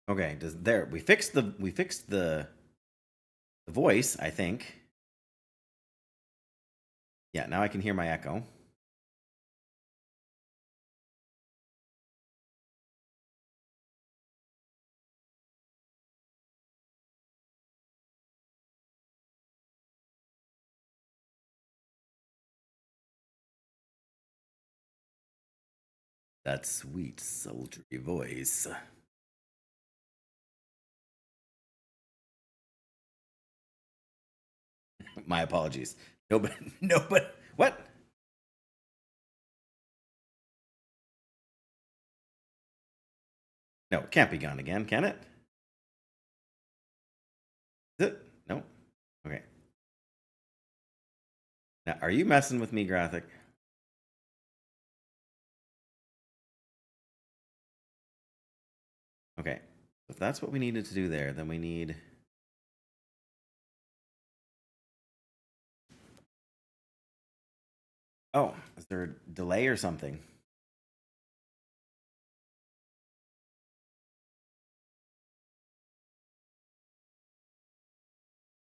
Okay, we fixed the voice, I think. Yeah, now I can hear my echo. That sweet, sultry voice. My apologies. Nobody. What? No, it can't be gone again, can it? Is it? No. Okay. Now, are you messing with me, Graphic? Okay. If that's what we needed to do there, then we need. Oh, is there a delay or something?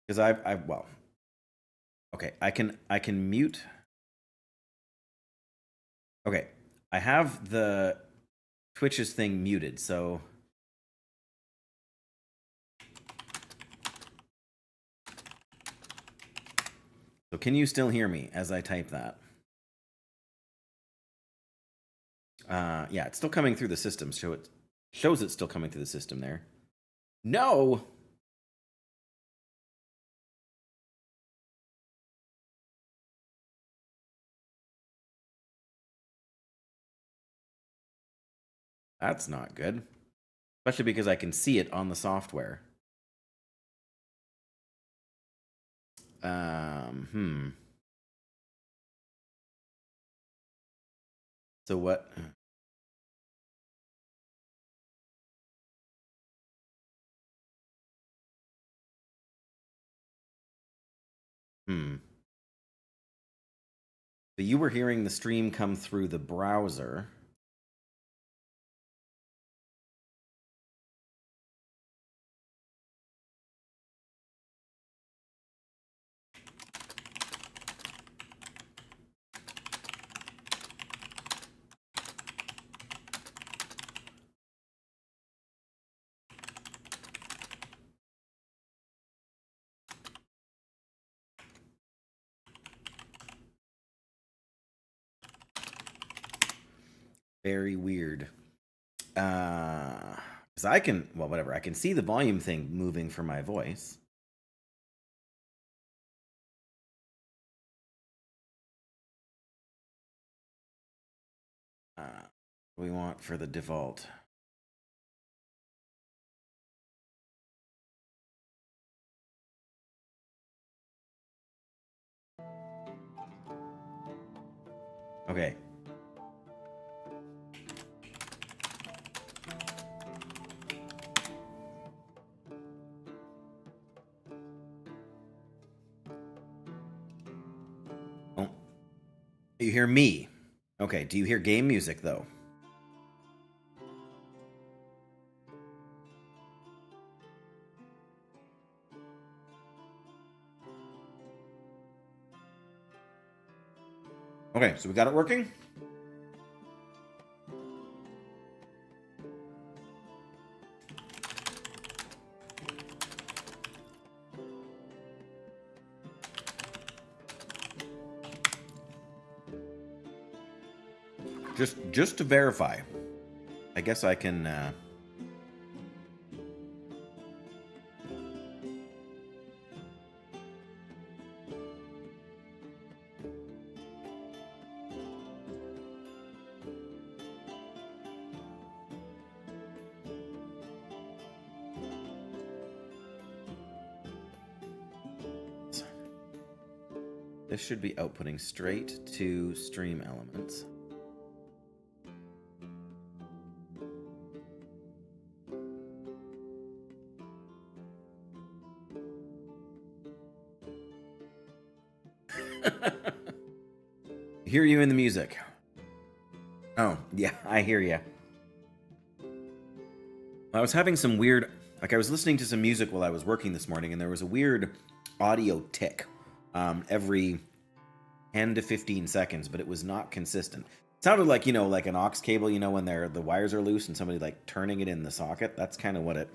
Because well, okay, I can mute. Okay, I have the Twitch's thing muted, so. So can you still hear me as I type that? Yeah, it's still coming through the system. So it shows it's still coming through the system there. No. That's not good. Especially because I can see it on the software. So what? So you were hearing the stream come through the browser. Very weird. Because I can, well, whatever. I can see the volume thing moving for my voice. What do we want for the default? Okay. Oh. You hear me? Okay. Do you hear game music though? Okay, so we got it working? Just to verify. I guess I can this should be outputting straight to stream elements. Hear you in the music. Oh, yeah, I hear you. I was having some weird, like I was listening to some music while I was working this morning, and there was a weird audio tick every 10 to 15 seconds, but it was not consistent. It sounded like, like an aux cable, when the wires are loose and somebody like turning it in the socket. That's kind of what it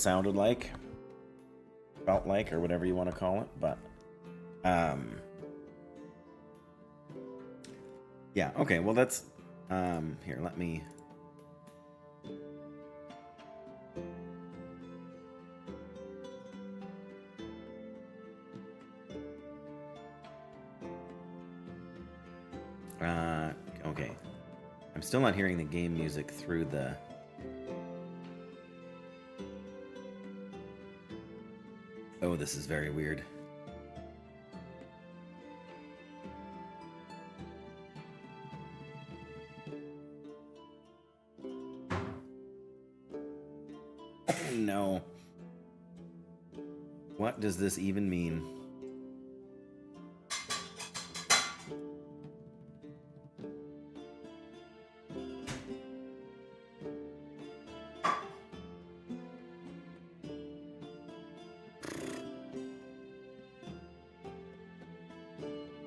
sounded like, felt like, or whatever you want to call it. But yeah, okay, well that's here, let me okay. I'm still not hearing the game music through the... Oh, this is very weird. Oh, no. What does this even mean?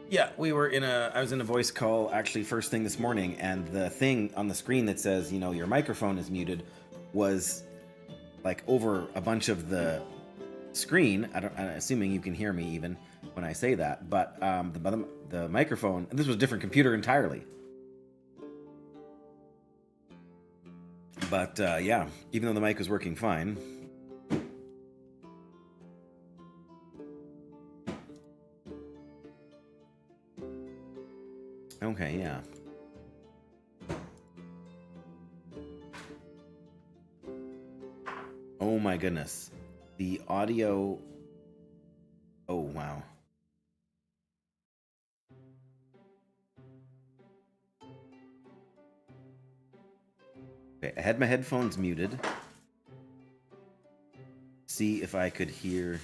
Yeah, I was in a voice call actually first thing this morning, and the thing on the screen that says, your microphone is muted was like over a bunch of the screen. I'm assuming you can hear me even when I say that, but the microphone, this was a different computer entirely. But yeah, even though the mic was working fine. Okay, yeah. Oh my goodness. The audio... Oh, wow. Okay, I had my headphones muted. See if I could hear...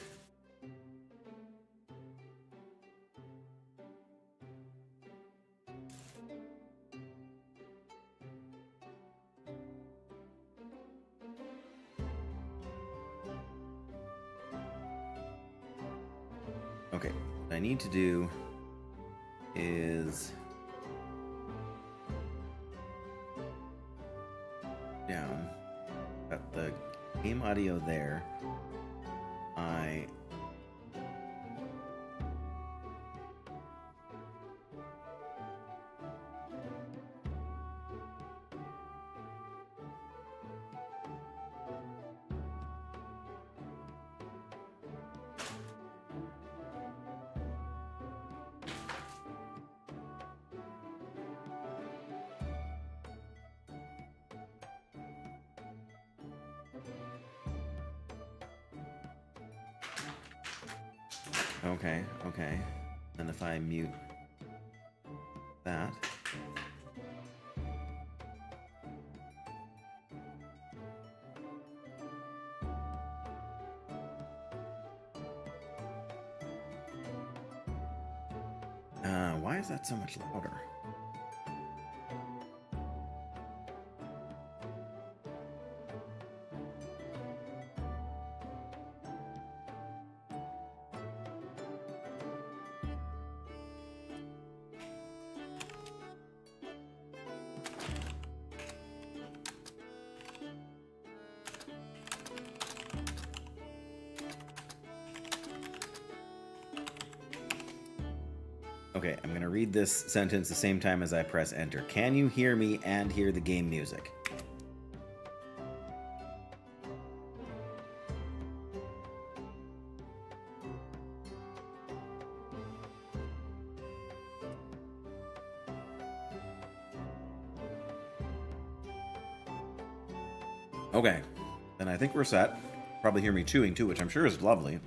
Okay, what I need to do is down. Got the game audio there. Okay. And if I mute that. Why is that so much louder? Okay, I'm going to read this sentence the same time as I press enter. Can you hear me and hear the game music? Okay, then I think we're set. Probably hear me chewing too, which I'm sure is lovely.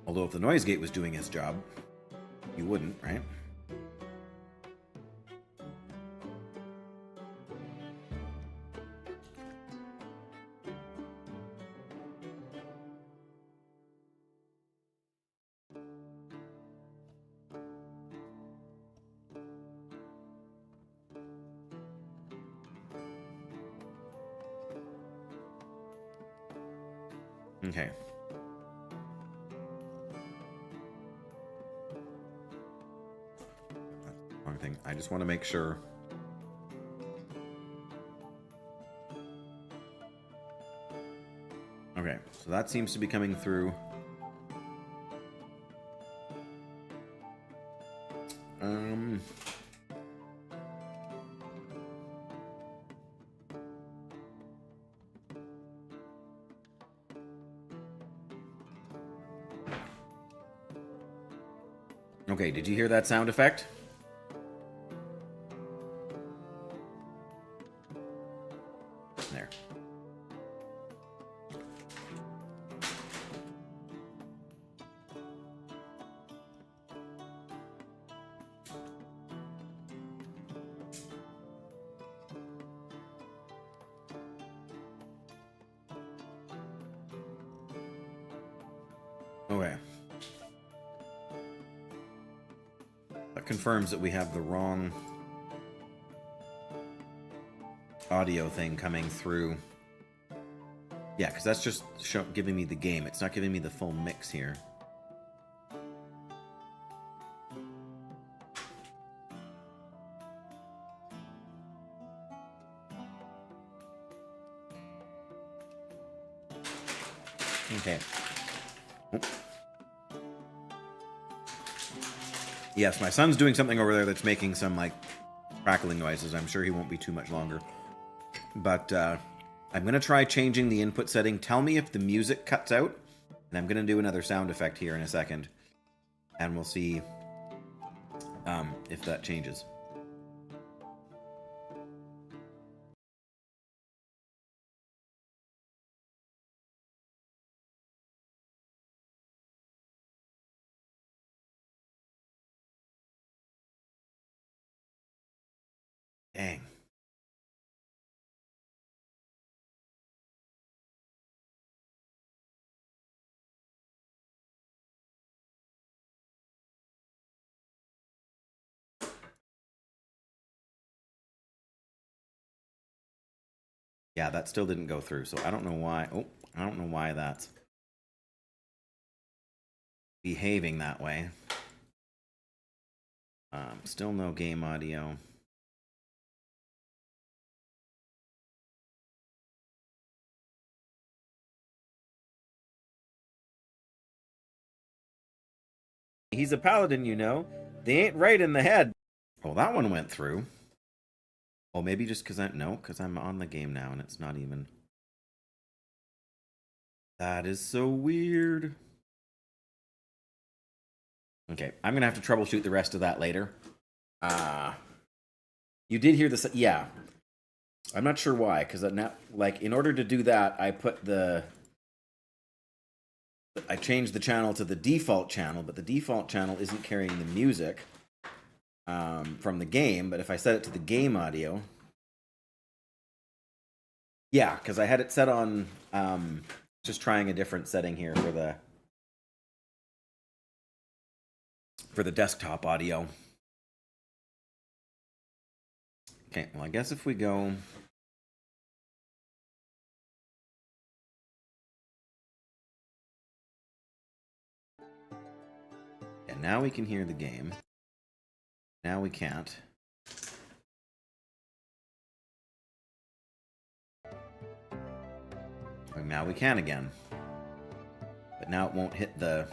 Although if the noise gate was doing its job, you wouldn't, right? Okay. That's the wrong thing. I just want to make sure. Okay, so that seems to be coming through. Okay, did you hear that sound effect? There. Okay. That confirms that we have the wrong audio thing coming through. Yeah, because that's just giving me the game. It's not giving me the full mix here. Okay. Oh. Yes, my son's doing something over there that's making some, like, crackling noises. I'm sure he won't be too much longer. But, I'm going to try changing the input setting. Tell me if the music cuts out. And I'm going to do another sound effect here in a second. And we'll see if that changes. Dang. Yeah, that still didn't go through, so I don't know why. Oh, I don't know why that's behaving that way. Still no game audio. He's a paladin, you know. They ain't right in the head. Oh, that one went through. Oh, maybe just because because I'm on the game now and it's not even. That is so weird. Okay, I'm gonna have to troubleshoot the rest of that later. You did hear this, yeah. I'm not sure why, because now, like, in order to do that, I changed the channel to the default channel, but the default channel isn't carrying the music from the game. But if I set it to the game audio, yeah, because I had it set on. Just trying a different setting here for the desktop audio. Okay, well, I guess if we go. And now we can hear the game. Now we can't. And now we can again. But now it won't hit the...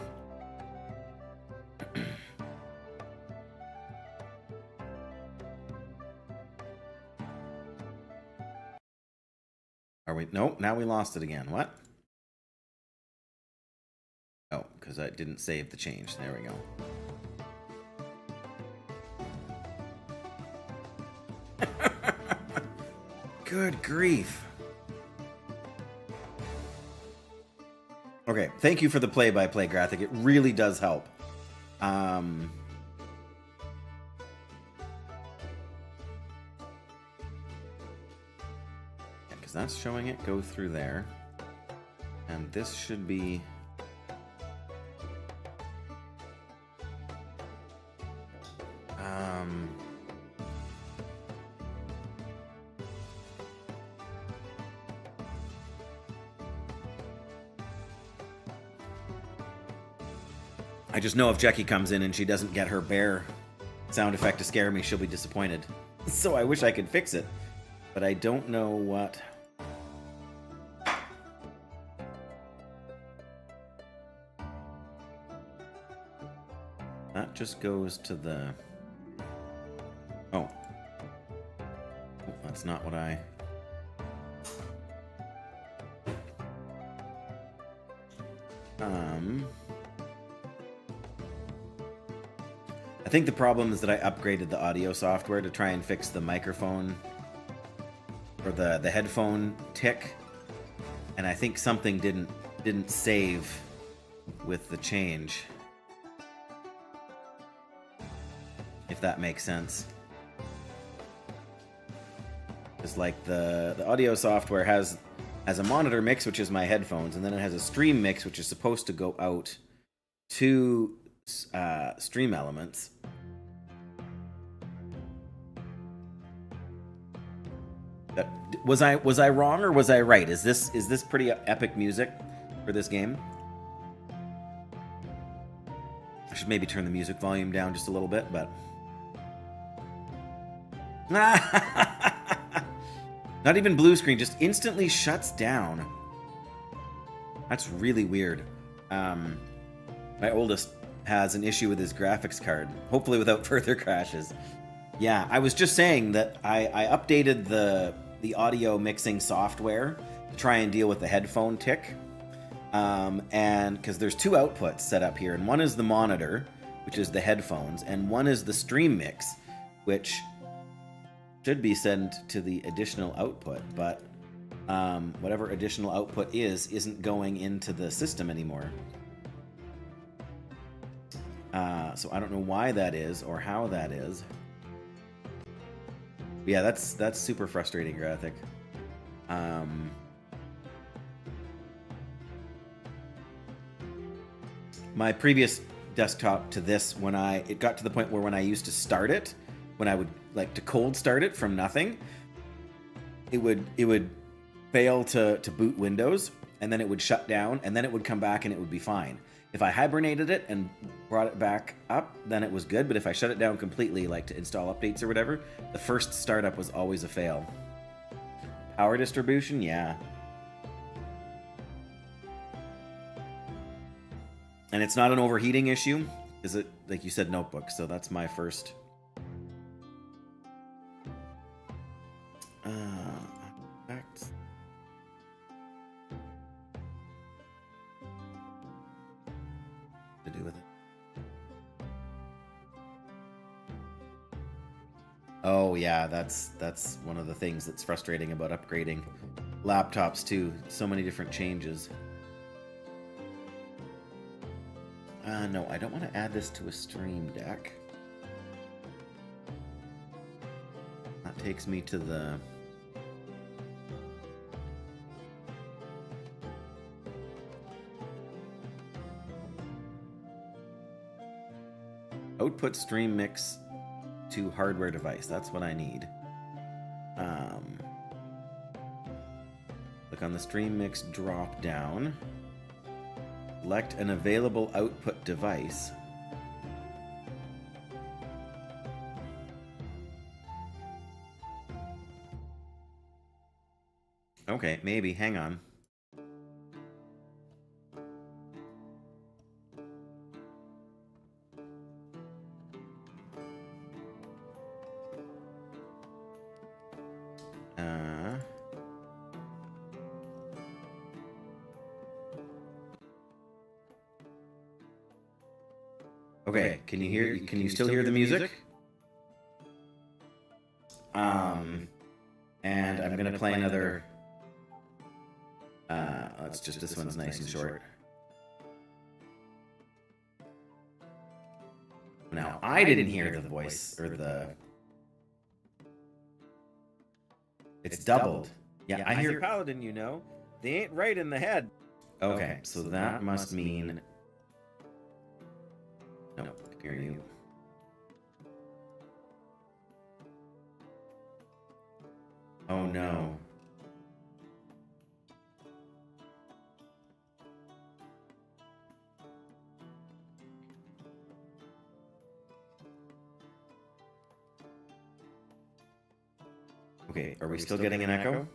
Are we... Nope, now we lost it again. What? Oh, because I didn't save the change. There we go. Good grief. Okay, thank you for the play-by-play graphic. It really does help. Because that's showing it go through there. And this should be... I just know if Jackie comes in and she doesn't get her bear sound effect to scare me, she'll be disappointed. So I wish I could fix it, but I don't know what. That just goes to the... Oh. Oh, that's not what I... I think the problem is that I upgraded the audio software to try and fix the microphone or the headphone tick, and I think something didn't save with the change. If that makes sense. It's like the audio software has a monitor mix, which is my headphones, and then it has a stream mix, which is supposed to go out to stream elements. Was I wrong or was I right? Is this pretty epic music for this game? I should maybe turn the music volume down just a little bit, but not even blue screen, just instantly shuts down. That's really weird. My oldest has an issue with his graphics card, hopefully without further crashes. Yeah, I was just saying that I updated the audio mixing software to try and deal with the headphone tick. And because there's two outputs set up here, and one is the monitor, which is the headphones, and one is the stream mix, which should be sent to the additional output, but whatever additional output isn't going into the system anymore. So I don't know why that is or how that is. Yeah, that's super frustrating, Graphic. My previous desktop to this, it got to the point where when I used to start it, when I would like to cold start it from nothing, it would fail to boot Windows, and then it would shut down, and then it would come back and it would be fine. If I hibernated it and brought it back up, then it was good, but if I shut it down completely, like to install updates or whatever, the first startup was always a fail. Power distribution, yeah. And it's not an overheating issue, is it? Like you said, notebook, so that's my first. Facts. To do with it. Oh yeah, that's one of the things that's frustrating about upgrading laptops too. So many different changes. No, I don't want to add this to a stream deck. That takes me to the... Output stream mix to hardware device. That's what I need. Click on the stream mix drop down. Select an available output device. Okay, maybe. Hang on. Okay, can you still hear the music? And I'm gonna play another. Let's just this one's nice and short. Now I didn't hear the voice or the. It's doubled. Yeah, I hear Paladin. You know, they ain't right in the head. Okay, so that must mean. No, hear you. Oh no. Okay, are we still getting an echo?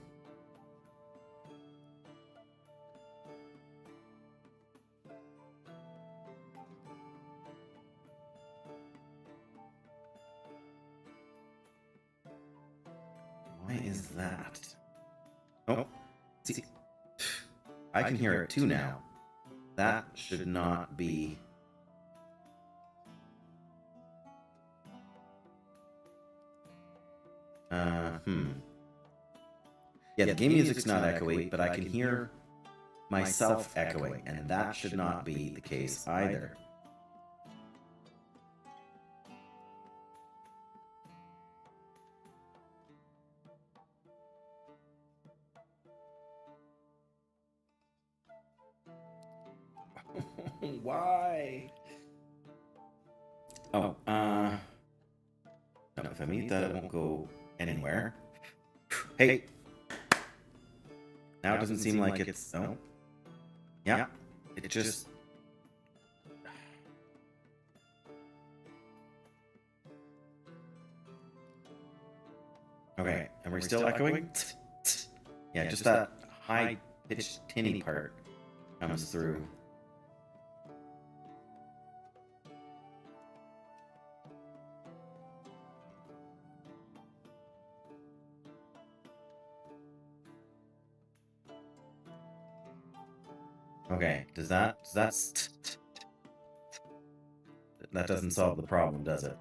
Why is that? Oh, see, I can hear it too now. That should not be. Yeah, the game music's not echoey, but I can hear myself echoing, and that should not be the case either. Why? Oh, no, if I mute that, it won't go anywhere. Hey! Now it doesn't seem like it's... Oh. Yeah, it just... Okay, and we're still echoing? Yeah, just that high-pitched tinny part comes through. Okay, that doesn't solve the problem, does it?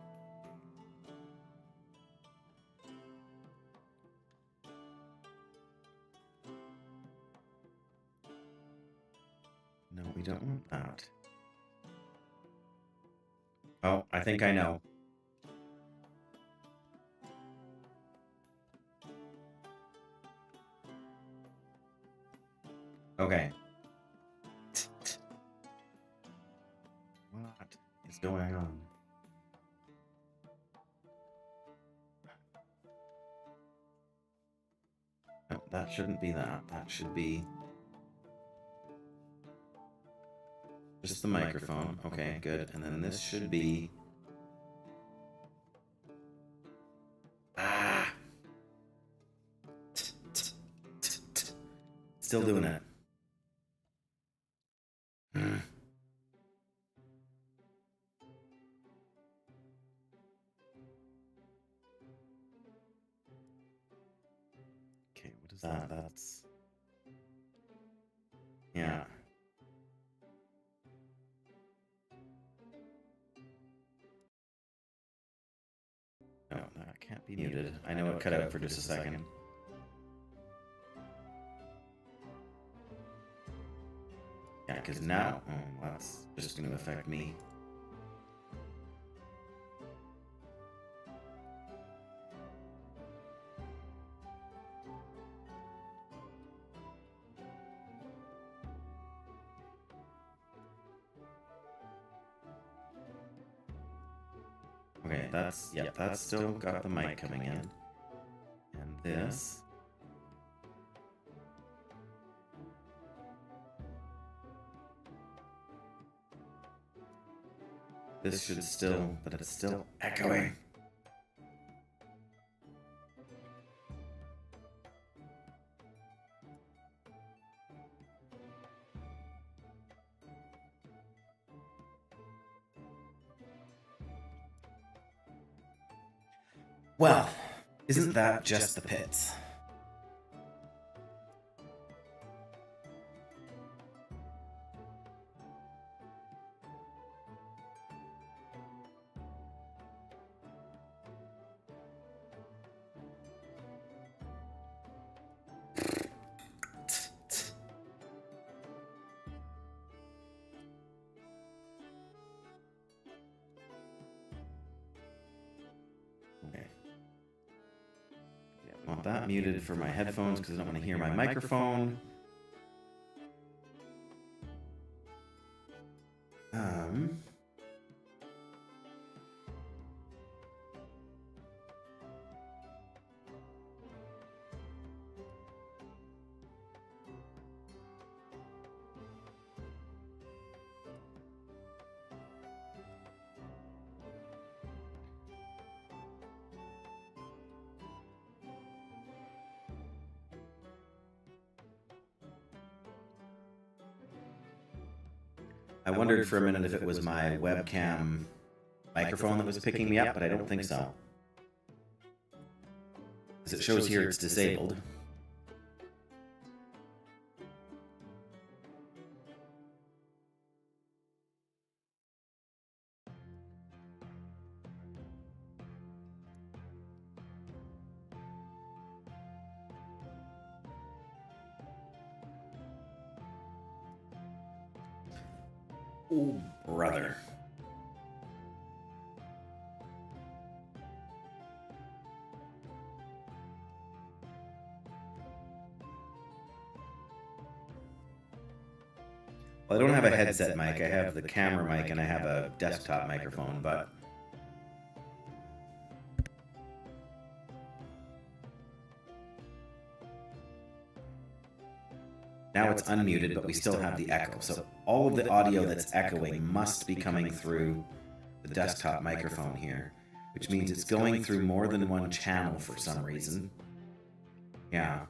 No, we don't want that. Oh, I think I know. Okay. What is going on? No, that shouldn't be that. That should be just the microphone. Okay, good. And then this should be... Ah! Still doing it. Okay, what is that? That's... Yeah. No, that can't be muted. I know it cut out for just a second. Yeah, because now... Oh, that's just going to affect me. Okay, that's... Yeah, that's still got the mic coming in. And this... This should still... But it's still echoing. Well, isn't that just the pits? Okay. Yeah, I want that muted for my headphones because I don't want to hear my microphone. I wondered for a minute if it was my webcam microphone that was picking me up, but I don't think so. Because it shows here it's disabled. Oh, brother. Well, I don't have a headset mic. I have the camera mic and I have a desktop microphone, but now it's unmuted, but we still have the echo. So all of the audio that's echoing must be coming through the desktop microphone here, which means it's going through more than one channel for some reason. Yeah.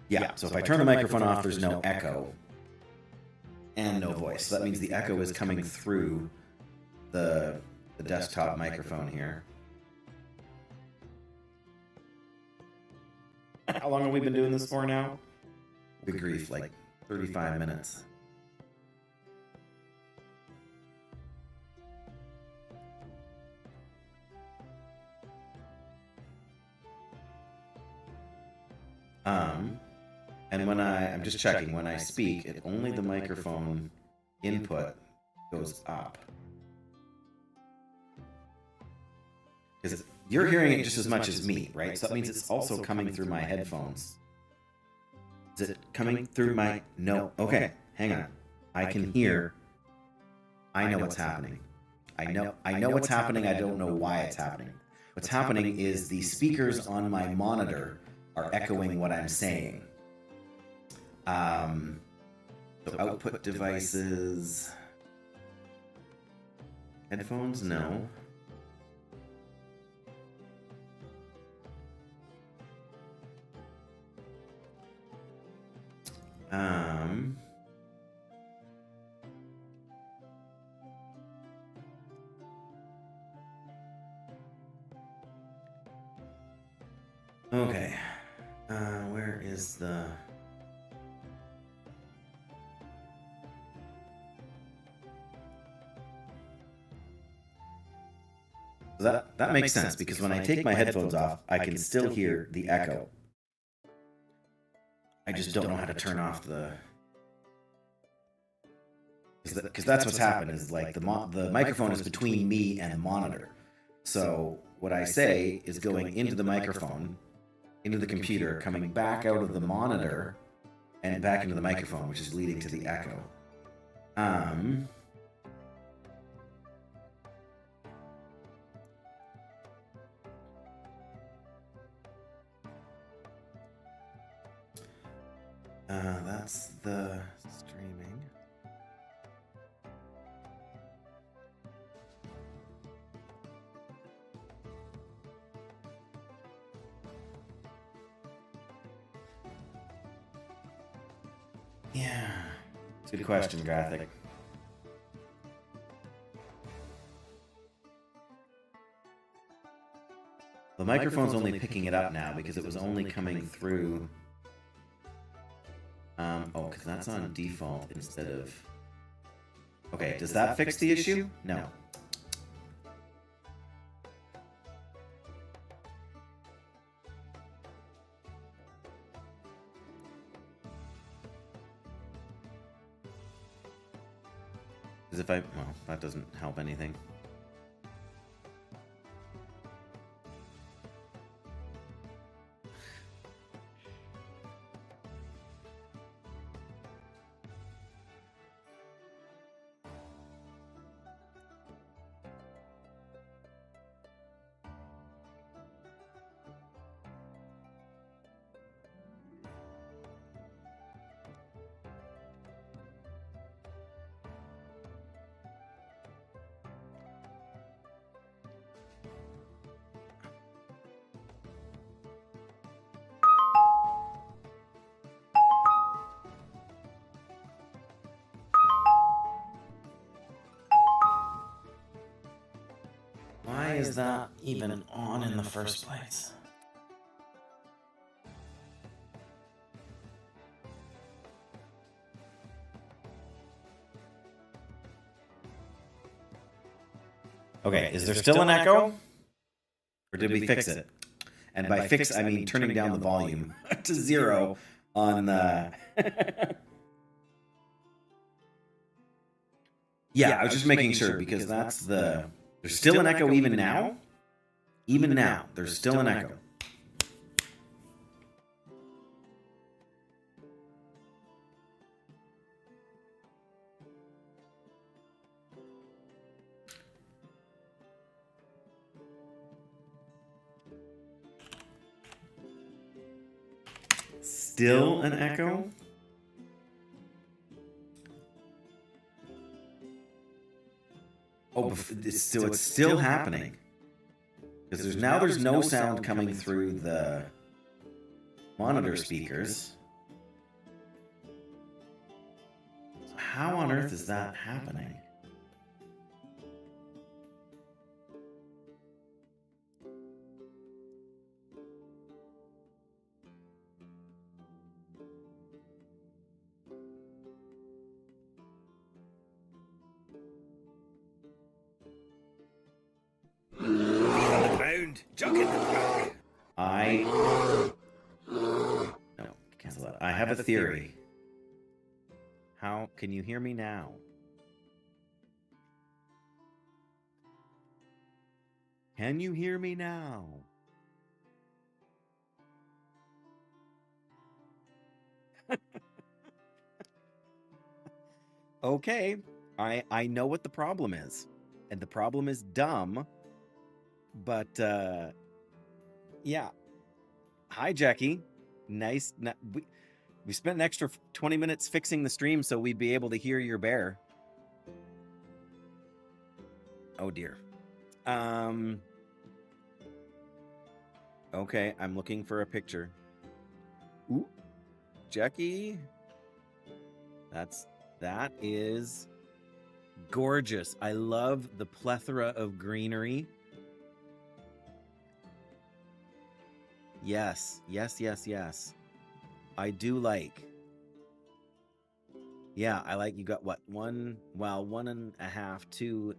Yeah, so if I turn the microphone off, there's no echo and no voice. So that means the echo is coming through the desktop microphone here. How long have we been doing this for now? Good grief, like 35 minutes. And when I'm just checking, when I speak, only the microphone input goes up. Because you're hearing it just as much as me, right? So that means it's also coming through my headphones. Is it coming through my... No. Okay, hang on. I can hear. I know what's happening. I know what's happening. I don't know why it's happening. What's happening is the speakers on my monitor are echoing what I'm saying. So output devices... Headphones? No. Okay. Where is the... That makes sense, because when I take my headphones off, I can still hear the echo. I just don't know how to turn off the... Because that's what's happened, is like the microphone is between me and the monitor. So what I say is going into the microphone, into the computer, coming back out of the monitor, and back into the microphone, which is leading to the echo. That's the streaming. Yeah. It's a good question, Graphic. The microphone's only picking it up now because it was only coming through... oh, because that's on default instead of... Okay, does that fix the issue? No. Because if I... Well, that doesn't help anything. Why is that even on in the first place? Okay, is there still an echo? Or did we fix it? And by fix, I mean turning down the volume to 0 on the... Yeah, I was just making sure because that's the... There's still an echo even now? Even now, there's still an echo. Still an echo? Oh, so it's still happening. Because there's no sound coming through the monitor speakers. So how on earth is that happening? Junk in the ground. No, cancel that. I have a theory. How can you hear me now? Can you hear me now? Okay, I know what the problem is. And the problem is dumb. But yeah. Hi, Jackie. Nice. We spent an extra 20 minutes fixing the stream so we'd be able to hear your bear. Oh dear. Okay, I'm looking for a picture. Ooh, Jackie. That is gorgeous. I love the plethora of greenery. Yes. I do like. Yeah, I like you got what? 1.5, 2,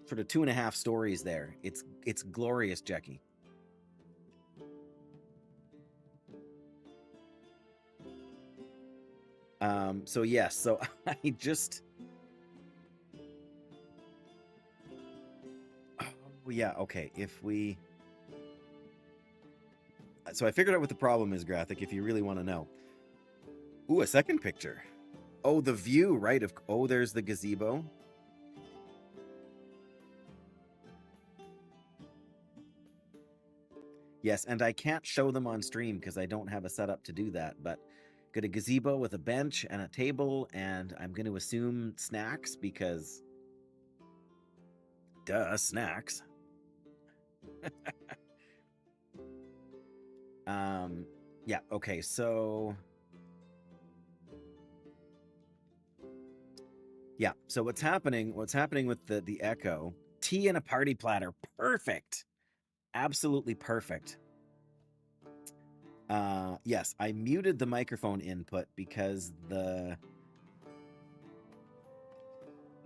sort of 2.5 stories there. It's glorious, Jackie. So yes, so I just... Oh, yeah, okay, if we... So I figured out what the problem is, Graphic, if you really want to know. Ooh, a second picture. Oh, the view, right? Oh, there's the gazebo. Yes, and I can't show them on stream because I don't have a setup to do that, but got a gazebo with a bench and a table, and I'm going to assume snacks because... Duh, snacks. Yeah, okay, so... Yeah, so what's happening with the echo, tea in a party platter, perfect. Absolutely perfect. Yes, I muted the microphone input because the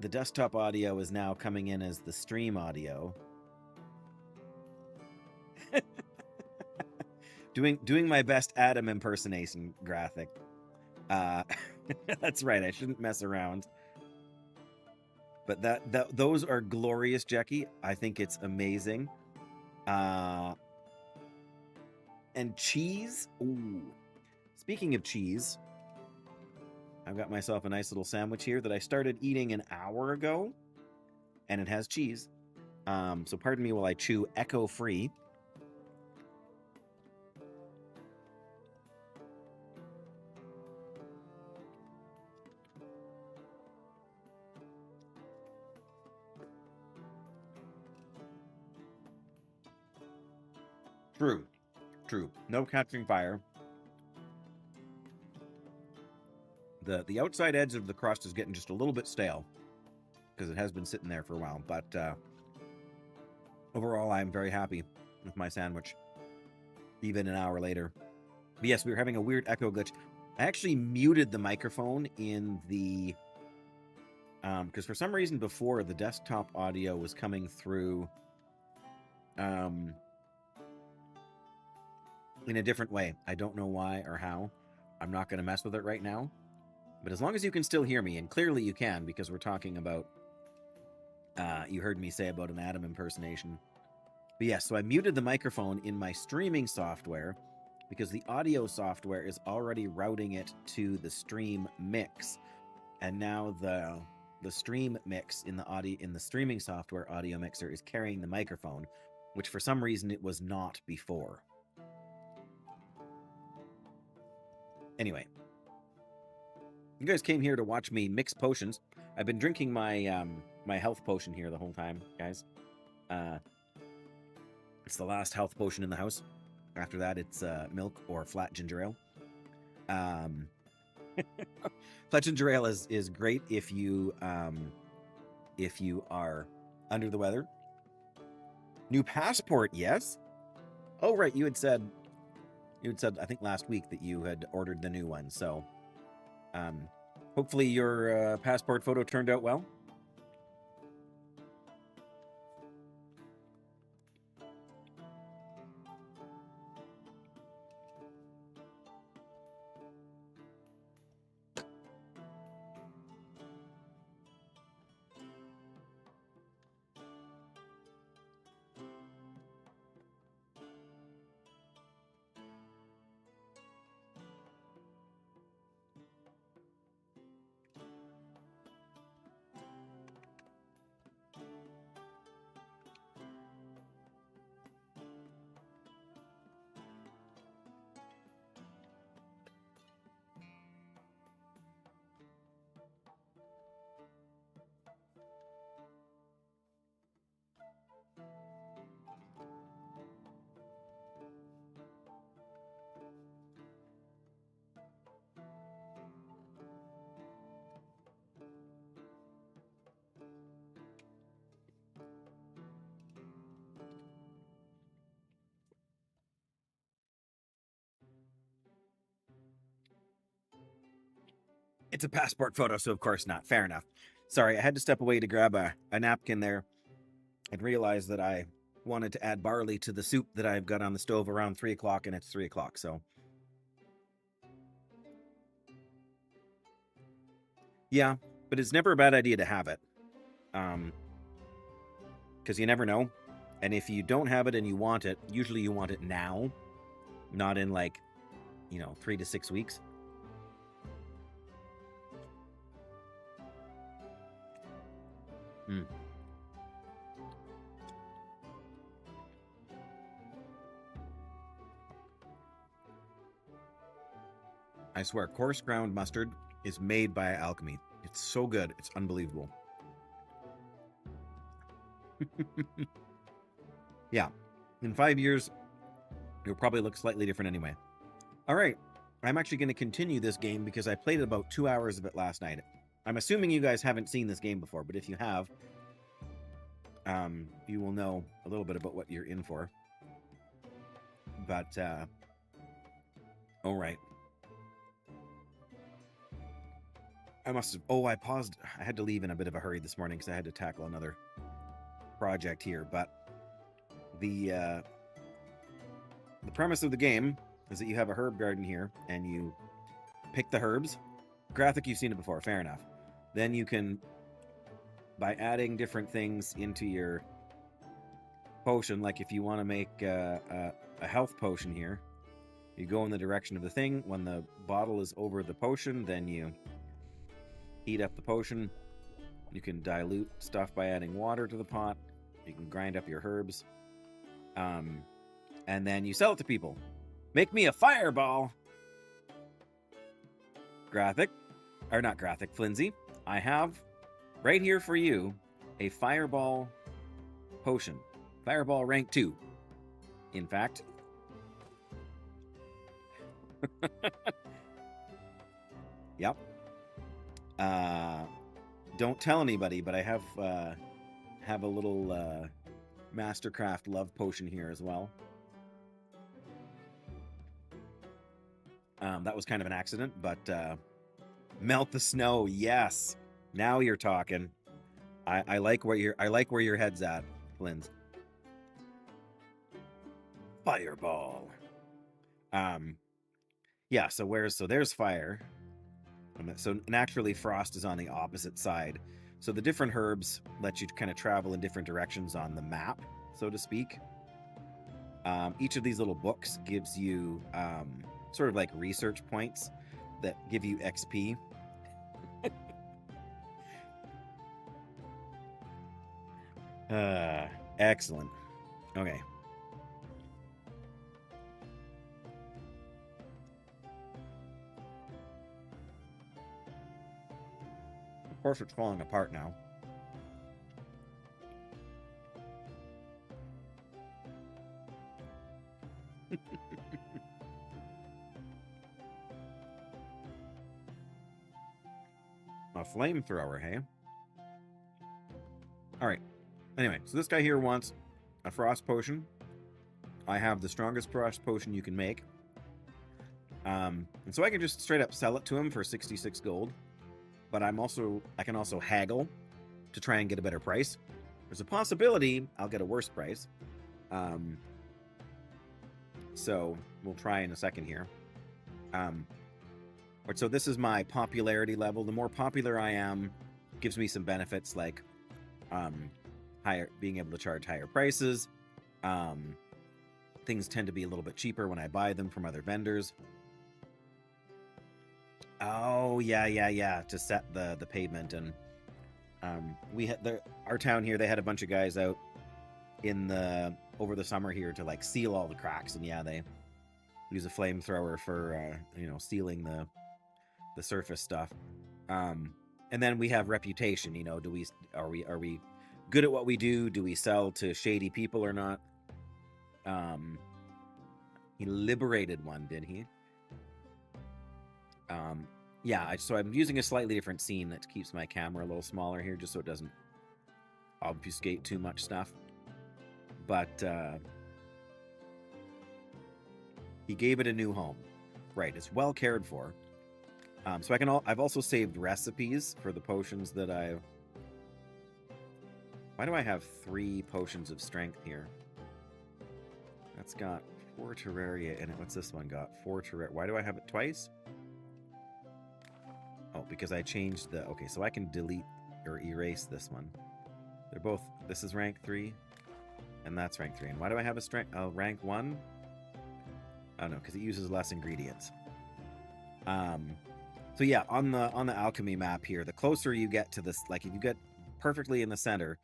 desktop audio is now coming in as the stream audio. Doing my best Adam impersonation, Graphic. That's right, I shouldn't mess around. But those are glorious, Jackie. I think it's amazing. And cheese. Ooh. Speaking of cheese, I've got myself a nice little sandwich here that I started eating an hour ago, and it has cheese. So pardon me while I chew echo-free. True. No catching fire. The outside edge of the crust is getting just a little bit stale because it has been sitting there for a while, but overall, I'm very happy with my sandwich, even an hour later. But yes, we were having a weird echo glitch. I actually muted the microphone in the because for some reason before the desktop audio was coming through in a different way. I don't know why or how. I'm not going to mess with it right now. But as long as you can still hear me, and clearly you can, because we're talking about, you heard me say about an Adam impersonation. But yes, so I muted the microphone in my streaming software because the audio software is already routing it to the stream mix. And now the stream mix in the streaming software audio mixer is carrying the microphone, which for some reason it was not before. Anyway, you guys came here to watch me mix potions. I've been drinking my my health potion here the whole time, guys. It's the last health potion in the house. After that, it's milk or flat ginger ale. Flat ginger ale is great if you are under the weather. New passport, yes. Oh right, you had said I think last week that you had ordered the new one. So, hopefully your passport photo turned out well. It's a passport photo, so of course not. Fair enough. Sorry, I had to step away to grab a napkin there and realize that I wanted to add barley to the soup that I've got on the stove around 3 o'clock, and it's 3 o'clock, so. Yeah, but it's never a bad idea to have it. Because you never know. And if you don't have it and you want it, usually you want it now, not in 3 to 6 weeks. I swear, coarse ground mustard is made by Alchemy. It's so good. It's unbelievable. Yeah. In 5 years, you'll probably look slightly different anyway. All right. I'm actually going to continue this game because I played about 2 hours of it last night. I'm assuming you guys haven't seen this game before, but if you have, you will know a little bit about what you're in for. But, all right. I must have, I paused. I had to leave in a bit of a hurry this morning because I had to tackle another project here. But the premise of the game is that you have a herb garden here and you pick the herbs. Graphic, you've seen it before, fair enough. Then you can, by adding different things into your potion, like if you want to make a health potion here, you go in the direction of the thing. When the bottle is over the potion, then you heat up the potion. You can dilute stuff by adding water to the pot. You can grind up your herbs. And then you sell it to people. Make me a fireball! Graphic, or not graphic, Flimsy, I have right here for you a fireball potion. Fireball rank 2. In fact. Yep. Don't tell anybody, but I have a little Mastercraft love potion here as well. That was kind of an accident, but melt the snow. Yes, now you're talking. I like where your head's at, Linz. Fireball. Yeah. So there's fire. So naturally, frost is on the opposite side. So the different herbs let you kind of travel in different directions on the map, so to speak. Each of these little books gives you sort of like research points that give you XP. Excellent. Okay. Of course, it's falling apart now. A flamethrower, hey? All right. Anyway, so this guy here wants a frost potion. I have the strongest frost potion you can make. And so I can just straight up sell it to him for 66 gold. But I can also haggle to try and get a better price. There's a possibility I'll get a worse price. So we'll try in a second here. So this is my popularity level. The more popular I am, gives me some benefits like being able to charge higher prices. Things tend to be a little bit cheaper when I buy them from other vendors. Oh yeah. To set the pavement, and we had our town here. They had a bunch of guys out over the summer here to like seal all the cracks, and yeah, they use a flamethrower for sealing the surface stuff. And then we have reputation. Are we good at what we do? Do we sell to shady people or not? He liberated one, did he? Yeah, so I'm using a slightly different scene that keeps my camera a little smaller here, just so it doesn't obfuscate too much stuff. But he gave it a new home. Right, it's well cared for. So I've also saved recipes for the potions that I've... Why do I have 3 potions of strength here? That's got 4 Terraria in it. What's this one got? 4 Terraria. Why do I have it twice? Oh, because I changed the... Okay, so I can delete or erase this one. They're both... This is rank 3, and that's rank 3. And why do I have a rank 1? Oh, no, because it uses less ingredients. So yeah, on the alchemy map here, the closer you get to this, like if you get perfectly in the center,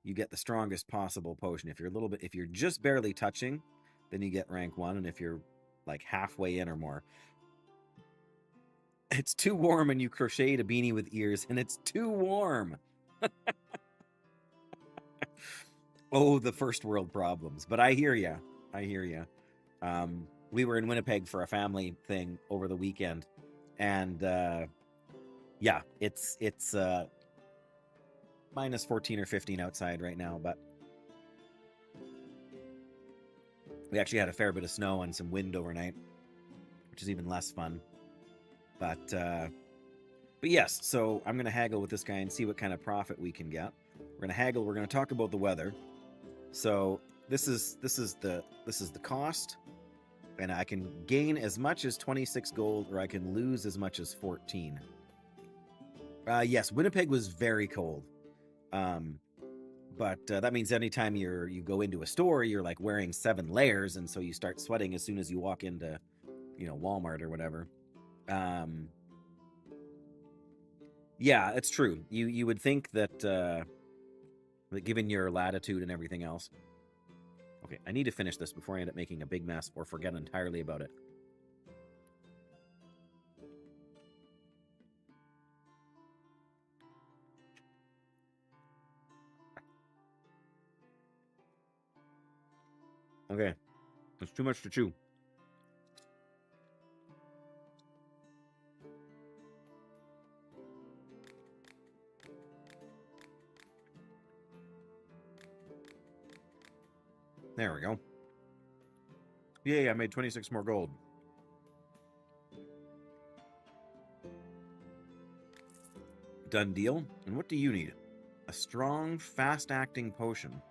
you get the strongest possible potion. If you're just barely touching, then you get rank 1, and if you're like halfway in or more, it's too warm and you crocheted a beanie with ears, and it's too warm. Oh, the first world problems. But I hear ya. We were in Winnipeg for a family thing over the weekend, and yeah, it's minus 14 or 15 outside right now, but we actually had a fair bit of snow and some wind overnight, which is even less fun. But yes, so I'm gonna haggle with this guy and see what kind of profit we can get. We're gonna haggle. We're gonna talk about the weather. So this is the cost, and I can gain as much as 26 gold, or I can lose as much as 14. Yes, Winnipeg was very cold. But that means anytime you go into a store, you're like wearing 7 layers, and so you start sweating as soon as you walk into, Walmart or whatever. Yeah, it's true. You would think that given your latitude and everything else. Okay, I need to finish this before I end up making a big mess or forget entirely about it. Okay, it's too much to chew. There we go. Yay, I made 26 more gold. Done deal. And what do you need? A strong, fast-acting potion.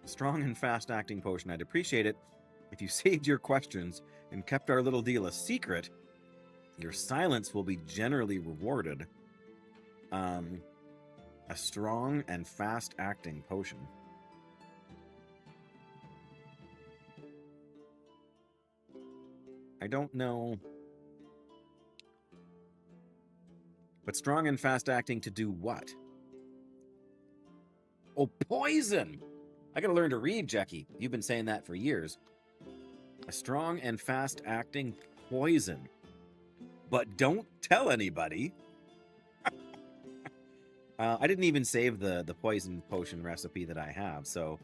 A strong and fast-acting potion. I'd appreciate it if you saved your questions and kept our little deal a secret. Your silence will be generally rewarded. A strong and fast-acting potion. I don't know. But strong and fast-acting to do what? Oh, poison! I gotta learn to read, Jackie. You've been saying that for years. A strong and fast-acting poison. But don't tell anybody. I didn't even save the poison potion recipe that I have, so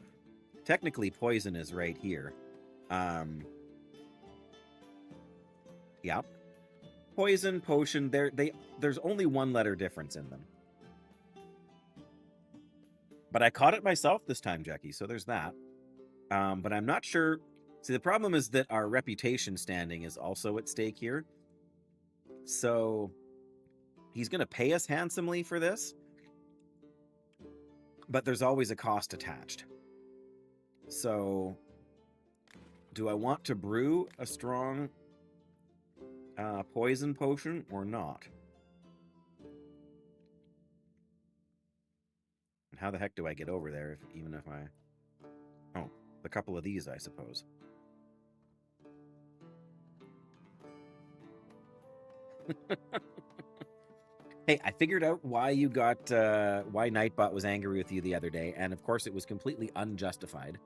technically poison is right here. Yeah. Poison, potion, there's only one letter difference in them. But I caught it myself this time, Jackie, so there's that. But I'm not sure. See, the problem is that our reputation standing is also at stake here. So he's going to pay us handsomely for this. But there's always a cost attached. So do I want to brew a strong poison potion or not? And how the heck do I get over there even if I... Oh, a couple of these, I suppose. Hey, I figured out why you got, why Nightbot was angry with you the other day, and of course it was completely unjustified.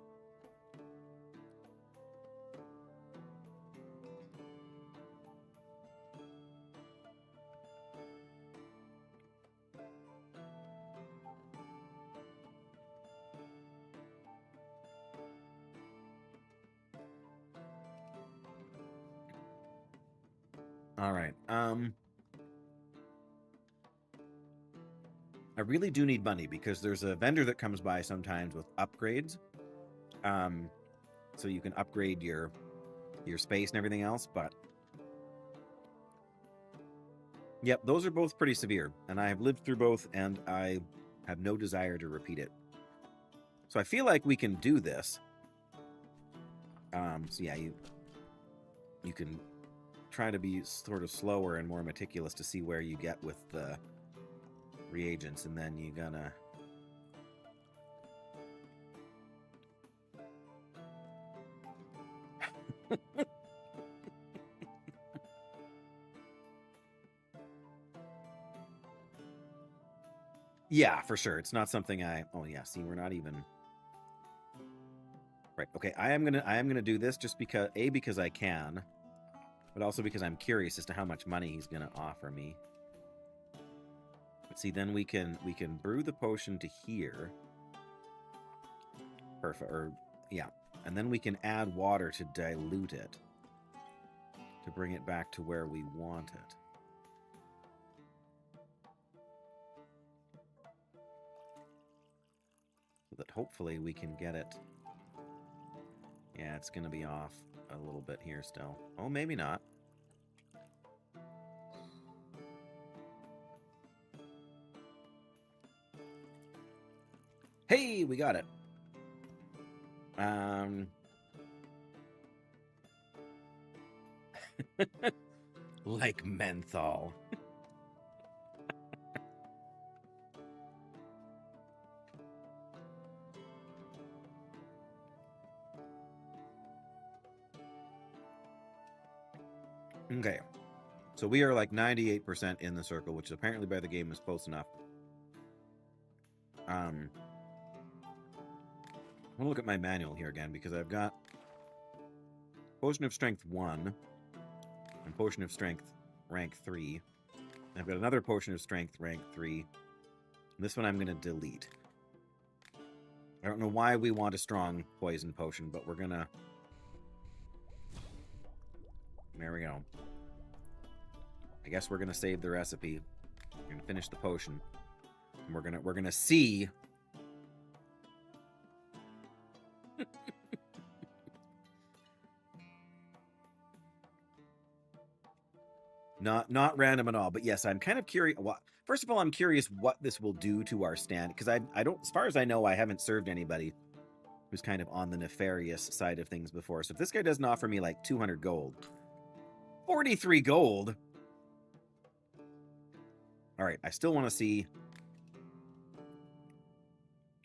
All right, I really do need money because there's a vendor that comes by sometimes with upgrades. So you can upgrade your space and everything else, but yep, those are both pretty severe, and I have lived through both, and I have no desire to repeat it. So I feel like we can do this. So yeah, you can try to be sort of slower and more meticulous to see where you get with the reagents, and then you're gonna... Yeah, for sure. It's not something I... Oh yeah, see, we're not even... Right, okay, I am gonna do this just because... A, because I can, but also because I'm curious as to how much money he's gonna offer me. But see, then we can brew the potion to here. Perfect, or... Yeah. And then we can add water to dilute it. To bring it back to where we want it. So that hopefully we can get it... Yeah, it's going to be off a little bit here still. Oh, maybe not. Hey, we got it. Like menthol. Okay. So we are like 98% in the circle, which apparently by the game is close enough. I want to look at my manual here again because I've got Potion of Strength 1 and Potion of Strength rank 3. I've got another Potion of Strength rank 3. This one I'm going to delete. I don't know why we want a strong poison potion, but we're going to... There we go. I guess we're going to save the recipe. We're going to finish the potion. And we're going to see Not random at all, but yes, I'm kind of curious. Well, first of all, I'm curious what this will do to our stand, because I don't, as far as I know, I haven't served anybody who's kind of on the nefarious side of things before. So if this guy doesn't offer me like 200 gold, 43 gold. All right, I still want to see.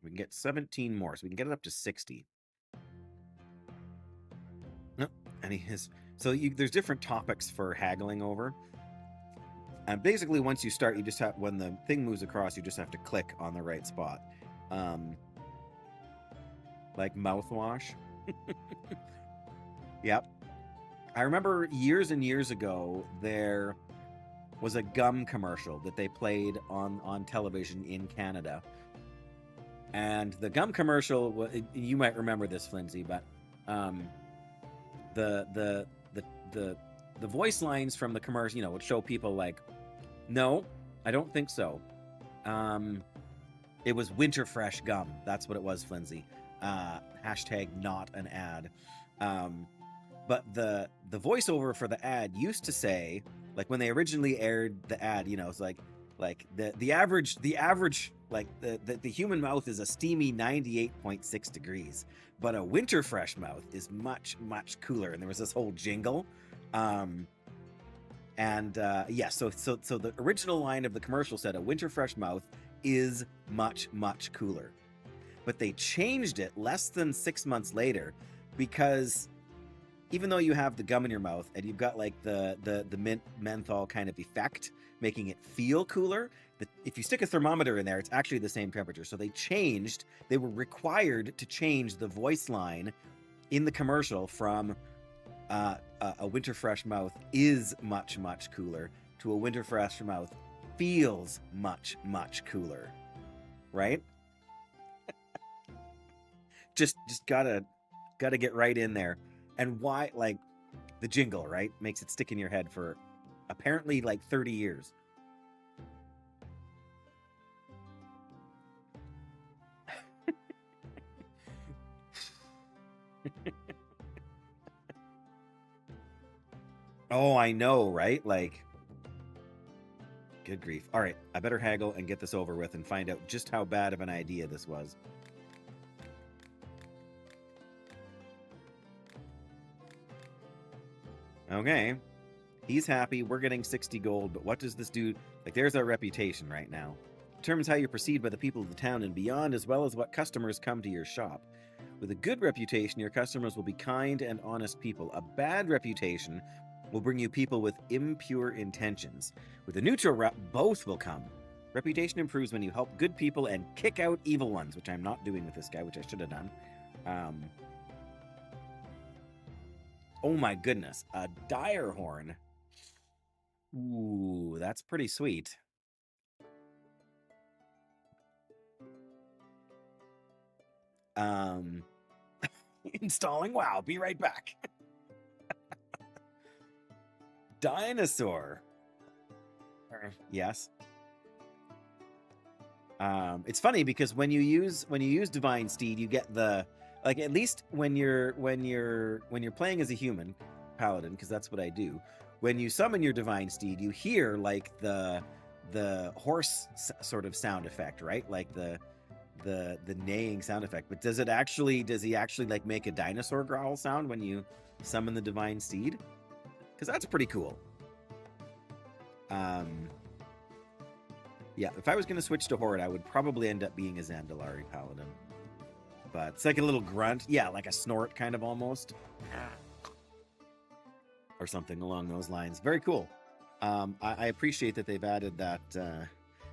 We can get 17 more, so we can get it up to 60. No, and he has. So there's different topics for haggling over. And basically, once you start, you just have, when the thing moves across, you just have to click on the right spot. Like mouthwash. Yep. I remember years and years ago, there was a gum commercial that they played on television in Canada. And the gum commercial, you might remember this, Flinzy, but the voice lines from the commercial, would show people like, no, I don't think so. It was winter fresh gum. That's what it was, Flinzy. Hashtag not an ad. But the voiceover for the ad used to say, like when they originally aired the ad, it's like the average like the human mouth is a steamy 98.6 degrees, but a winter fresh mouth is much, much cooler. And there was this whole jingle. So the original line of the commercial said a winter fresh mouth is much, much cooler. But they changed it less than 6 months later, because even though you have the gum in your mouth and you've got like the mint menthol kind of effect, making it feel cooler, if you stick a thermometer in there, it's actually the same temperature. So they were required to change the voice line in the commercial from a winter fresh mouth is much, much cooler to a winter fresh mouth feels much, much cooler. Right? just gotta get right in there. And why, like, the jingle, right, makes it stick in your head for apparently like 30 years. Oh, I know, right? Like, good grief. All right, I better haggle and get this over with and find out just how bad of an idea this was. Okay. He's happy. We're getting 60 gold, but what does this do? Like, there's our reputation right now. Determines how you're perceived by the people of the town and beyond, as well as what customers come to your shop. With a good reputation, your customers will be kind and honest people. A bad reputation will bring you people with impure intentions. With a neutral rep, both will come. Reputation improves when you help good people and kick out evil ones, which I'm not doing with this guy, which I should have done. Oh my goodness, a dire horn. Ooh, that's pretty sweet. Installing. Wow, be right back. Dinosaur. Yes. It's funny because when you use Divine Steed, you get the, like, at least when you're playing as a human paladin, because that's what I do. When you summon your Divine Steed, you hear like the horse sort of sound effect, right? Like the neighing sound effect. But does he actually like make a dinosaur growl sound when you summon the Divine Steed? Because that's pretty cool. Yeah, if I was going to switch to Horde, I would probably end up being a Zandalari Paladin. But it's like a little grunt. Yeah, like a snort kind of almost. Or something along those lines. Very cool. I appreciate that they've added that.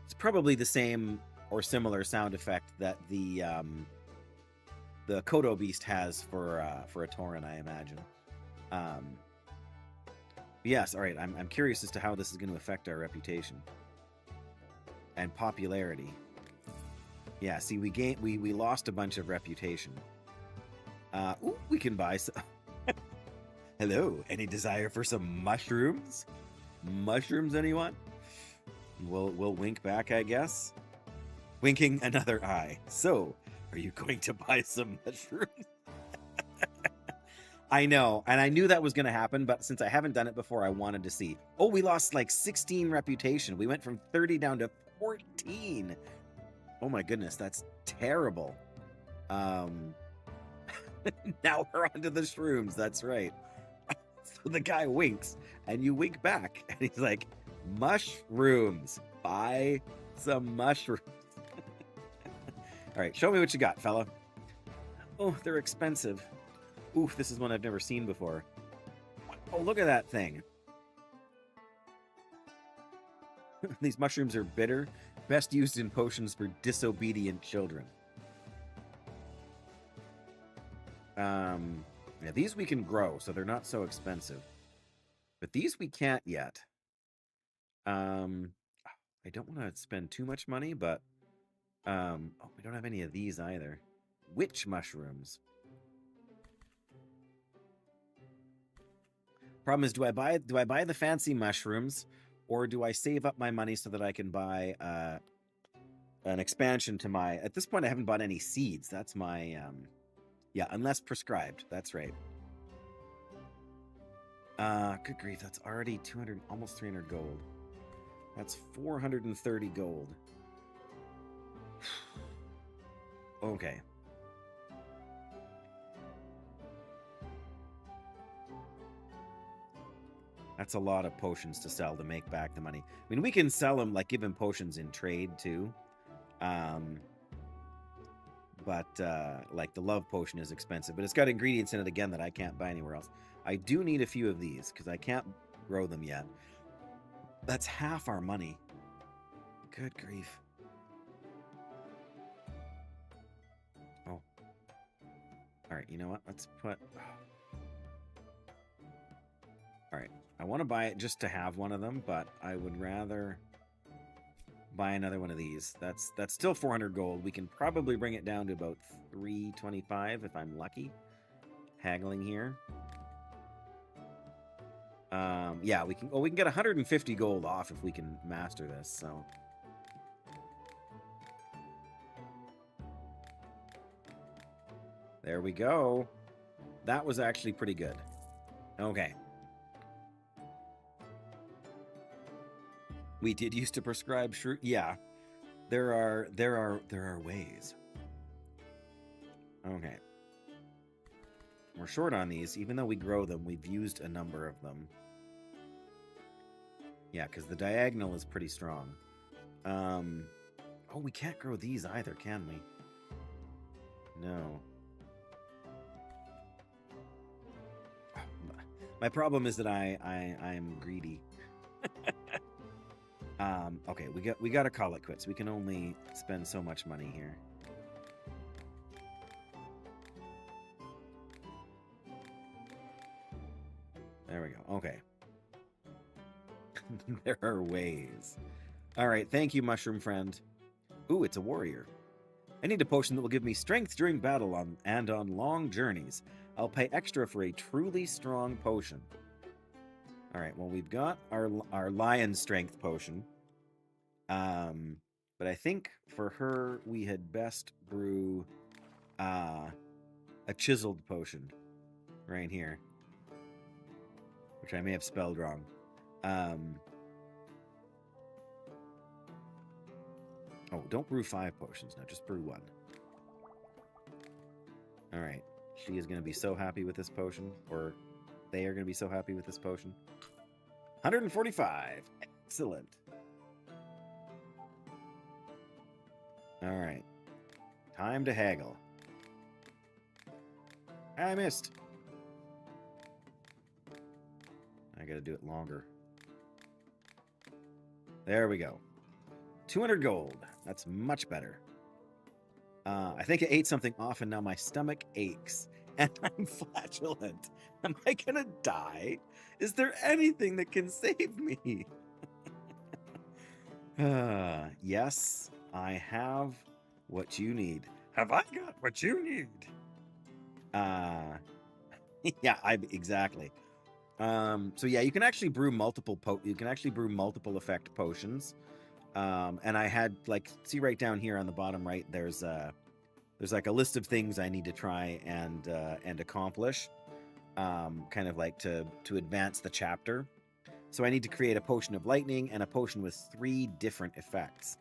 It's probably the same or similar sound effect that the Kodo Beast has for a Tauren, I imagine. Yes, all right. I'm curious as to how this is going to affect our reputation and popularity. Yeah, see, we lost a bunch of reputation. Ooh, we can buy some. Hello, any desire for some mushrooms? Mushrooms, anyone? We'll wink back, I guess. Winking another eye. So, are you going to buy some mushrooms? I know, and I knew that was going to happen, but since I haven't done it before, I wanted to see. Oh, we lost like 16 reputation. We went from 30 down to 14. Oh my goodness, that's terrible. Um, now we're on to the shrooms. That's right. So the guy winks, and you wink back, and he's like, mushrooms. Buy some mushrooms. All right, show me what you got, fella. Oh, they're expensive. Oof, this is one I've never seen before. Oh, look at that thing. These mushrooms are bitter, best used in potions for disobedient children. Yeah, these we can grow, so they're not so expensive. But these we can't yet. I don't want to spend too much money, but oh, we don't have any of these either. Witch mushrooms. Problem is, do I buy the fancy mushrooms, or do I save up my money so that I can buy an expansion to my? At this point, I haven't bought any seeds. That's my yeah, unless prescribed. That's right. Good grief, that's already 200, almost 300 gold. That's 430 gold. Okay. That's a lot of potions to sell to make back the money. I mean, we can sell them, like, give him potions in trade, too. But like, the love potion is expensive. But it's got ingredients in it, again, that I can't buy anywhere else. I do need a few of these, because I can't grow them yet. That's half our money. Good grief. Oh. All right, you know what? Let's put... All right. I want to buy it just to have one of them, but I would rather buy another one of these. That's still 400 gold. We can probably bring it down to about 325 if I'm lucky. Haggling here. Yeah, we can. Well, we can get 150 gold off if we can master this. So. There we go. That was actually pretty good. Okay. We did used to prescribe shrew. Yeah, there are ways. Okay. We're short on these, even though we grow them. We've used a number of them. Yeah, because the diagonal is pretty strong. Oh, we can't grow these either, can we? No. My problem is that I'm greedy. Okay, we got to call it quits. We can only spend so much money here. There we go. Okay. There are ways. All right, thank you, mushroom friend. Ooh, it's a warrior. I need a potion that will give me strength during battle and on long journeys. I'll pay extra for a truly strong potion. All right, well, we've got our lion strength potion. But I think for her, we had best brew a chiseled potion right here, which I may have spelled wrong. Oh, don't brew 5 potions now, just brew 1. All right, she is going to be so happy with this potion, or they are going to be so happy with this potion. 145. Excellent. All right. Time to haggle. I missed. I got to do it longer. There we go. 200 gold. That's much better. I think I ate something off and now my stomach aches. And I'm flatulent. Am I going to die? Is there anything that can save me? Yes, I have what you need. Have I got what you need? Yeah, exactly. So yeah, you can actually brew multiple effect potions. And I had, like, see right down here on the bottom right, there's like a list of things I need to try and accomplish. kind of like to advance the chapter. So I need to create a potion of lightning and a potion with 3 different effects.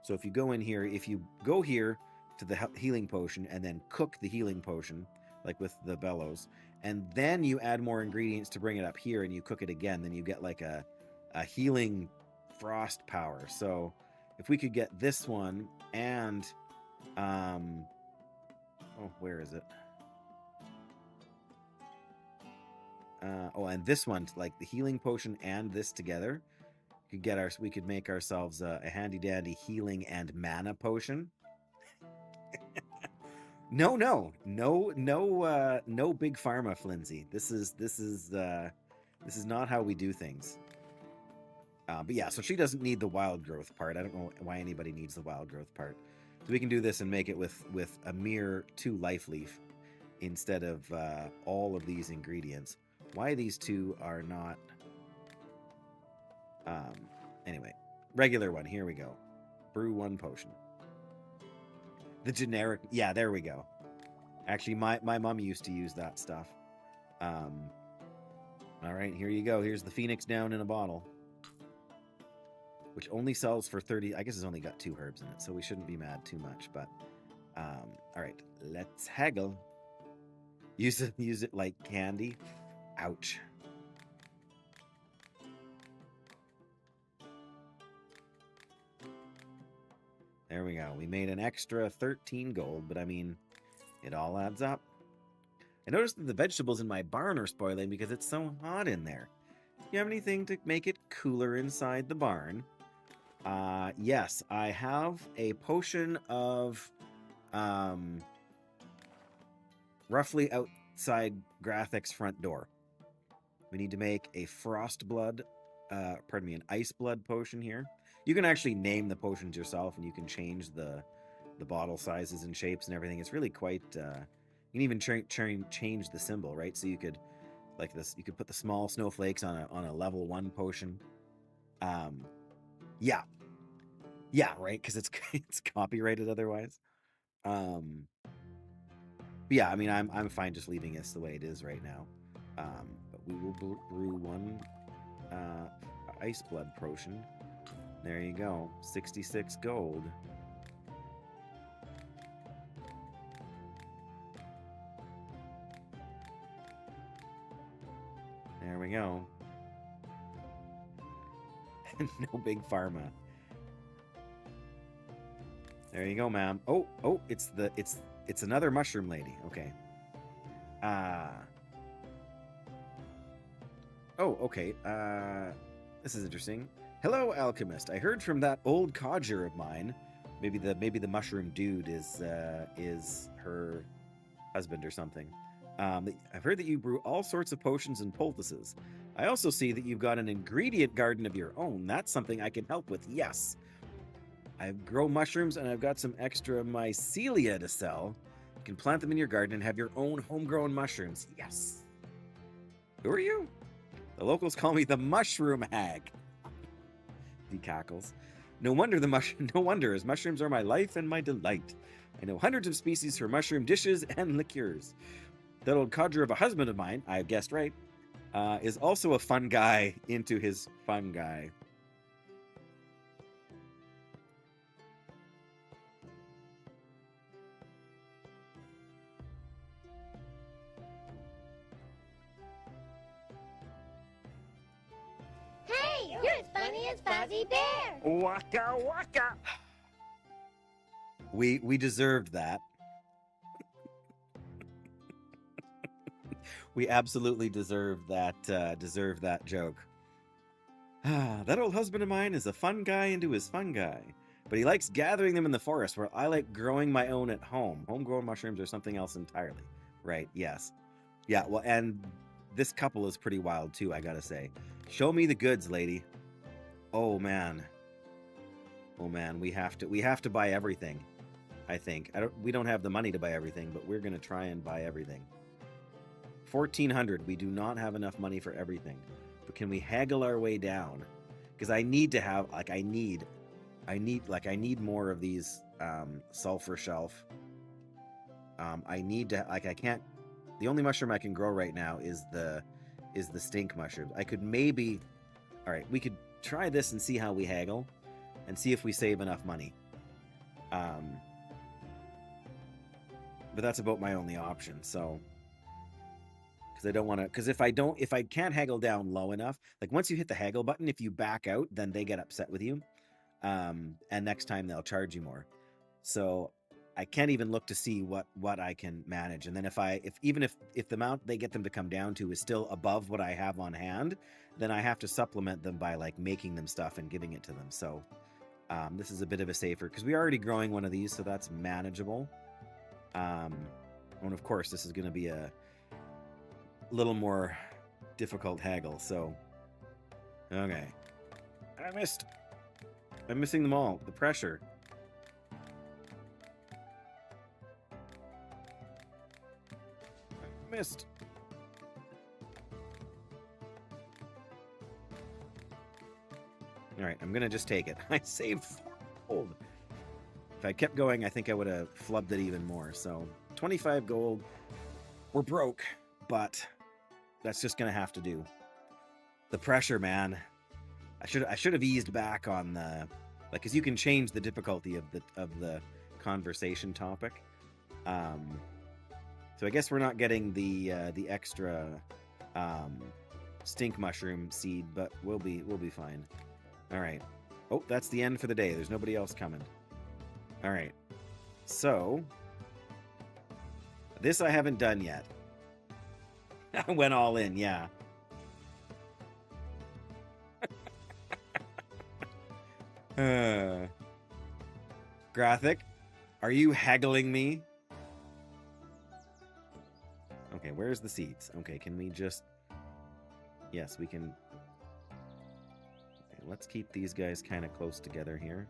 So if you go in here, if you go here to the healing potion and then cook the healing potion, like with the bellows, and then you add more ingredients to bring it up here and you cook it again, then you get like a healing frost power. So if we could get this one and where is it? And this one, like the healing potion and this together, we could make ourselves a handy dandy healing and mana potion. No big pharma, Flinzy. This is not how we do things. But yeah, so she doesn't need the wild growth part. I don't know why anybody needs the wild growth part. So we can do this and make it with a mere 2 life leaf instead of all of these ingredients. Why these 2 are not... Anyway, regular one. Here we go. Brew 1 potion. The generic... Yeah, there we go. Actually, my mom used to use that stuff. All right, here you go. Here's the Phoenix down in a bottle. Which only sells for 30... I guess it's only got 2 herbs in it, so we shouldn't be mad too much. But, all right, let's haggle. Use it like candy. Ouch. There we go. We made an extra 13 gold, but I mean, it all adds up. I noticed that the vegetables in my barn are spoiling because it's so hot in there. Do you have anything to make it cooler inside the barn? Yes, I have a potion of roughly outside Grathic's front door. We need to make a an ice blood potion here. You can actually name the potions yourself, and you can change the bottle sizes and shapes and everything. It's really quite... you can even change the symbol, right? So you could, like this, you could put the small snowflakes on a level 1 potion. Yeah, right, because it's copyrighted otherwise. Yeah, I mean, I'm fine just leaving this the way it is right now. But we will brew 1 ice blood potion. There you go, 66 gold. There we go. No big pharma. There you go, ma'am. Oh, it's another mushroom lady. Okay. Oh, okay. This is interesting. Hello, alchemist. I heard from that old codger of mine. Maybe the mushroom dude is her husband or something. I've heard that you brew all sorts of potions and poultices. I also see that you've got an ingredient garden of your own. That's something I can help with. Yes. I grow mushrooms and I've got some extra mycelia to sell. You can plant them in your garden and have your own homegrown mushrooms. Yes. Who are you? The locals call me the mushroom hag. He cackles. No wonder, as mushrooms are my life and my delight. I know hundreds of species for mushroom dishes and liqueurs. That old codger of a husband of mine, I've guessed right, is also a fun guy into his fungi. Hey, you're as funny as Fuzzy Bear. Waka waka. We deserved that. We absolutely deserve that joke. That old husband of mine is a fun guy into his fungi, but he likes gathering them in the forest, where I like growing my own at home. Homegrown mushrooms are something else entirely. Right, yes. Yeah, well, and this couple is pretty wild too, I gotta say. Show me the goods, lady. Oh man. Oh man, we have to buy everything. I think. We don't have the money to buy everything, but we're gonna try and buy everything. 1,400. We do not have enough money for everything. But can we haggle our way down? Because I need to have, like, I need more of these sulfur shelf. I need to, like, I can't, The only mushroom I can grow right now is the stink mushroom. I could maybe... All right, we could try this and see how we haggle and see if we save enough money. But that's about my only option, so... Because I don't want to... Because if I can't haggle down low enough, like once you hit the haggle button, if you back out, then they get upset with you. And next time they'll charge you more. So I can't even look to see what I can manage. And then if the amount they get them to come down to is still above what I have on hand, then I have to supplement them by like making them stuff and giving it to them. So this is a bit of a safer, because we're already growing one of these, so that's manageable. And of course, this is going to be a little more difficult haggle. So, okay. I missed. I'm missing them all. The pressure. I missed. All right, I'm going to just take it. I saved 4 gold. If I kept going, I think I would have flubbed it even more. So 25 gold. We're broke, but that's just going to have to do. The pressure, man. I should have eased back on the, like, because you can change the difficulty of the conversation topic. So I guess we're not getting the extra stink mushroom seed, but we'll be fine. All right. Oh, that's the end for the day. There's nobody else coming. All right. So this I haven't done yet. I went all in, yeah. Graphic, are you haggling me? Okay, where's the seeds? Okay, can we just... Yes, we can... Okay, let's keep these guys kind of close together here.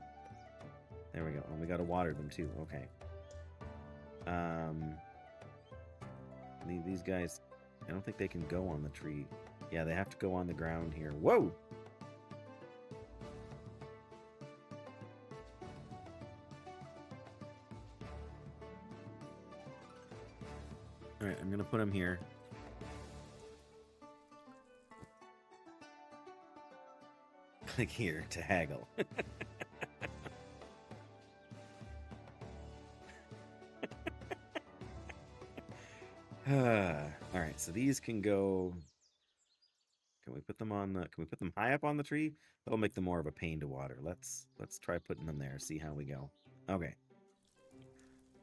There we go. Oh, we gotta water them too. Okay. These guys... I don't think they can go on the tree. Yeah, they have to go on the ground here. Whoa! Alright, I'm gonna put them here. Click here to haggle. Alright, so these can go... Can we put them on the... Can we put them high up on the tree? That'll make them more of a pain to water. Let's try putting them there, see how we go. Okay.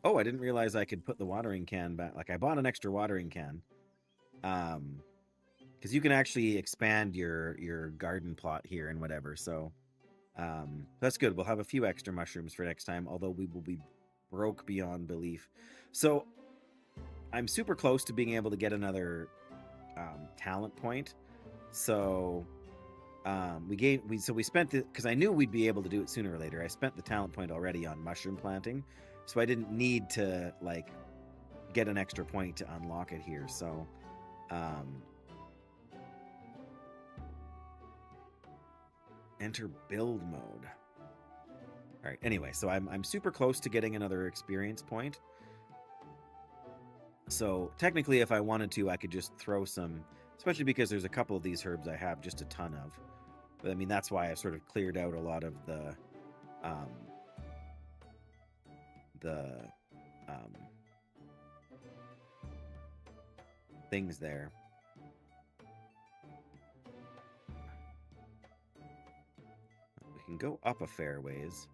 Oh, I didn't realize I could put the watering can back. Like, I bought an extra watering can. Because you can actually expand your garden plot here and whatever. So, that's good. We'll have a few extra mushrooms for next time, although we will be broke beyond belief. So, I'm super close to being able to get another talent point. So, we spent it because I knew we'd be able to do it sooner or later. I spent the talent point already on mushroom planting. So I didn't need to, like, get an extra point to unlock it here. So, enter build mode. All right. Anyway, so I'm super close to getting another experience point. So technically, if I wanted to, I could just throw some, especially because there's a couple of these herbs I have just a ton of. But I mean, that's why I sort of cleared out a lot of the things there. We can go up a fair ways.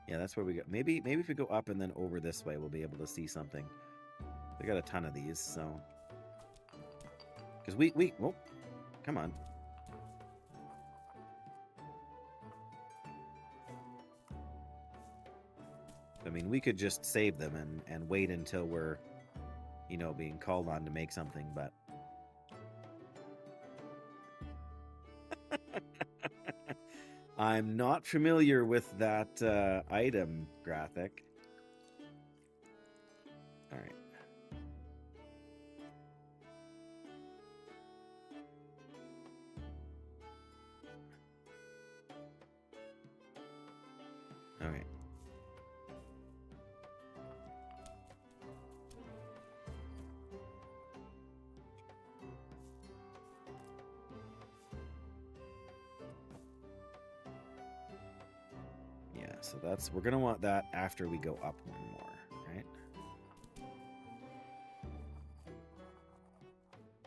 Yeah, that's where we go. Maybe if we go up and then over this way, we'll be able to see something. We got a ton of these, so... Because we... Oh, come on. I mean, we could just save them and wait until we're, you know, being called on to make something, but... I'm not familiar with that item graphic. All right. All right. so we're gonna want that after we go up one more, right?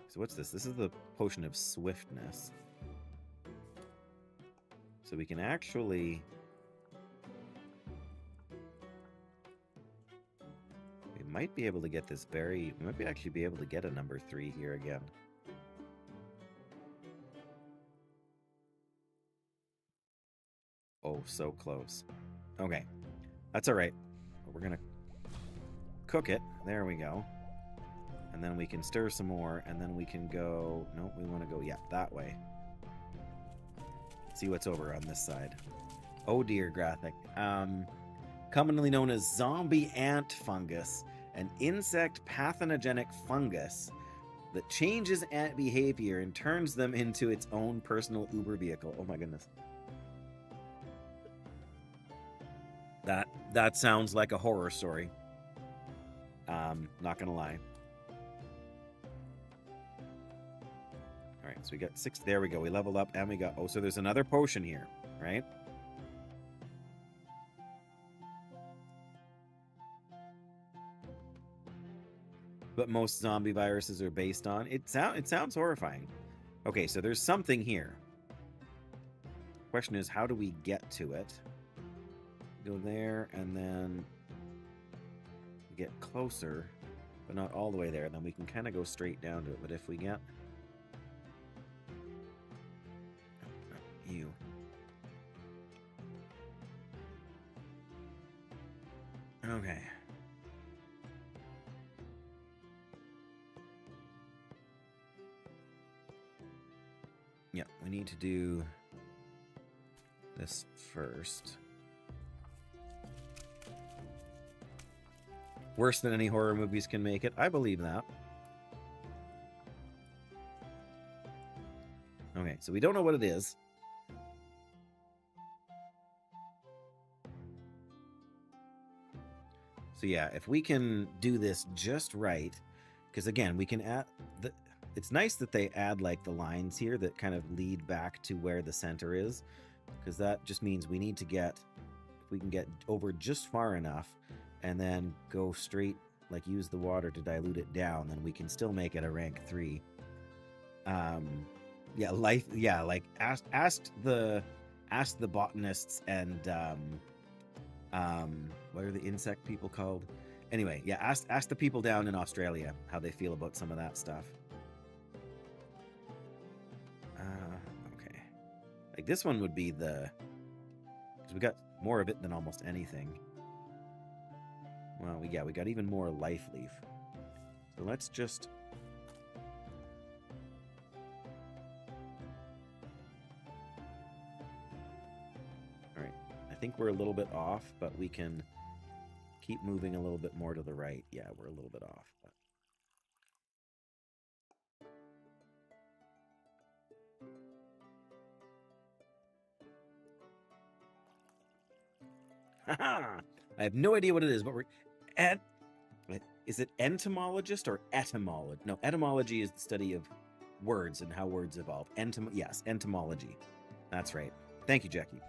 So what's this? This is the potion of swiftness. So we can actually... We might be able to get this very... We might actually be able to get a number 3 here again. Oh, so close. Okay. That's all right. We're going to cook it. There we go. And then we can stir some more, and then we can go... No, we want to go, yeah, that way. See what's over on this side. Oh dear, graphic. Commonly known as zombie ant fungus, an insect pathogenic fungus that changes ant behavior and turns them into its own personal Uber vehicle. Oh my goodness. That sounds like a horror story. Not gonna lie. All right, so we got 6. There we go. We leveled up, and we got... Oh, so there's another potion here, right? But most zombie viruses are based on... It sounds horrifying. Okay, so there's something here. Question is, how do we get to it? Go there, and then get closer, but not all the way there. Then we can kind of go straight down to it. But if we get... You. Okay. Yeah, we need to do this first. Worse than any horror movies can make it. I believe that. Okay, so we don't know what it is. So yeah, if we can do this just right, because again, we can add... It's nice that they add like the lines here that kind of lead back to where the center is, because that just means we need to get... If we can get over just far enough, and then go straight, like use the water to dilute it down, then we can still make it a rank 3. Yeah, life. Yeah, like ask the botanists and what are the insect people called? Anyway, yeah, ask the people down in Australia how they feel about some of that stuff. Okay, like this one would be the... Because we got more of it than almost anything. Well, we got even more life leaf. So let's just... Alright, I think we're a little bit off, but we can keep moving a little bit more to the right. Yeah, we're a little bit off. Haha! I have no idea what it is, but we're... Is it entomologist or etymology? No, etymology is the study of words and how words evolve. Yes, entomology. That's right. Thank you, Jackie.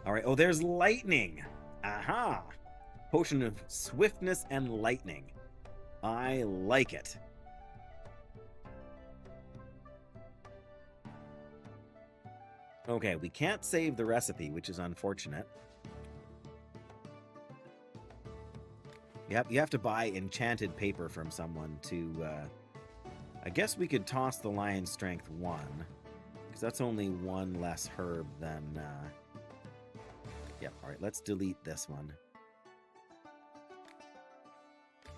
All right. Oh, there's lightning. Aha! Potion of swiftness and lightning. I like it. Okay, we can't save the recipe, which is unfortunate. You have to buy enchanted paper from someone to... I guess we could toss the lion strength 1, because that's only 1 less herb than... Yep, alright, let's delete this one.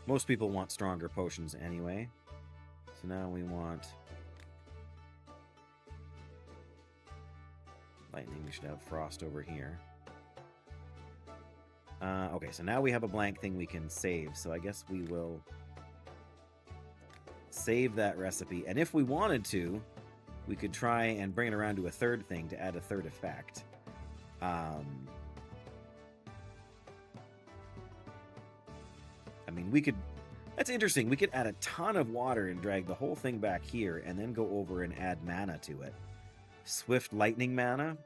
Most people want stronger potions anyway. So now we want... Lightning, we should have frost over here. Okay, so now we have a blank thing we can save. So I guess we will save that recipe. And if we wanted to, we could try and bring it around to a third thing to add a third effect. I mean, we could... That's interesting. We could add a ton of water and drag the whole thing back here and then go over and add mana to it. Swift lightning mana.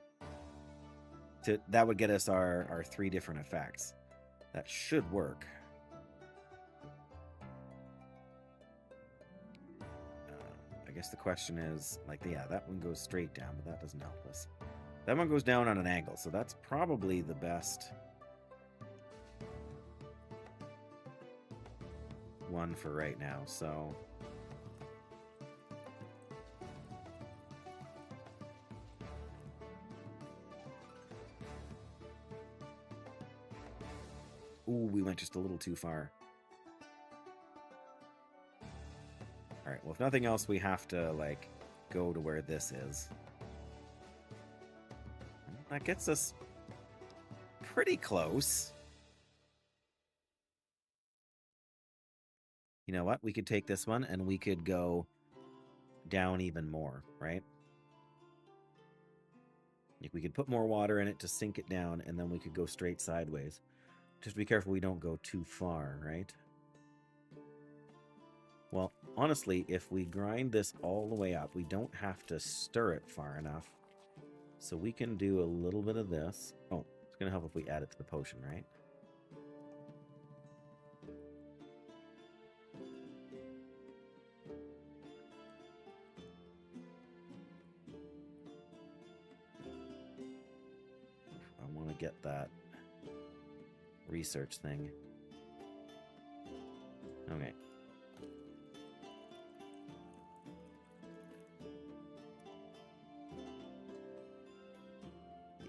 that would get us our 3 different effects. That should work. I guess the question is, like, yeah, that one goes straight down, but that doesn't help us. That one goes down on an angle, so that's probably the best one for right now. So ooh, we went just a little too far. All right, well, if nothing else, we have to, like, go to where this is. That gets us pretty close. You know what? We could take this one and we could go down even more, right? Like, we could put more water in it to sink it down, and then we could go straight sideways. Just be careful we don't go too far, right? Well, honestly, if we grind this all the way up, we don't have to stir it far enough. So we can do a little bit of this. Oh, it's going to help if we add it to the potion, right? I want to get that research thing. Okay.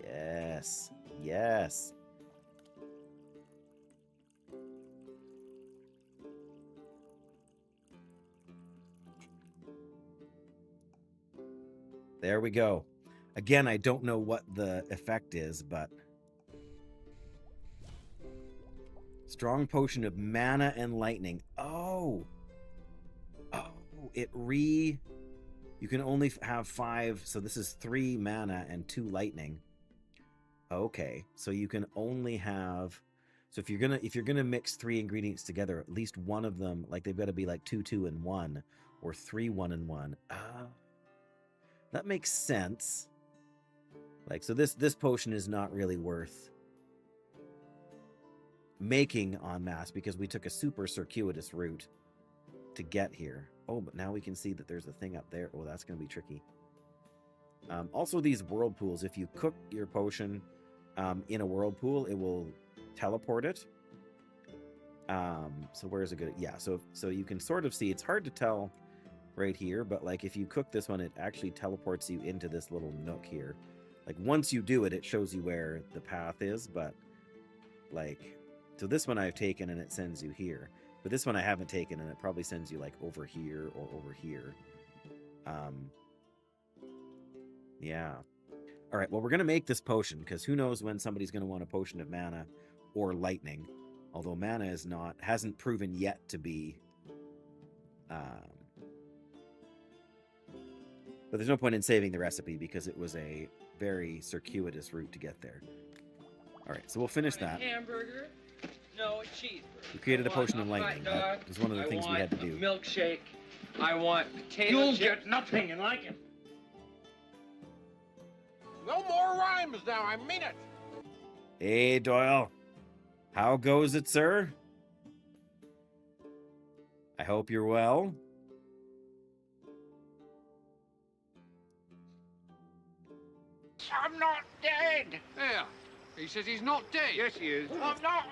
Yes. Yes. There we go. Again, I don't know what the effect is, but strong potion of mana and lightning. Oh, you can only have 5, so this is 3 mana and 2 lightning. Okay, so you can only have, so if you're gonna mix 3 ingredients together, at least one of them, like, they've got to be like 2, 2, and 1, or 3, 1, and 1. That makes sense. Like, so this potion is not really worth making en masse because we took a super circuitous route to get here. Oh, but now we can see that there's a thing up there. Oh, that's going to be tricky. Also, these whirlpools, if you cook your potion in a whirlpool, it will teleport it. So where's it good? Yeah, so you can sort of see, it's hard to tell right here, but like if you cook this one, it actually teleports you into this little nook here. Like once you do it, it shows you where the path is, but like, so this one I've taken and it sends you here. But this one I haven't taken and it probably sends you like over here or over here. Yeah. All right, well, we're going to make this potion because who knows when somebody's going to want a potion of mana or lightning. Although mana is hasn't proven yet to be... but there's no point in saving the recipe because it was a very circuitous route to get there. All right, so we'll finish that. Hamburger? No, a cheeseburger. We created a potion of lightning. That was one of the things we had to do. Milkshake. I want potato You'll chips. get nothing and like it. No more rhymes now, I mean it. Hey, Doyle. How goes it, sir? I hope you're well. I'm not dead. Yeah, he says he's not dead. Yes, he is. I'm not.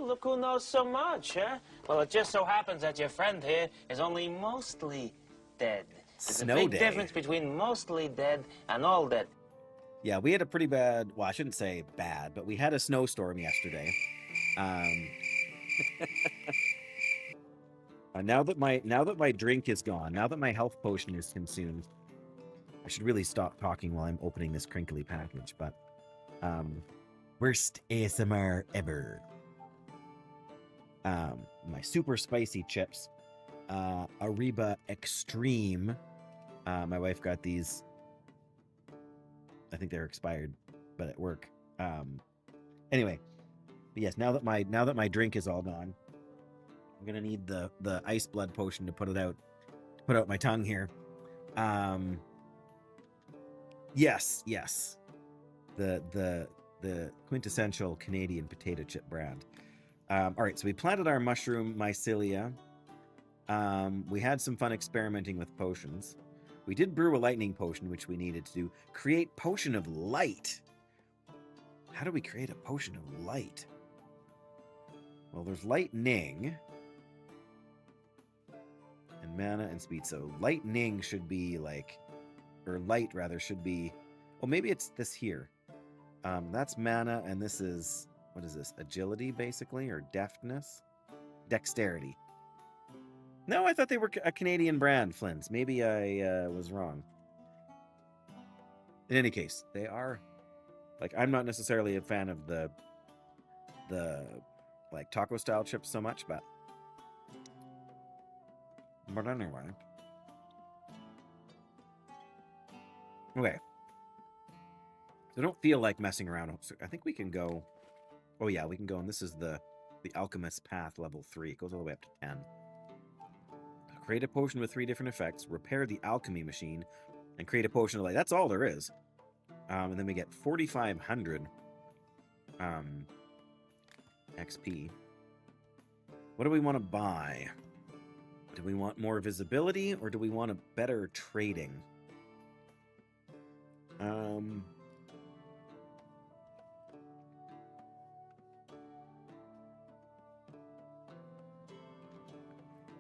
Look who knows so much, huh? Well, it just so happens that your friend here is only mostly dead. There's Snow a big day. difference between mostly dead and all dead. Yeah, we had a pretty bad, well, I shouldn't say bad, but we had a snowstorm yesterday. Now that my drink is gone, now that my health potion is consumed, I should really stop talking while I'm opening this crinkly package, but worst ASMR ever. My super spicy chips, Ariba Extreme. My wife got these. I think they're expired. but at work. Anyway, but yes, now that my drink is all gone, I'm gonna need the ice blood potion to put out my tongue here. Yes. The quintessential Canadian potato chip brand. All right, so we planted our mushroom mycelia. We had some fun experimenting with potions. We did brew a lightning potion, which we needed to do. Create potion of light. How do we create a potion of light? Well, there's lightning and mana and speed. So lightning should be like, or light rather should be, oh, maybe it's this here. That's mana, and this is, what is this? Agility, basically, or deftness? Dexterity. No, I thought they were a Canadian brand, Flynn's. Maybe I was wrong. In any case, they are, like, I'm not necessarily a fan of the like, taco-style chips so much, but anyway. Okay. So I don't feel like messing around. So I think we can go. Oh yeah, we can go. And this is the Alchemist Path level 3. It goes all the way up to 10. Create a potion with 3 different effects. Repair the alchemy machine, and create a potion of light. That's all there is. And then we get 4,500 XP. What do we want to buy? Do we want more visibility, or do we want a better trading?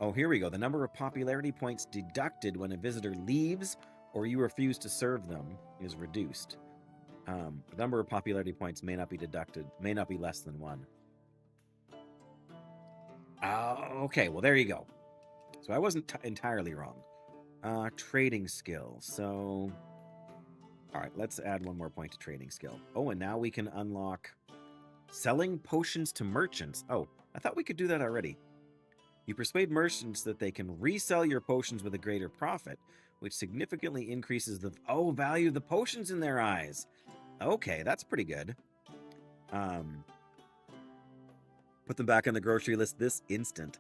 Oh, here we go. The number of popularity points deducted when a visitor leaves or you refuse to serve them is reduced. The number of popularity points may not be deducted, may not be less than 1. Okay, well, there you go. So I wasn't entirely wrong. Trading skill. So, all right, let's add 1 more point to trading skill. Oh, and now we can unlock selling potions to merchants. Oh, I thought we could do that already. You persuade merchants that they can resell your potions with a greater profit, which significantly increases the value of the potions in their eyes. Okay, that's pretty good. Put them back on the grocery list this instant.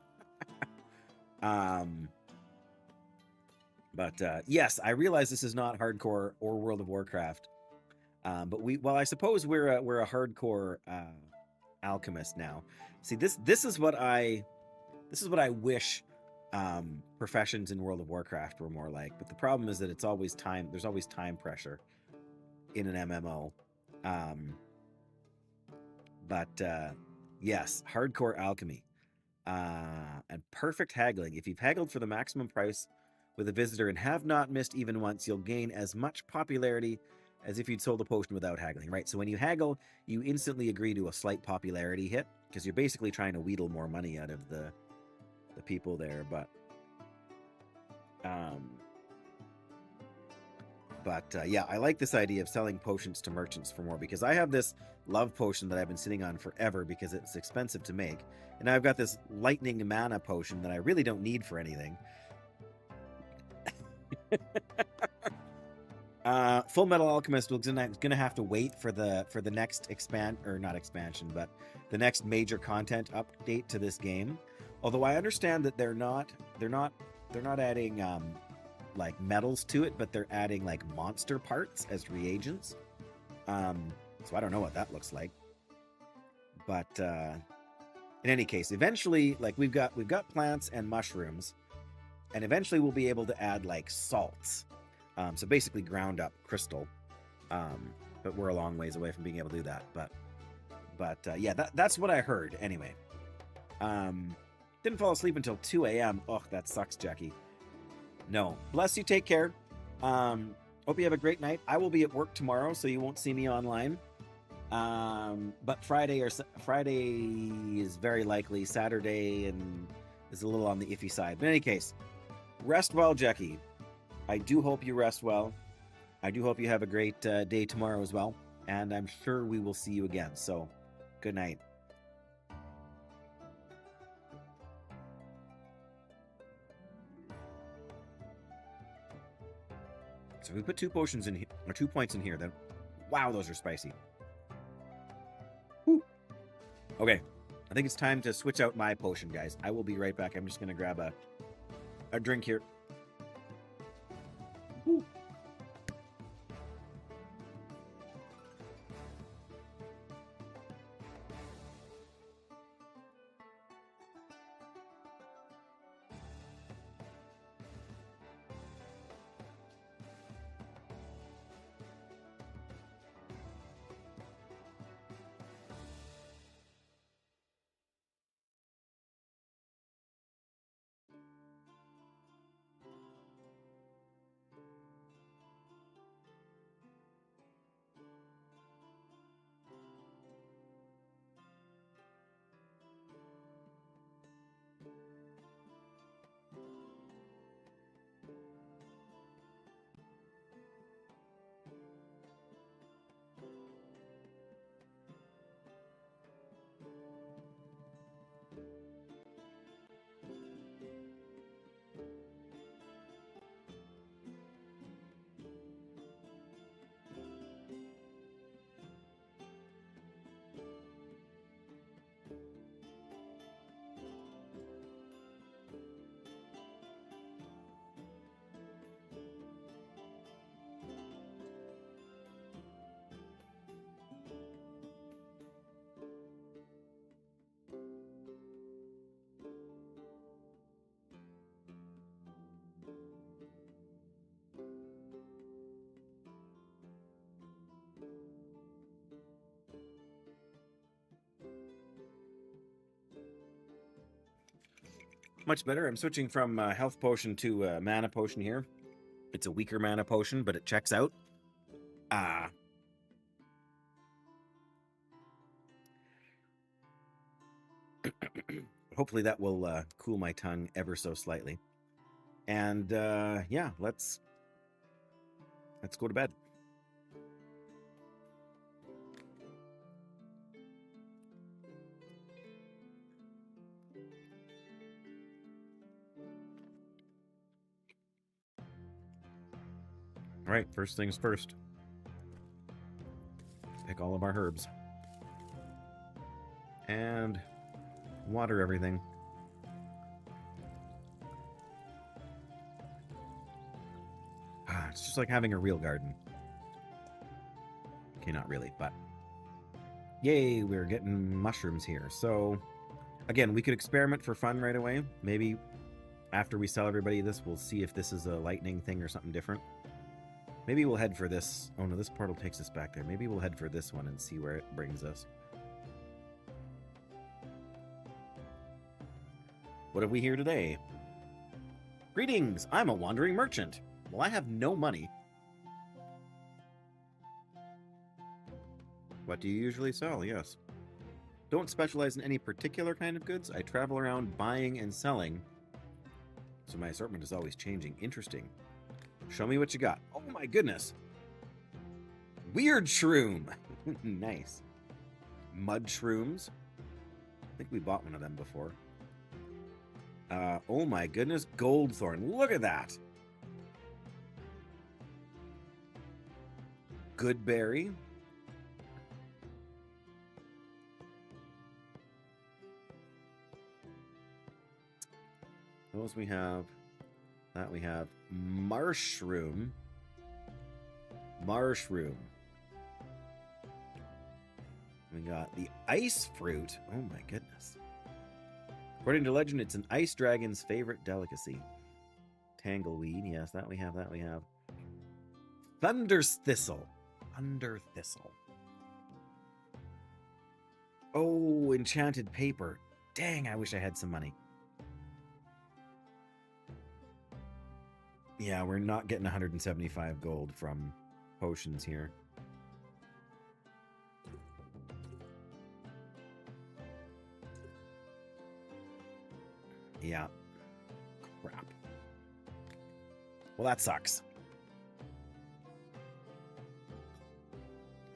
Yes, I realize this is not hardcore or World of Warcraft. But I suppose we're a hardcore alchemist now. See, this is what I wish professions in World of Warcraft were more like. But the problem is that it's always time. There's always time pressure in an MMO. Yes, hardcore alchemy and perfect haggling. If you've haggled for the maximum price with a visitor and have not missed even once, you'll gain as much popularity as if you'd sold a potion without haggling, right? So when you haggle, you instantly agree to a slight popularity hit because you're basically trying to wheedle more money out of the people there. Yeah, I like this idea of selling potions to merchants for more, because I have this love potion that I've been sitting on forever because it's expensive to make, and I've got this lightning mana potion that I really don't need for anything. Full Metal Alchemist was gonna have to wait for the next the next major content update to this game. Although I understand that they're not adding like metals to it, but they're adding like monster parts as reagents. So I don't know what that looks like. But in any case, eventually, like we've got plants and mushrooms, and eventually we'll be able to add like salts. So basically ground up crystal. But we're a long ways away from being able to do that. But yeah, that's what I heard anyway. Didn't fall asleep until 2 a.m. Oh, that sucks, Jackie. No. Bless you. Take care. Hope you have a great night. I will be at work tomorrow, so you won't see me online. But Friday is very likely. Saturday and is a little on the iffy side. But in any case, rest well, Jackie. I do hope you rest well. I do hope you have a great day tomorrow as well. And I'm sure we will see you again. So, good night. So we put 2 potions in here, or 2 points in here. Then Wow, those are spicy. Whew. Okay, I think it's time to switch out my potion, guys. I will be right back. I'm just going to grab a drink here. Whew. Much better. I'm switching from health potion to mana potion here. It's a weaker mana potion, but it checks out. Hopefully that will cool my tongue ever so slightly. And yeah, let's go to bed. All right, first things first. Pick all of our herbs. And water everything. It's just like having a real garden. Okay, not really, but... Yay, we're getting mushrooms here. So, again, we could experiment for fun right away. Maybe after we sell everybody this, we'll see if this is a lightning thing or something different. Maybe we'll head for this. Oh no, this portal takes us back there. Maybe we'll head for this one and see where it brings us. What have we here today? Greetings, I'm a wandering merchant. Well, I have no money. What do you usually sell? Yes. Don't specialize in any particular kind of goods. I travel around buying and selling. So my assortment is always changing. Interesting. Show me what you got. Oh my goodness. Weird shroom. Nice. Mud shrooms. I think we bought one of them before. Oh my goodness. Goldthorn. Look at that. Goodberry. Those we have. That we have. Marshroom. Marshroom. We got the ice fruit. Oh my goodness. According to legend, it's an ice dragon's favorite delicacy. Tangleweed. Yes, that we have. That we have. Thunder thistle. Thunder thistle. Oh, enchanted paper. Dang, I wish I had some money. Yeah, we're not getting 175 gold from potions here. Yeah. Crap. Well, that sucks.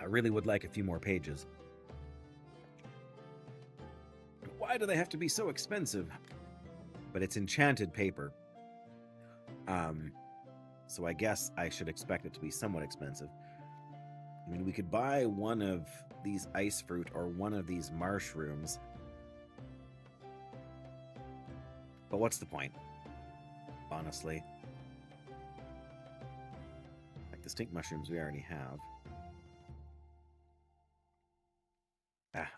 I really would like a few more pages. Why do they have to be so expensive? But it's enchanted paper. So I guess I should expect it to be somewhat expensive. I mean, we could buy one of these ice fruit or one of these mushrooms. But what's the point? Honestly. Like the stink mushrooms we already have.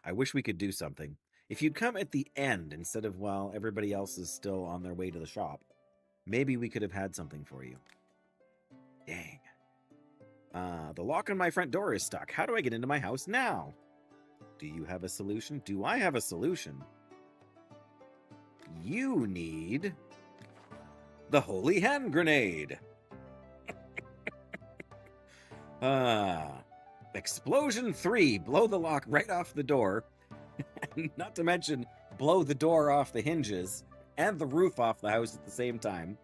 I wish we could do something. If you'd come at the end instead of while everybody else is still on their way to the shop, maybe we could have had something for you. Dang. The lock on my front door is stuck. How do I get into my house now? Do you have a solution? Do I have a solution? You need the Holy Hand Grenade. Explosion 3. Blow the lock right off the door. Not to mention, blow the door off the hinges and the roof off the house at the same time.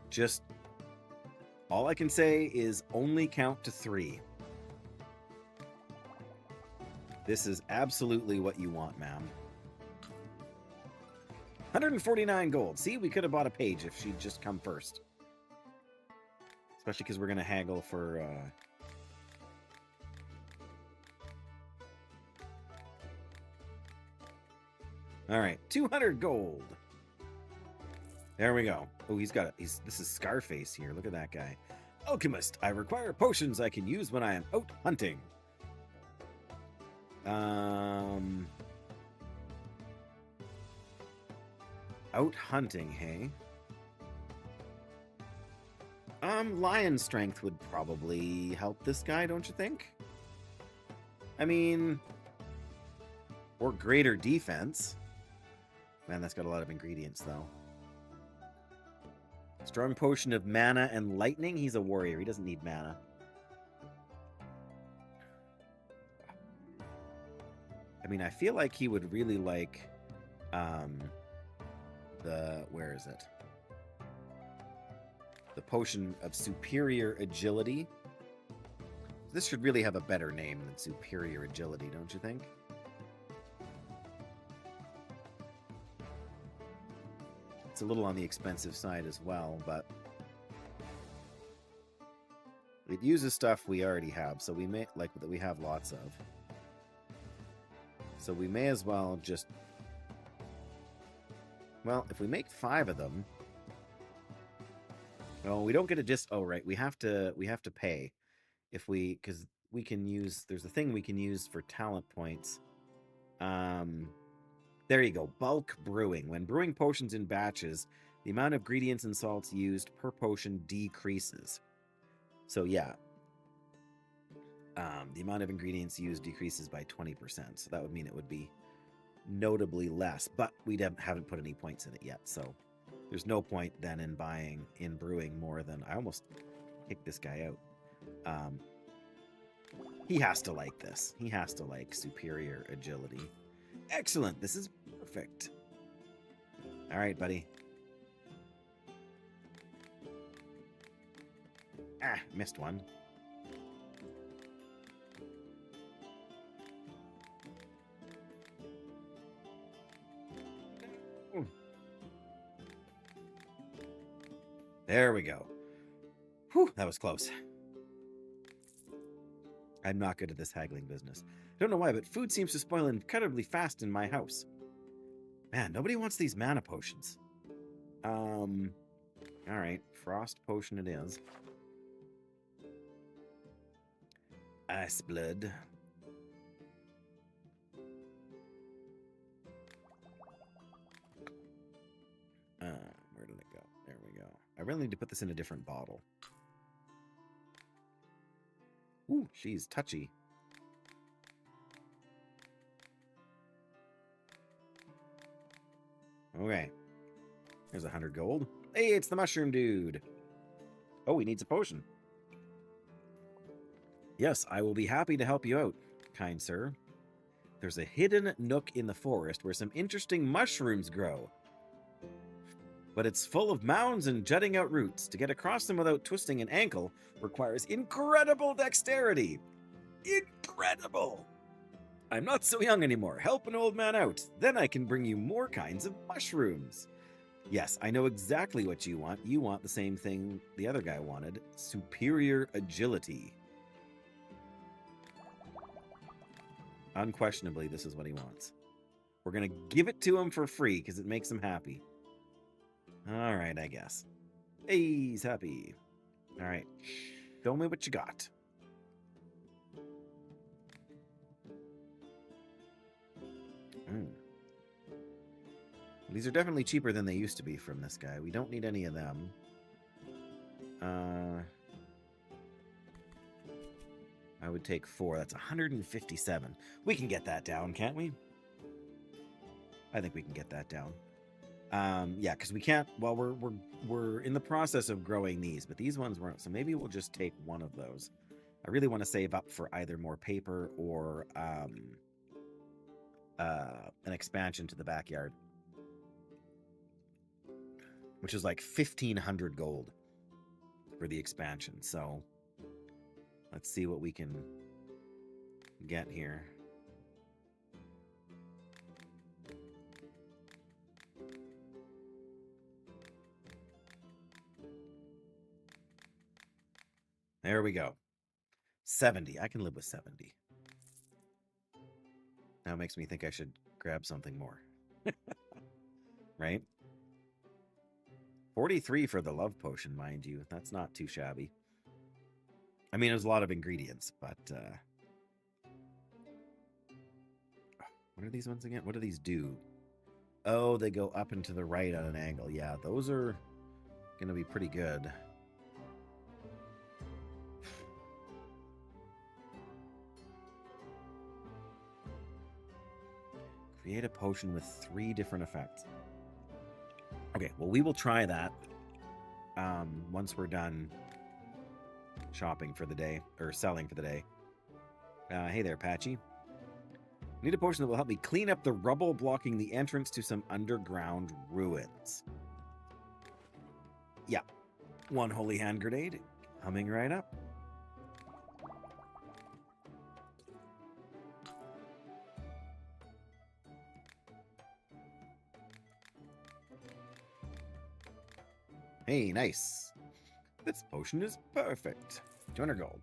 Just, all I can say is only count to 3. This is absolutely what you want, ma'am. 149 gold. See, we could have bought a page if she'd just come first. Especially because we're going to haggle for... All right, 200 gold. There we go. Oh, this is Scarface here. Look at that guy. Alchemist, I require potions I can use when I am out hunting. Out hunting, hey? Lion strength would probably help this guy, don't you think? I mean, or greater defense. Man, that's got a lot of ingredients, though. Strong potion of mana and lightning. He's a warrior. He doesn't need mana. I mean, I feel like he would really like where is it? The potion of superior agility. This should really have a better name than superior agility, don't you think? It's a little on the expensive side as well, but it uses stuff we already have, so we may like that we have lots of. So we may as well just, well, if we make 5 of them, oh, we don't get a oh right, we have to pay if we, because we can use, there's a thing we can use for talent points. There you go, bulk brewing. When brewing potions in batches, the amount of ingredients and salts used per potion decreases. So yeah, the amount of ingredients used decreases by 20%. So that would mean it would be notably less, but we haven't put any points in it yet. So there's no point then in brewing more than, I almost kicked this guy out. He has to like this. He has to like superior agility. Excellent. This is perfect. All right, buddy. Missed one. There we go. Whew, that was close. I'm not good at this haggling business. Don't know why, but food seems to spoil incredibly fast in my house. Man, nobody wants these mana potions. All right, frost potion it is. Ice blood. Where did it go? There we go. I really need to put this in a different bottle. Ooh, she's touchy. Okay. There's 100 gold. Hey, it's the mushroom dude. Oh, he needs a potion. Yes, I will be happy to help you out, kind sir. There's a hidden nook in the forest where some interesting mushrooms grow. But it's full of mounds and jutting out roots. To get across them without twisting an ankle requires incredible dexterity. Incredible! I'm not so young anymore. Help an old man out. Then I can bring you more kinds of mushrooms. Yes, I know exactly what you want. You want the same thing the other guy wanted. Superior agility. Unquestionably, this is what he wants. We're going to give it to him for free because it makes him happy. All right, I guess. Hey, he's happy. All right. Show me what you got. These are definitely cheaper than they used to be from this guy. We don't need any of them. I would take 4. That's 157. We can get that down, can't we? I think we can get that down. Yeah, because we can't. Well, we're in the process of growing these, but these ones weren't. So maybe we'll just take one of those. I really want to save up for either more paper or an expansion to the backyard, which is like 1,500 gold for the expansion. So let's see what we can get here. There we go. 70. I can live with 70. Now it makes me think I should grab something more. Right? 43 for the love potion, mind you. That's not too shabby. I mean, there's a lot of ingredients, but... what are these ones again? What do these do? Oh, they go up and to the right on an angle. Yeah, those are going to be pretty good. Create a potion with 3 different effects. Okay, well, we will try that once we're done shopping for the day, or selling for the day. Hey there, Patchy. Need a potion that will help me clean up the rubble blocking the entrance to some underground ruins. Yeah, 1 holy hand grenade coming right up. Hey, nice. This potion is perfect. 200 gold.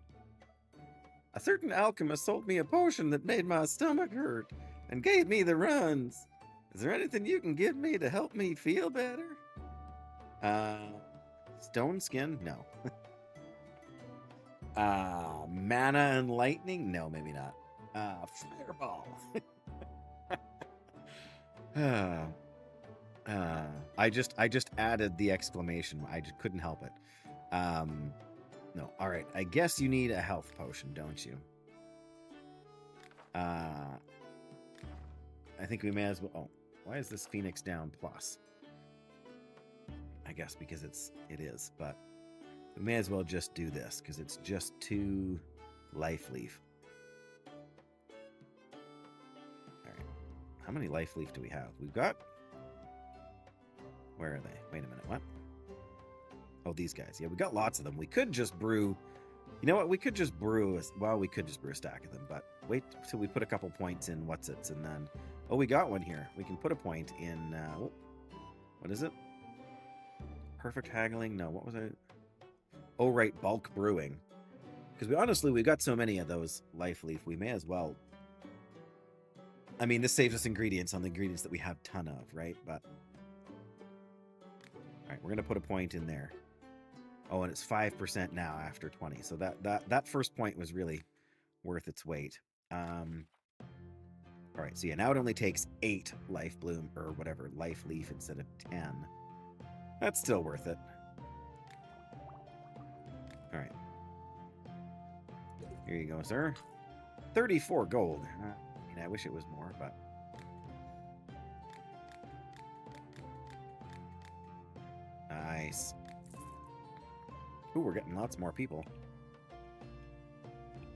A certain alchemist sold me a potion that made my stomach hurt and gave me the runs. Is there anything you can give me to help me feel better? Stone skin? No. Mana and lightning? No, maybe not. Fireball. I just added the exclamation. I just couldn't help it. No. All right. I guess you need a health potion, don't you? I think we may as well. Oh, why is this Phoenix down plus? I guess because it is, but we may as well just do this because it's just 2 life leaf. All right. How many life leaf do we have? We've got. Where are they? Wait a minute. What? Oh, these guys. Yeah, we got lots of them. We could just brew. You know what? We could just brew. We could just brew a stack of them. But wait till we put a couple points in what's-its, and then. Oh, we got one here. We can put a point in. What is it? Perfect haggling? No, what was it? Oh, right. Bulk brewing. Because we've got so many of those life leaf. We may as well. I mean, this saves us ingredients on the ingredients that we have a ton of, right? But. All right, we're going to put a point in there. Oh, and it's 5% now after 20. So that first point was really worth its weight. All right, so yeah, now it only takes 8 life bloom or whatever, life leaf instead of 10. That's still worth it. All right. Here you go, sir. 34 gold. I mean, I wish it was more, but... Nice. Ooh, we're getting lots more people.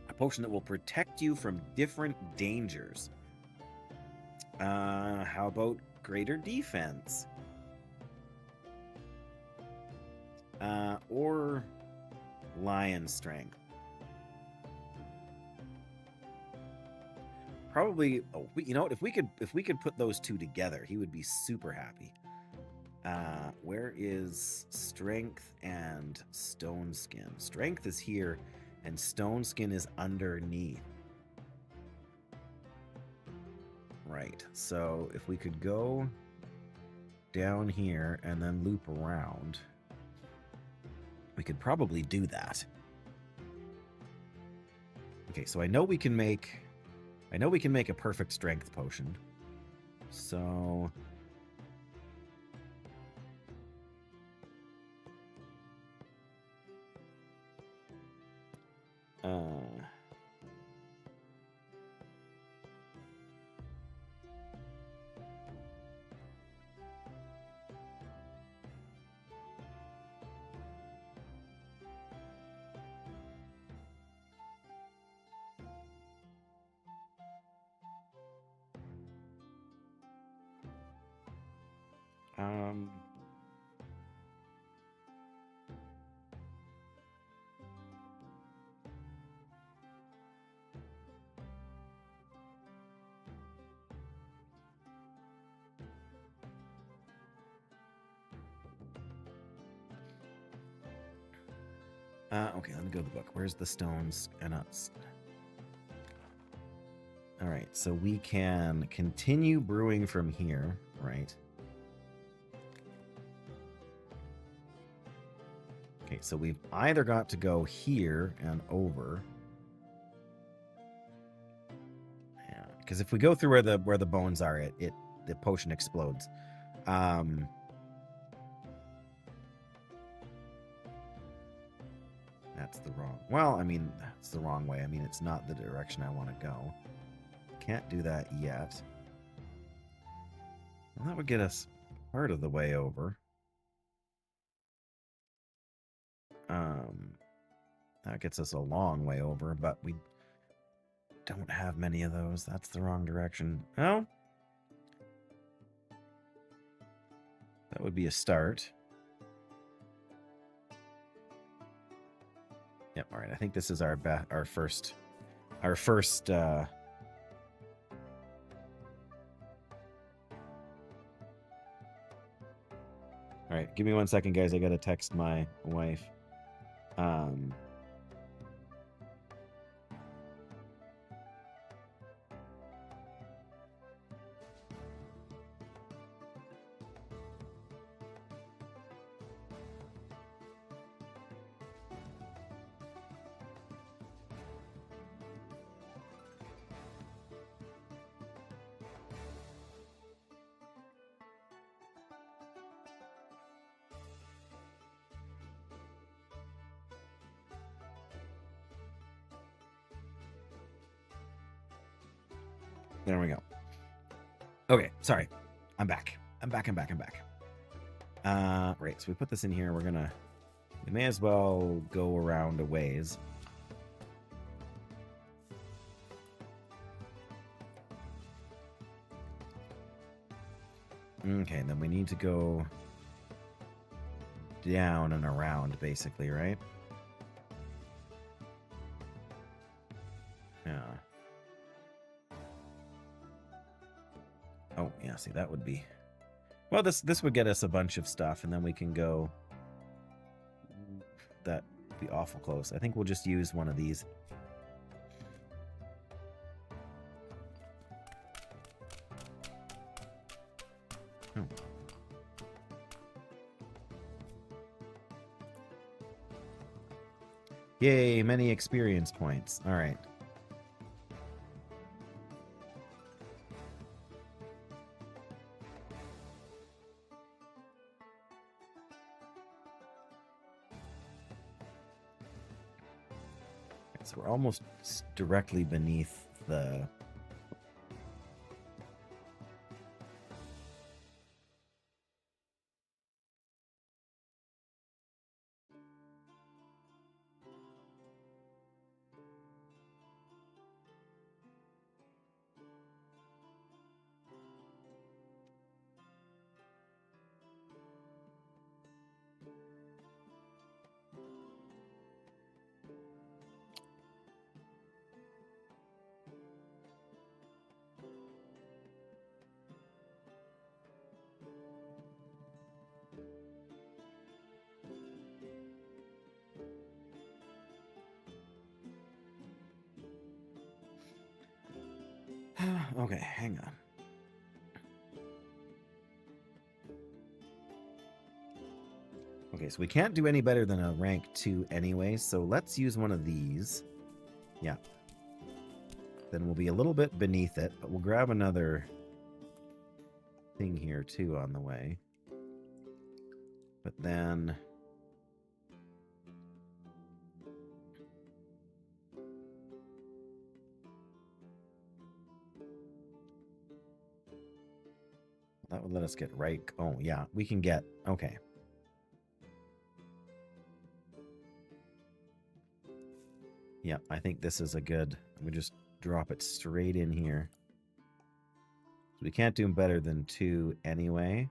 A potion that will protect you from different dangers. How about greater defense? Or lion strength. Probably. Oh, you know what? If we could put those 2 together, he would be super happy. Where is strength and stone skin? Strength is here, and stone skin is underneath. Right. So if we could go down here and then loop around, we could probably do that. Okay, so I know we can make a perfect strength potion. So um okay, let me go to the book. Where's the stones and nuts? All right, so we can continue brewing from here, right? Okay, so we've either got to go here and over. Yeah, because if we go through where the bones are, the potion explodes. That's the wrong. Well, I mean, that's the wrong way. I mean, it's not the direction I want to go. Can't do that yet. Well, that would get us part of the way over. That gets us a long way over, but we don't have many of those. That's the wrong direction. Oh, that would be a start. Yep. All right. I think this is our first. All right. Give me 1 second, guys. I gotta text my wife. There we go. Okay, sorry. I'm back. I'm back. Right, so we put this in here. We may as well go around a ways. Okay, then we need to go down and around, basically, right? Yeah. Oh, yeah, see, that would be... Well, this would get us a bunch of stuff, and then we can go... That'd be awful close. I think we'll just use one of these. Oh. Yay, many experience points. All right. So we're almost directly beneath the... Okay, hang on. Okay, so we can't do any better than a rank 2 anyway, so let's use one of these. Yeah. Then we'll be a little bit beneath it, but we'll grab another thing here too on the way. But then... that would let us get right... oh, yeah, we can get... okay. Yeah, I think this is a good... we just drop it straight in here. We can't do better than 2 anyway.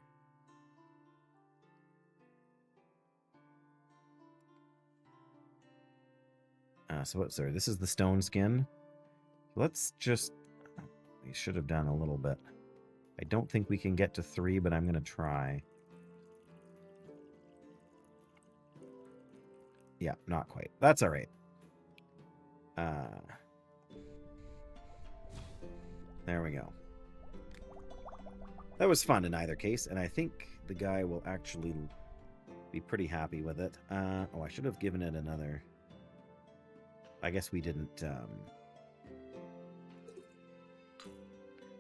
So what? Sorry, this is the stone skin. Let's just... we should have done a little bit. I don't think we can get to 3, but I'm going to try. Yeah, not quite. That's all right. There we go. That was fun in either case, and I think the guy will actually be pretty happy with it. Oh, I should have given it another... I guess we didn't...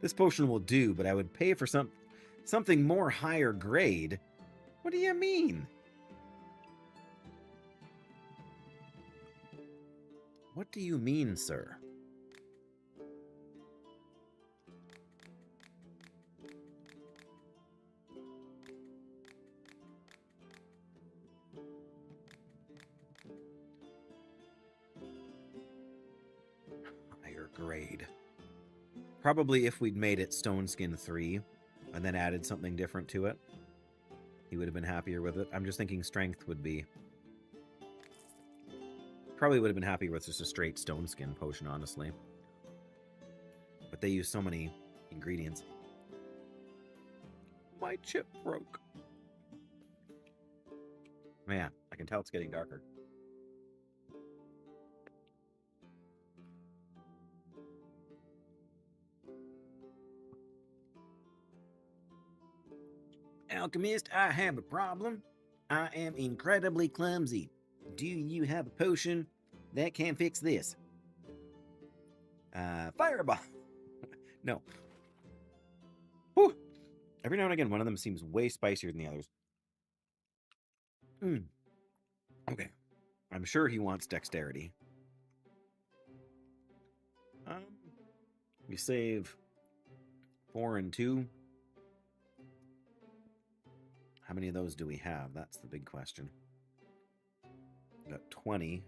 This potion will do, but I would pay for something more higher grade. What do you mean? What do you mean, sir? Higher grade. Probably if we'd made it Stone Skin 3 and then added something different to it, he would have been happier with it. I'm just thinking strength would be... probably would have been happier with just a straight Stone Skin potion, honestly. But they use so many ingredients. My chip broke. Man, I can tell it's getting darker. Alchemist, I have a problem. I am incredibly clumsy. Do you have a potion that can fix this? Fireball. No. Whew. Every now and again, one of them seems way spicier than the others. Okay. I'm sure he wants dexterity. We save 4 and 2. How many of those do we have? That's the big question. We got 20.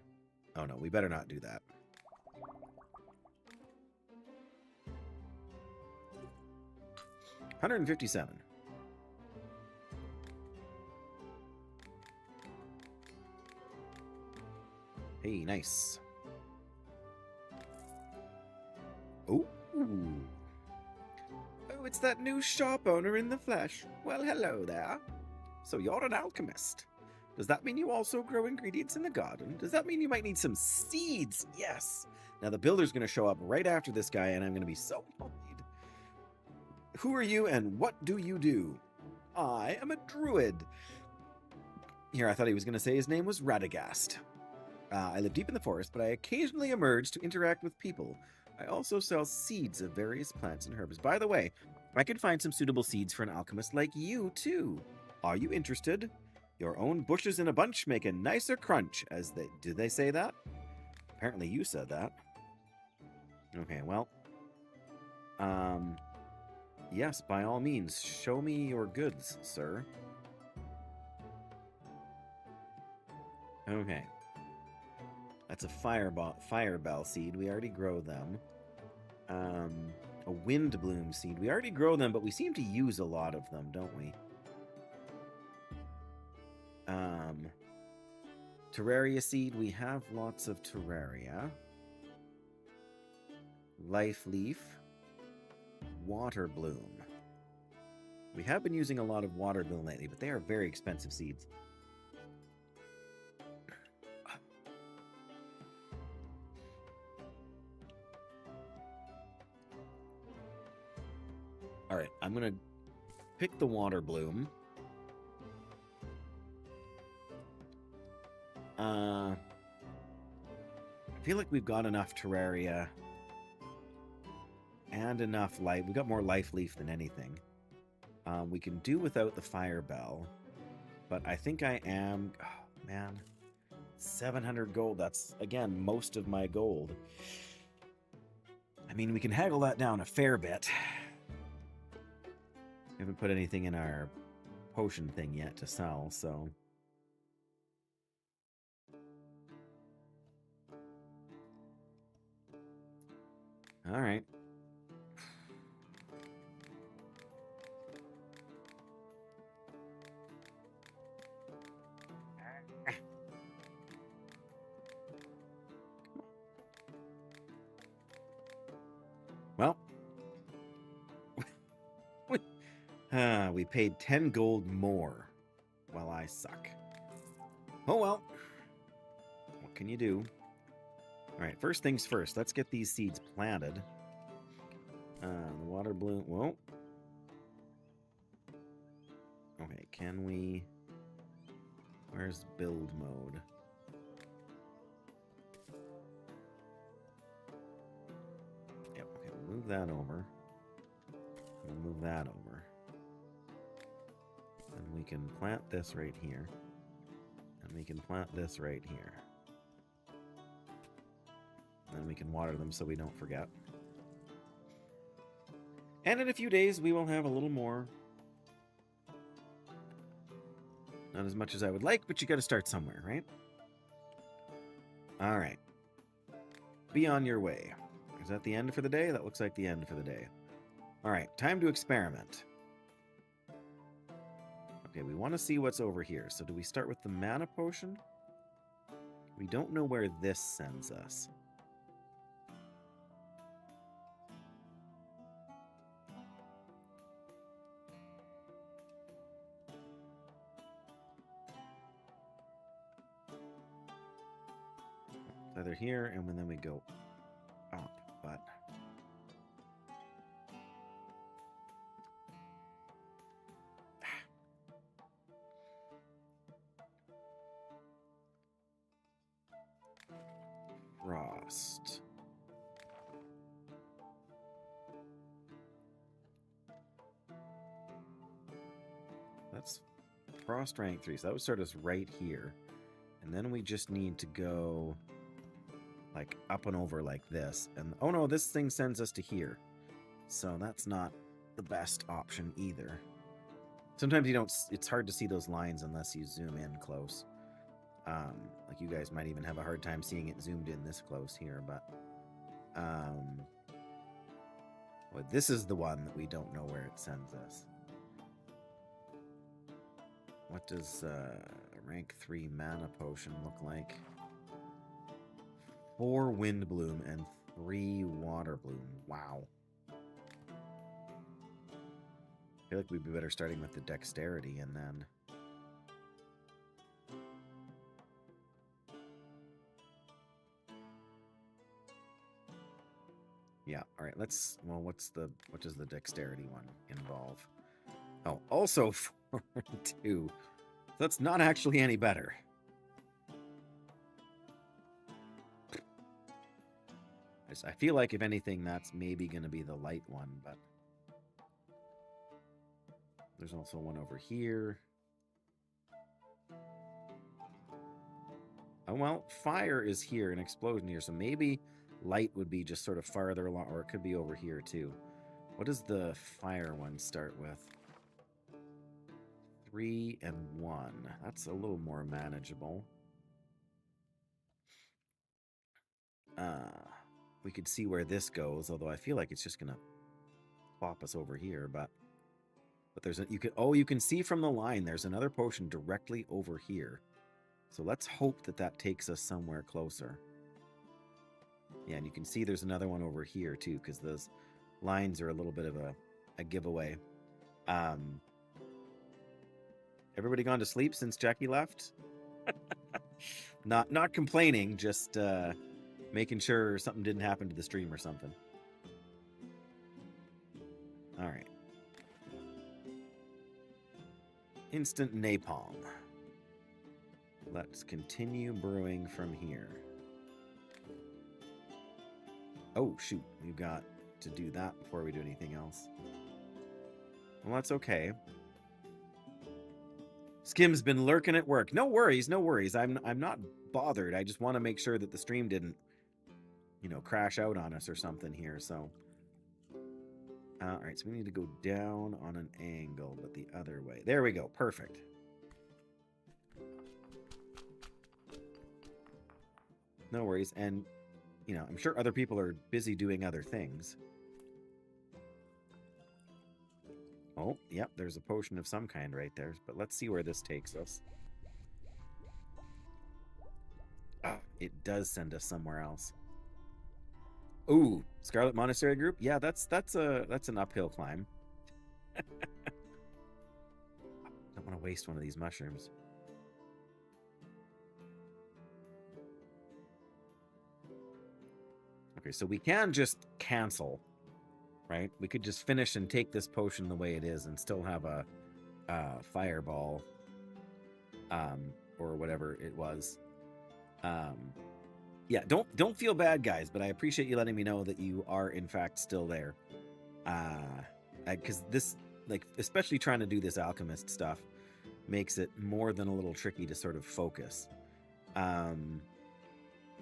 Oh no, we better not do that. $157. Hey, nice. Oh. Oh, it's that new shop owner in the flesh. Well, hello there. So you're an alchemist. Does that mean you also grow ingredients in the garden? Does that mean you might need some seeds? Yes. Now the builder's going to show up right after this guy, and I'm going to be so annoyed. Who are you, and what do you do? I am a druid. Here, I thought he was going to say his name was Radagast. I live deep in the forest, but I occasionally emerge to interact with people. I also sell seeds of various plants and herbs. By the way, I can find some suitable seeds for an alchemist like you, too. Are you interested? Your own bushes in a bunch make a nicer crunch, as they... Did they say that? Apparently you said that. Okay, well... Yes, by all means, show me your goods, sir. Okay. That's a firebell seed. We already grow them. A wind bloom seed. We already grow them, but we seem to use a lot of them, don't we? Terraria seed. We have lots of terraria. Life leaf. Water bloom. We have been using a lot of water bloom lately, but they are very expensive seeds. All right, I'm gonna pick the water bloom. I feel like we've got enough Terraria and enough life. We got more life leaf than anything. We can do without the fire bell, but I think I am. Oh, man, 700 gold. That's again most of my gold. I mean, we can haggle that down a fair bit. We haven't put anything in our potion thing yet to sell, so. All right. Well, we paid 10 gold more. Well, I suck. Oh well. What can you do? All right, first things first. Let's get these seeds planted. The water bloom. Whoa. Okay, can we... Where's build mode? Yep, okay, we'll move that over. We'll move that over. And we can plant this right here. And we can plant this right here. And we can water them so we don't forget. And in a few days, we will have a little more. Not as much as I would like, but you got to start somewhere, right? All right. Be on your way. Is that the end for the day? That looks like the end for the day. All right, time to experiment. Okay, we want to see what's over here. So do we start with the mana potion? We don't know where this sends us. Either here, and then we go up, but... Frost. That's Frost rank 3, so that would start us right here. And then we just need to go... like up and over like this, and oh no, this thing sends us to here, so that's not the best option either. Sometimes you don't, it's hard to see those lines unless you zoom in close. Like you guys might even have a hard time seeing it zoomed in this close here, but well, this is the one that we don't know where it sends us. What does rank 3 mana potion look like? 4 wind bloom and 3 water bloom. Wow. I feel like we'd be better starting with the dexterity and then... Yeah, alright, let's... Well, what does the dexterity one involve? Oh, also 4 and 2. That's not actually any better. I feel like, if anything, that's maybe going to be the light one, but... There's also one over here. Oh, well, fire is here, and explosion here, so maybe light would be just sort of farther along, or it could be over here, too. What does the fire one start with? 3 and 1. That's a little more manageable. We could see where this goes, although I feel like it's just gonna plop us over here, but there's a, you can see from the line there's another potion directly over here. So let's hope that that takes us somewhere closer. Yeah, and you can see there's another one over here too, because those lines are a little bit of a giveaway. Everybody gone to sleep since Jackie left? Not complaining, just making sure something didn't happen to the stream or something. All right. Instant napalm. Let's continue brewing from here. Oh, shoot. We've got to do that before we do anything else. Well, that's okay. Skim's been lurking at work. No worries, no worries. I'm not bothered. I just want to make sure that the stream didn't, you know, crash out on us or something here. So, all right. So we need to go down on an angle, but the other way. There we go. Perfect. No worries. And, you know, I'm sure other people are busy doing other things. Oh, yep, there's a potion of some kind right there. But let's see where this takes us. Ah, it does send us somewhere else. Ooh, Scarlet Monastery Group? Yeah, that's an uphill climb. Don't want to waste one of these mushrooms. Okay, so we can just cancel, right? We could just finish and take this potion the way it is and still have a fireball, or whatever it was. Yeah, don't feel bad, guys, but I appreciate you letting me know that you are in fact still there. Because this, like, especially trying to do this alchemist stuff, makes it more than a little tricky to sort of focus. So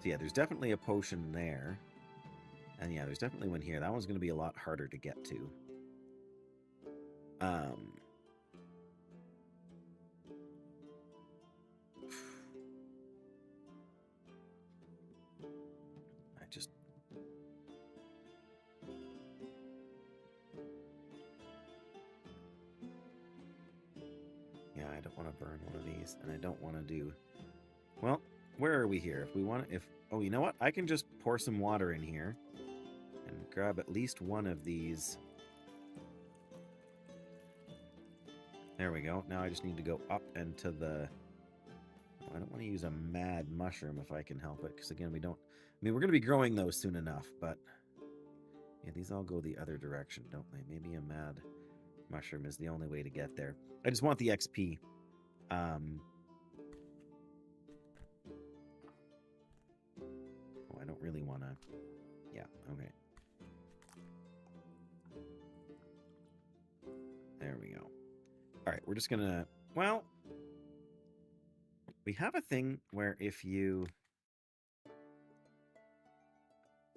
yeah, there's definitely a potion there. And yeah, there's definitely one here. That one's going to be a lot harder to get to. I just... Yeah, I don't want to burn one of these, and I don't want to do... Well, where are we here? If we want to... Oh, you know what? I can just pour some water in here and grab at least one of these. There we go. Now I just need to go up and to the... Oh, I don't want to use a mad mushroom if I can help it, because again, we don't... I mean, we're going to be growing those soon enough, but... Yeah, these all go the other direction, don't they? Maybe a mad mushroom is the only way to get there. I just want the XP. Oh, I don't really want to... Yeah, okay. There we go. All right, we're just going to... Well, we have a thing where if you...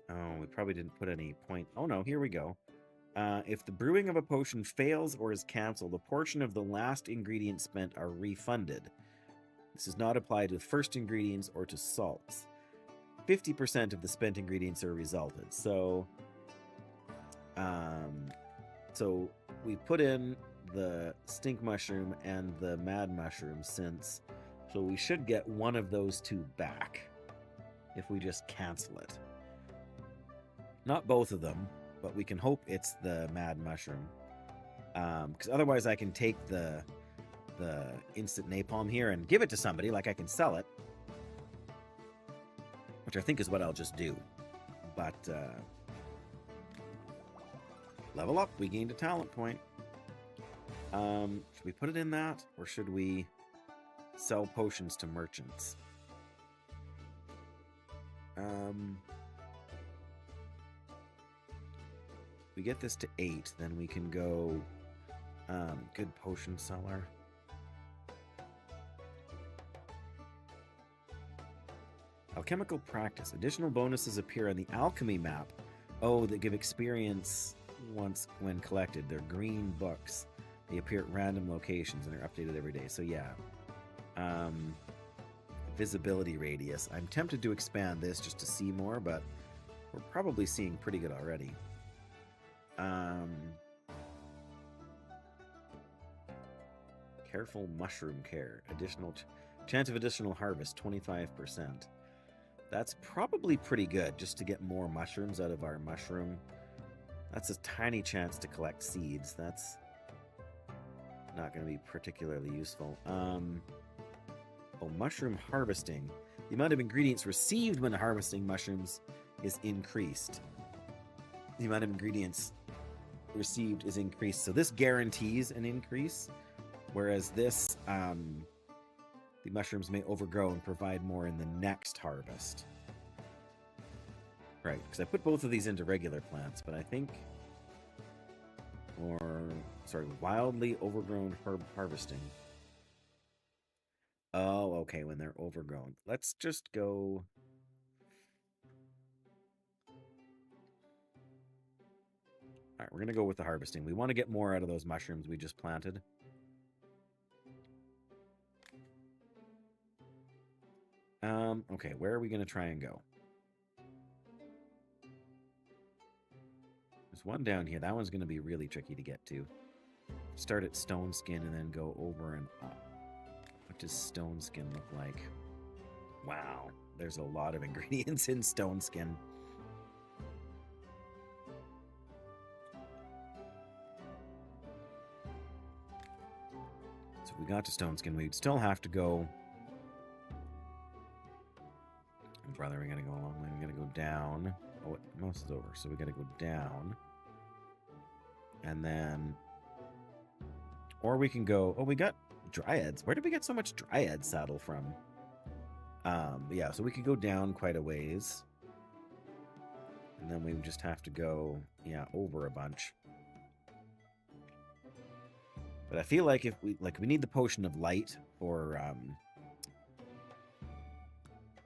Oh, we probably didn't put any point... Oh, no, here we go. If the brewing of a potion fails or is cancelled, a portion of the last ingredients spent are refunded. This does not apply to first ingredients or to salts. 50% of the spent ingredients are resulted. So we put in the stink mushroom and the mad mushroom since, so we should get one of those two back if we just cancel it. Not both of them, but we can hope it's the mad mushroom. Because otherwise I can take the instant napalm here and give it to somebody, like I can sell it. Which I think is what I'll just do. But, level up, we gained a talent point. Should we put it in that? Or should we sell potions to merchants? We get this to 8, then we can go, good potion seller. Alchemical practice. Additional bonuses appear on the Alchemy map. Oh, that give experience once when collected. They're green books. They appear at random locations and are updated every day. So yeah. Visibility radius. I'm tempted to expand this just to see more, but we're probably seeing pretty good already. Careful mushroom care. Additional chance of additional harvest, 25%. That's probably pretty good, just to get more mushrooms out of our mushroom. That's a tiny chance to collect seeds. That's not going to be particularly useful. Oh, mushroom harvesting. The amount of ingredients received when harvesting mushrooms is increased. The amount of ingredients received is increased. So this guarantees an increase. Whereas this, the mushrooms may overgrow and provide more in the next harvest. Right, because I put both of these into regular plants, but I think... wildly overgrown herb harvesting. Oh, okay, when they're overgrown. Let's just go... Alright, we're going to go with the harvesting. We want to get more out of those mushrooms we just planted. Okay, where are we going to try and go? There's one down here. That one's going to be really tricky to get to. Start at stone skin and then go over and up. What does stone skin look like? Wow, there's a lot of ingredients in stone skin. So if we got to stone skin, we'd still have to go... Brother, we gotta go a long way. We gotta go down. Oh, most is over, so we gotta go down. And then... Or we can go... Oh, we got dryads. Where did we get so much dryad saddle from? Yeah, so we could go down quite a ways. And then we would just have to go, yeah, over a bunch. But I feel like if we... we need the potion of light for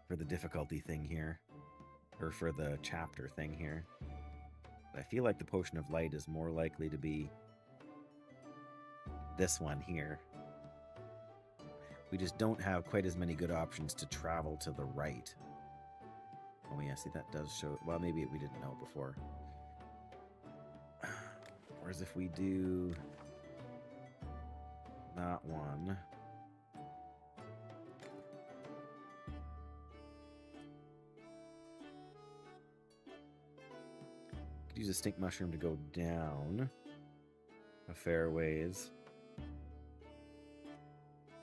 the difficulty thing here. Or for the chapter thing here. But I feel like the potion of light is more likely to be this one here. We just don't have quite as many good options to travel to the right. Oh yeah, see that does show... Well, maybe we didn't know before. Whereas if we do that one... Could use a stink mushroom to go down a fair ways.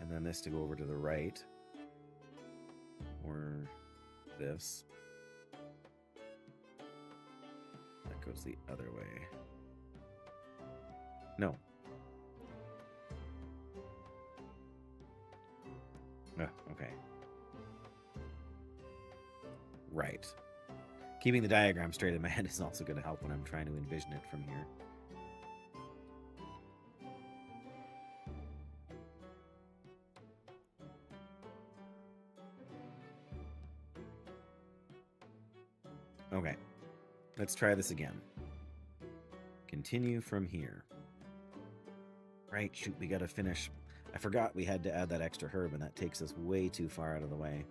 And then this to go over to the right. Or this. That goes the other way. No. Oh, okay. Right. Keeping the diagram straight in my head is also going to help when I'm trying to envision it from here. Okay, let's try this again. Continue from here. Right, shoot, we gotta finish. I forgot we had to add that extra herb, and that takes us way too far out of the way.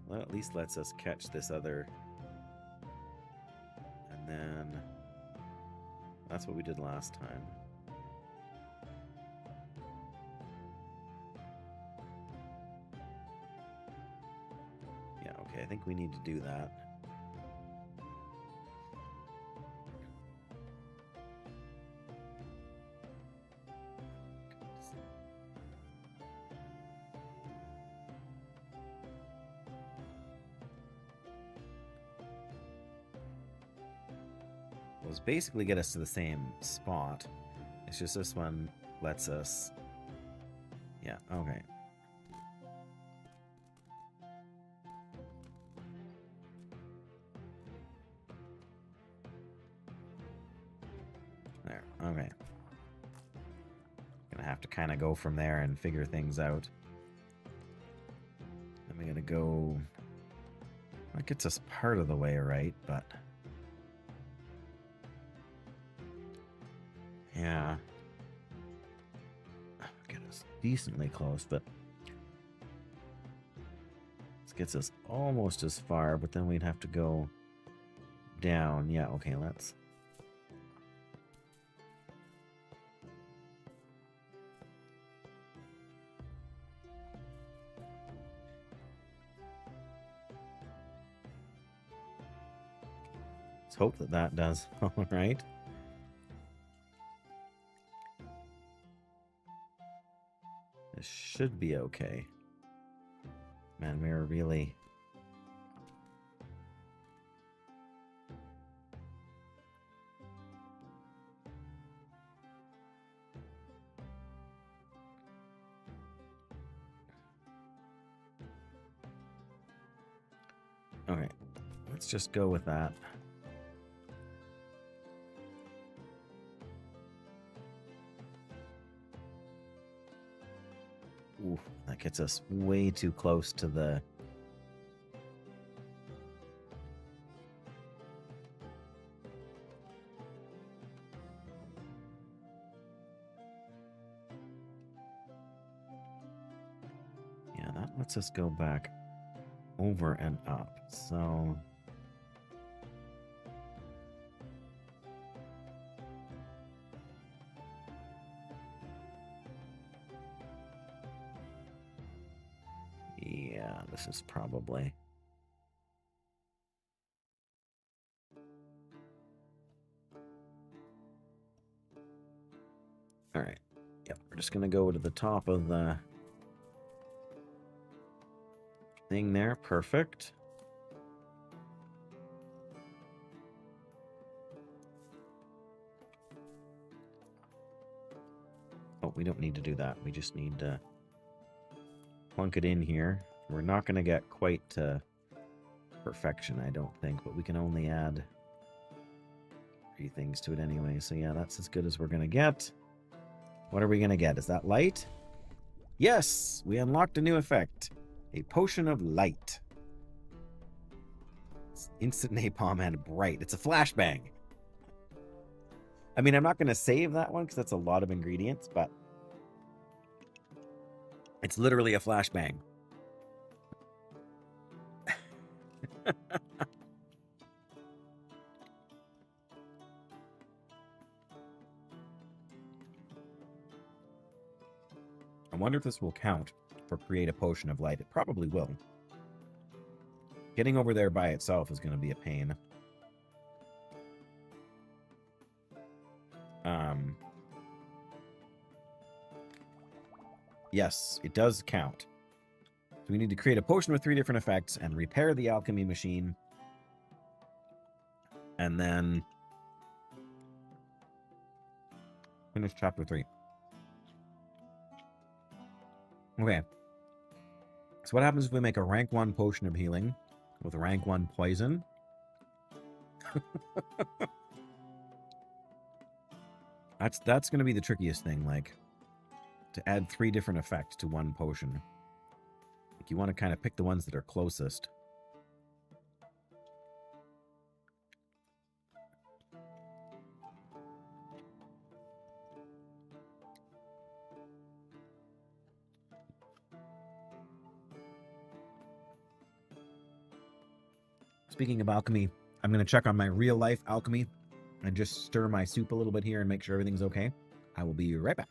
Well, at least lets us catch this other. And then... That's what we did last time. Yeah, okay, I think we need to do that. Those basically get us to the same spot. It's just this one lets us... Yeah, okay. There, okay. Gonna have to kind of go from there and figure things out. Then we're gonna go... That gets us part of the way right, but... Yeah. Get us decently close, but... This gets us almost as far, but then we'd have to go down. Yeah, okay, let's... Let's hope that that does all right. This should be okay. Man, we were really... Let's just go with that. Ooh, that gets us way too close to the... Yeah, that lets us go back over and up. So... yeah, this is probably... All right. Yep, we're just going to go to the top of the thing there. Perfect. Oh, we don't need to do that. We just need to plunk it in here. We're not going to get quite to perfection, I don't think, but we can only add 3 things to it anyway. So yeah, that's as good as we're going to get. What are we going to get? Is that light? Yes! We unlocked a new effect. A potion of light. It's instant napalm and bright. It's a flashbang. I mean, I'm not going to save that one because that's a lot of ingredients, but it's literally a flashbang. I wonder if this will count for create a potion of light. It probably will. Getting over there by itself is going to be a pain. Yes, it does count. So we need to create a potion with 3 different effects and repair the alchemy machine. And then finish chapter 3. Okay. So what happens if we make a rank 1 potion of healing with a rank 1 poison? That's going to be the trickiest thing, like, to add 3 different effects to 1 potion. Like, you want to kind of pick the ones that are closest. Speaking of alchemy, I'm going to check on my real life alchemy and just stir my soup a little bit here and make sure everything's okay. I will be right back.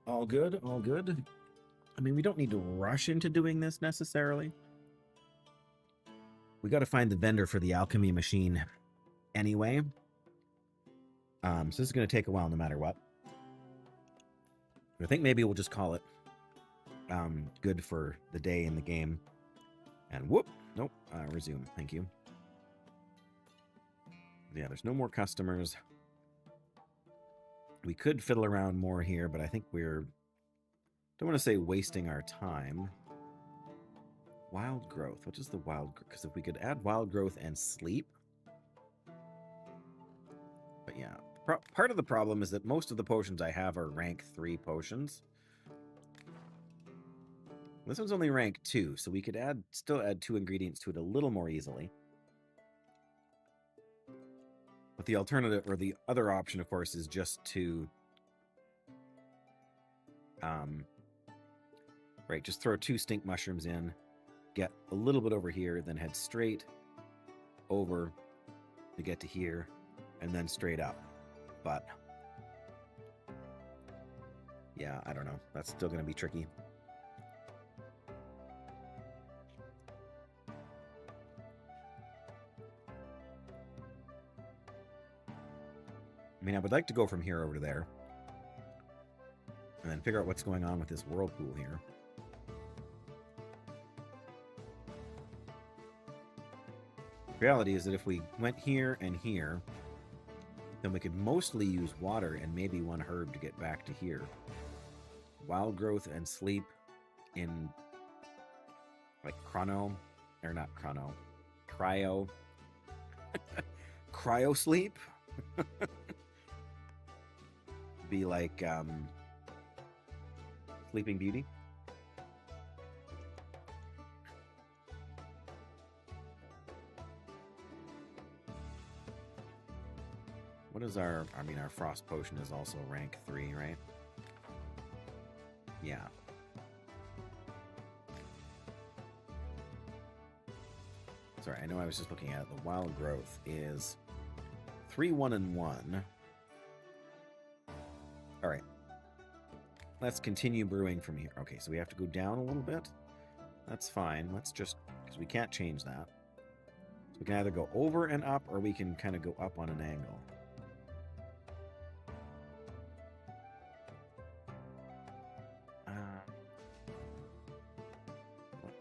All good, all good. I mean, we don't need to rush into doing this necessarily. We got to find the vendor for the alchemy machine anyway. So this is going to take a while no matter what. I think maybe we'll just call it good for the day in the game. And whoop, nope, resume, thank you. Yeah, there's no more customers. We could fiddle around more here, but I think don't want to say wasting our time. Wild growth. What is the wild growth? Because if we could add wild growth and sleep. But yeah, part of the problem is that most of the potions I have are rank 3 potions. This one's only rank 2, so we could still add 2 ingredients to it a little more easily. But the alternative, or the other option, of course, is just to just throw 2 stink mushrooms in, get a little bit over here, then head straight over to get to here, and then straight up. But yeah, I don't know. That's still going to be tricky. mean, I would like to go from here over to there. And then figure out what's going on with this whirlpool here. The reality is that if we went here and here, then we could mostly use water and maybe one herb to get back to here. Wild growth and sleep in like cryo cryo sleep. Be like Sleeping Beauty. What is our, I mean, our frost potion is also rank 3, right? Yeah. Sorry, I know I was just looking at it. The wild growth is 3, 1, and 1. All right. Let's continue brewing from here. Okay, so we have to go down a little bit. That's fine. Let's just, because we can't change that. So we can either go over and up, or we can kind of go up on an angle.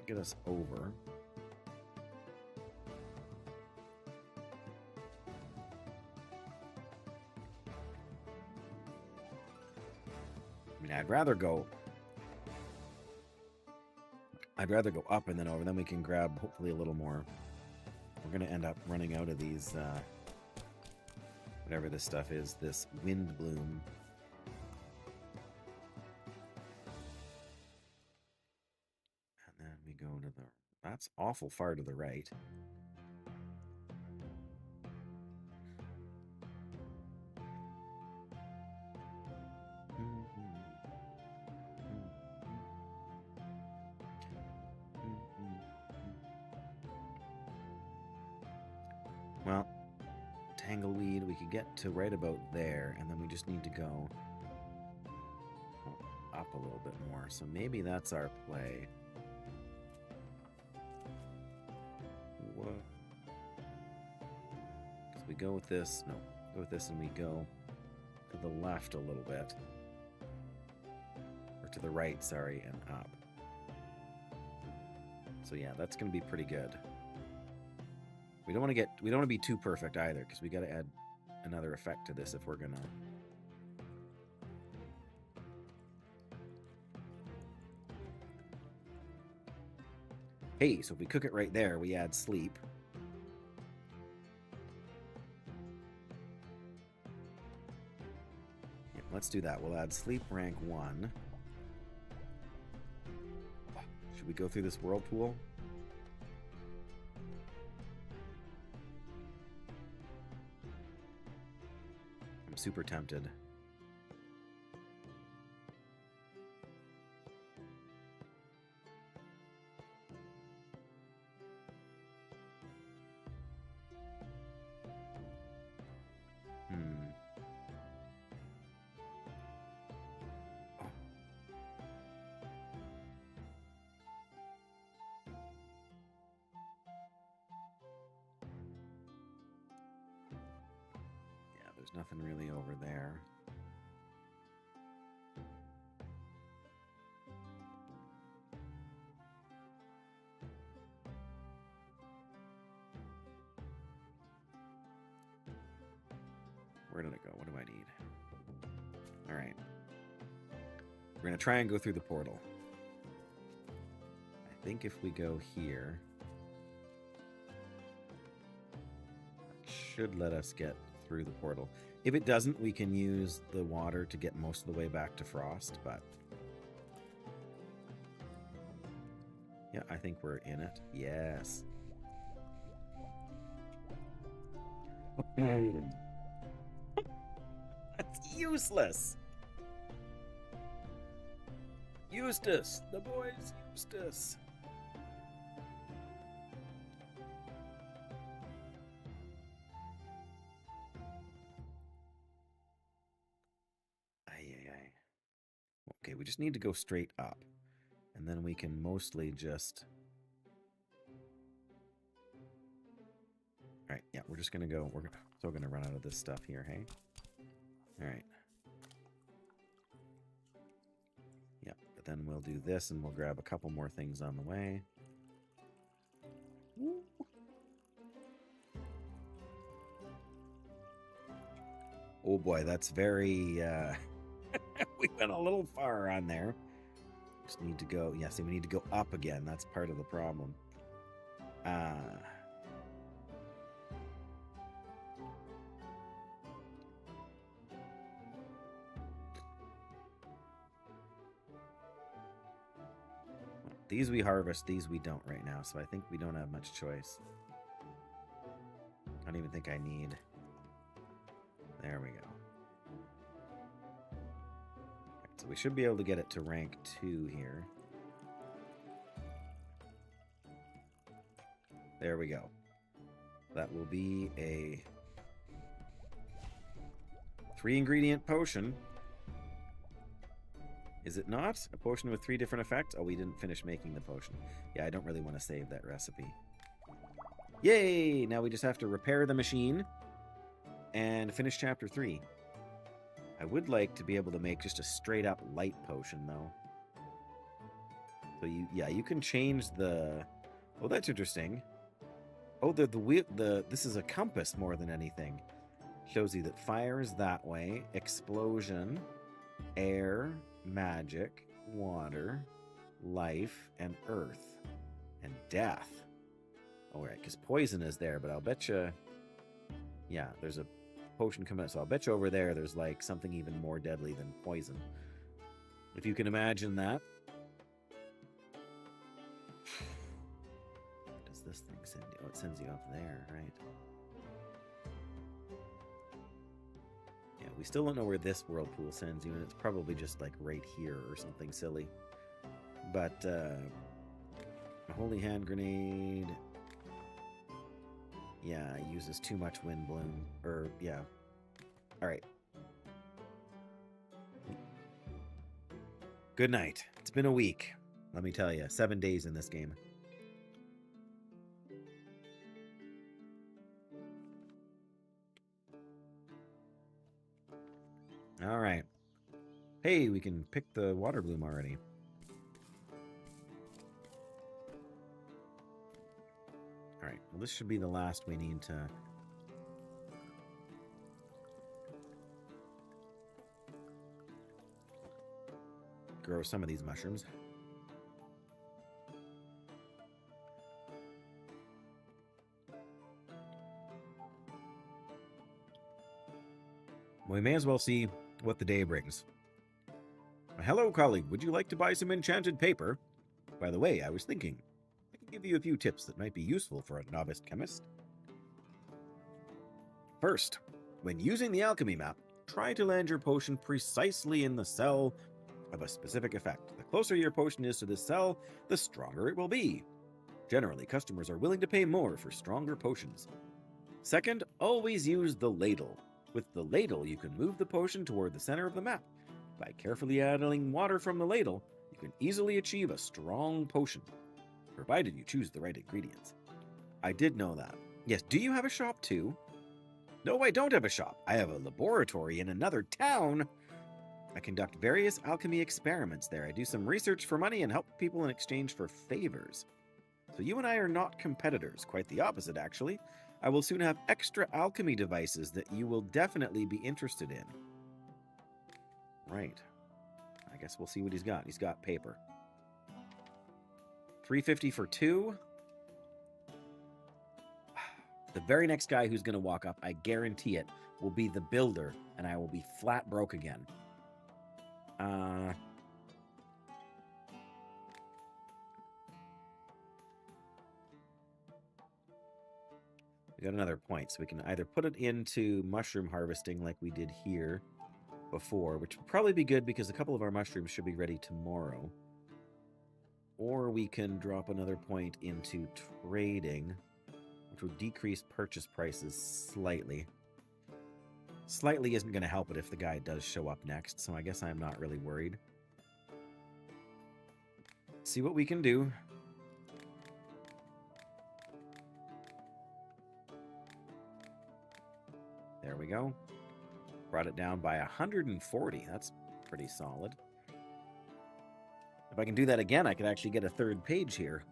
Get us over. I mean, I'd rather go up and then over. Then we can grab hopefully a little more. We're going to end up running out of these, whatever this stuff is, this wind bloom. And then we go to the, that's awful far to the right. Well, tangleweed, we could get to right about there, and then we just need to go up a little bit more. So maybe that's our play. What? So we go with this. No, go with this, and we go to the left a little bit, or to the right, sorry, and up. So yeah, that's going to be pretty good. We don't want to be too perfect either, because we got to add another effect to this if we're gonna. Hey, so if we cook it right there, we add sleep. Yeah, let's do that. We'll add sleep rank 1. Should we go through this whirlpool? I'm super tempted. There's nothing really over there. Where did it go? What do I need? All right. We're going to try and go through the portal. I think if we go here, it should let us get through the portal. If it doesn't, we can use the water to get most of the way back to Frost, but yeah, I think we're in it. Yes. That's useless. Eustace, the boy's Eustace. Okay, we just need to go straight up, and then we can mostly just... All right, yeah, we're just gonna go. We're still gonna run out of this stuff here, hey? All right. Yep, but then we'll do this and we'll grab a couple more things on the way. Woo. Oh boy, that's very, we went a little far on there. Just need to go, yeah, see, we need to go up again. That's part of the problem. These we harvest, these we don't right now, so I think we don't have much choice. I don't even think I need. There we go. Right, so we should be able to get it to rank 2 here. There we go. That will be a 3-ingredient potion. Is it not? A potion with 3 different effects? Oh, we didn't finish making the potion. Yeah, I don't really want to save that recipe. Yay! Now we just have to repair the machine and finish chapter 3. I would like to be able to make just a straight up light potion, though. So you can change the. Oh, that's interesting. Oh, this is a compass more than anything. Shows you that fire is that way, explosion, air, magic, water, life, and earth, and death. All right, because poison is there, but I'll bet you. Yeah, there's a potion coming out, so I'll bet you over there's like something even more deadly than poison. If you can imagine that. What does this thing send you? Oh, it sends you up there, right? Yeah, we still don't know where this whirlpool sends you, and it's probably just like right here or something silly. But a holy hand grenade. Yeah, it uses too much wind bloom. Or, yeah. Alright. Good night. It's been a week. Let me tell you. 7 days in this game. Alright. Hey, we can pick the water bloom already. Alright, well this should be the last we need to... grow some of these mushrooms. We may as well see what the day brings. Hello, colleague. Would you like to buy some enchanted paper? By the way, I was thinking, I can give you a few tips that might be useful for a novice chemist. First, when using the alchemy map, try to land your potion precisely in the cell of a specific effect. The closer your potion is to this cell, the stronger it will be. Generally, customers are willing to pay more for stronger potions. Second, always use the ladle. With the ladle, you can move the potion toward the center of the map. By carefully adding water from the ladle, you can easily achieve a strong potion, provided you choose the right ingredients. I did know that. Yes, do you have a shop too? No, I don't have a shop. I have a laboratory in another town. I conduct various alchemy experiments there. I do some research for money and help people in exchange for favors. So you and I are not competitors. Quite the opposite, actually. I will soon have extra alchemy devices that you will definitely be interested in. Right. I guess we'll see what he's got. He's got paper. 350 for 2. The very next guy who's going to walk up, I guarantee it, will be the builder, and I will be flat broke again. We got another point, so we can either put it into mushroom harvesting like we did here before, which would probably be good because a couple of our mushrooms should be ready tomorrow. Or we can drop another point into trading, which would decrease purchase prices slightly. Slightly isn't going to help it if the guy does show up next, so I guess I'm not really worried. See what we can do. There we go. Brought it down by 140. That's pretty solid. If I can do that again, I could actually get a third page here.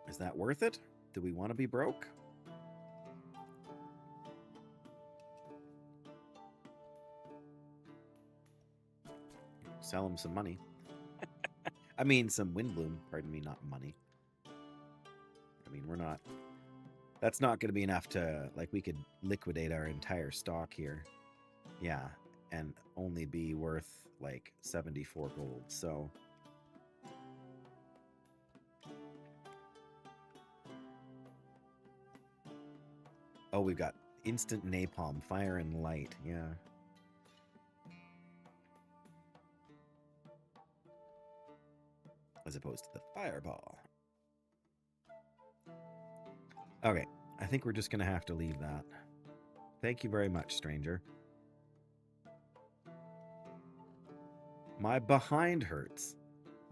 Is that worth it? Do we want to be broke? Sell him some money. I mean, some Windbloom. Pardon me, not money. I mean, we're not... That's not going to be enough to... Like, we could liquidate our entire stock here. Yeah, and only be worth, like, 74 gold, so... Oh, we've got instant napalm, fire and light, yeah. As opposed to the fireball. Okay, I think we're just going to have to leave that. Thank you very much, stranger. My behind hurts.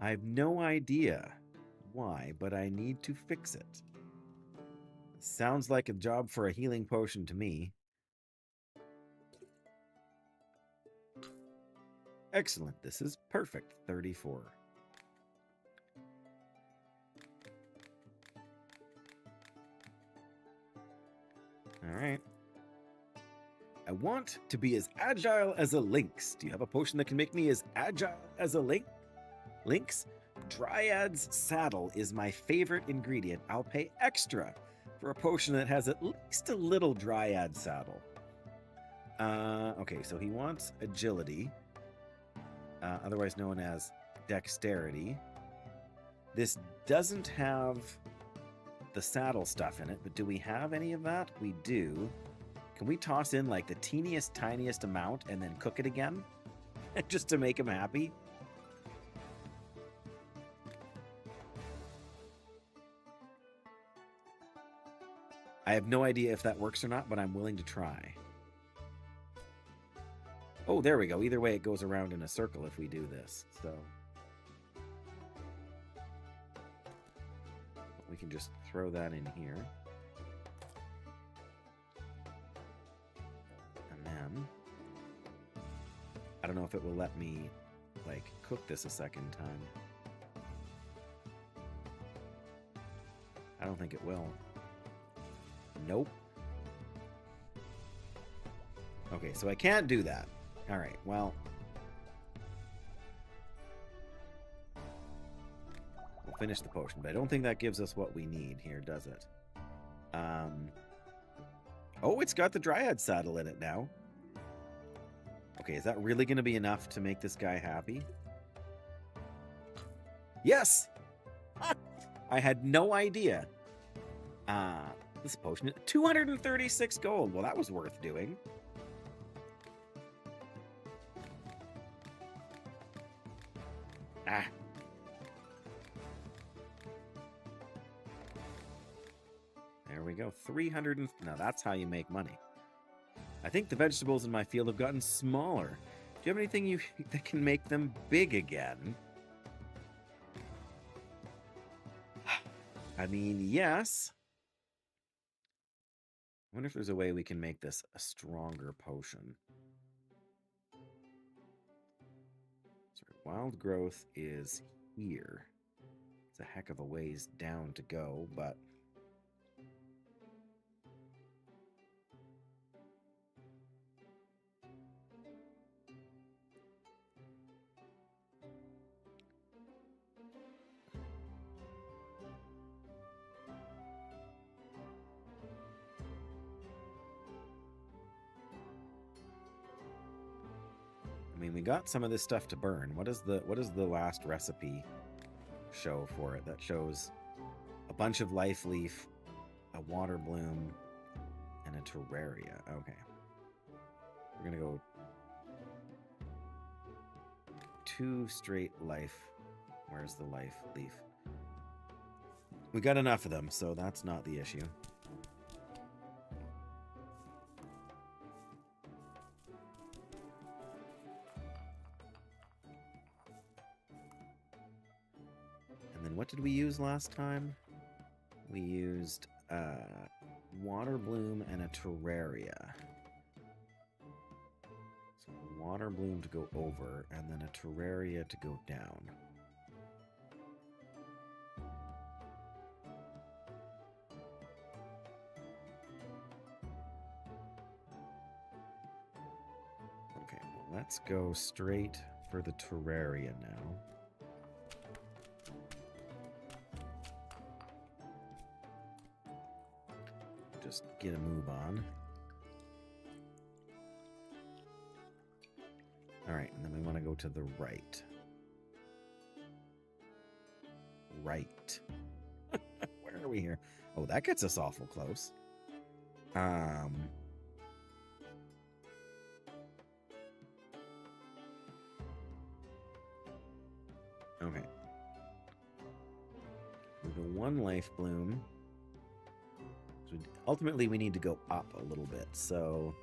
I have no idea why, but I need to fix it. Sounds like a job for a healing potion to me. Excellent. This is perfect. 34. All right. I want to be as agile as a lynx. Do you have a potion that can make me as agile as a lynx? Dryad's saddle is my favorite ingredient. I'll pay extra for a potion that has at least a little Dryad saddle. Okay, so he wants agility, otherwise known as dexterity. This doesn't have the saddle stuff in it, but do we have any of that? We do. Can we toss in like the teeniest, tiniest amount and then cook it again? Just to make him happy? I have no idea if that works or not, but I'm willing to try. Oh, there we go. Either way, it goes around in a circle if we do this, so... We can just throw that in here. And then... I don't know if it will let me, like, cook this a second time. I don't think it will. Nope. Okay, so I can't do that. Alright, well... We'll finish the potion, but I don't think that gives us what we need here, does it? Oh, it's got the Dryad saddle in it now. Okay, is that really going to be enough to make this guy happy? Yes! I had no idea. This potion is 236 gold. Well, that was worth doing. Ah. There we go. 300 and... Now, that's how you make money. I think the vegetables in my field have gotten smaller. Do you have anything that can make them big again? I mean, yes. I wonder if there's a way we can make this a stronger potion. Sorry, wild growth is here. It's a heck of a ways down to go, but... I mean, we got some of this stuff to burn. What is the last recipe show for it? That shows a bunch of life leaf, a water bloom, and a terraria. Okay. We're gonna go 2 straight life. Where's the life leaf? We got enough of them, so that's not the issue. What did we use last time? We used water bloom and a terraria. So water bloom to go over, and then a terraria to go down. Okay, well, let's go straight for the terraria now. Just get a move on. Alright, and then we want to go to the right. Right. Where are we here? Oh, that gets us awful close. Okay. We go one life bloom. So ultimately, we need to go up a little bit. So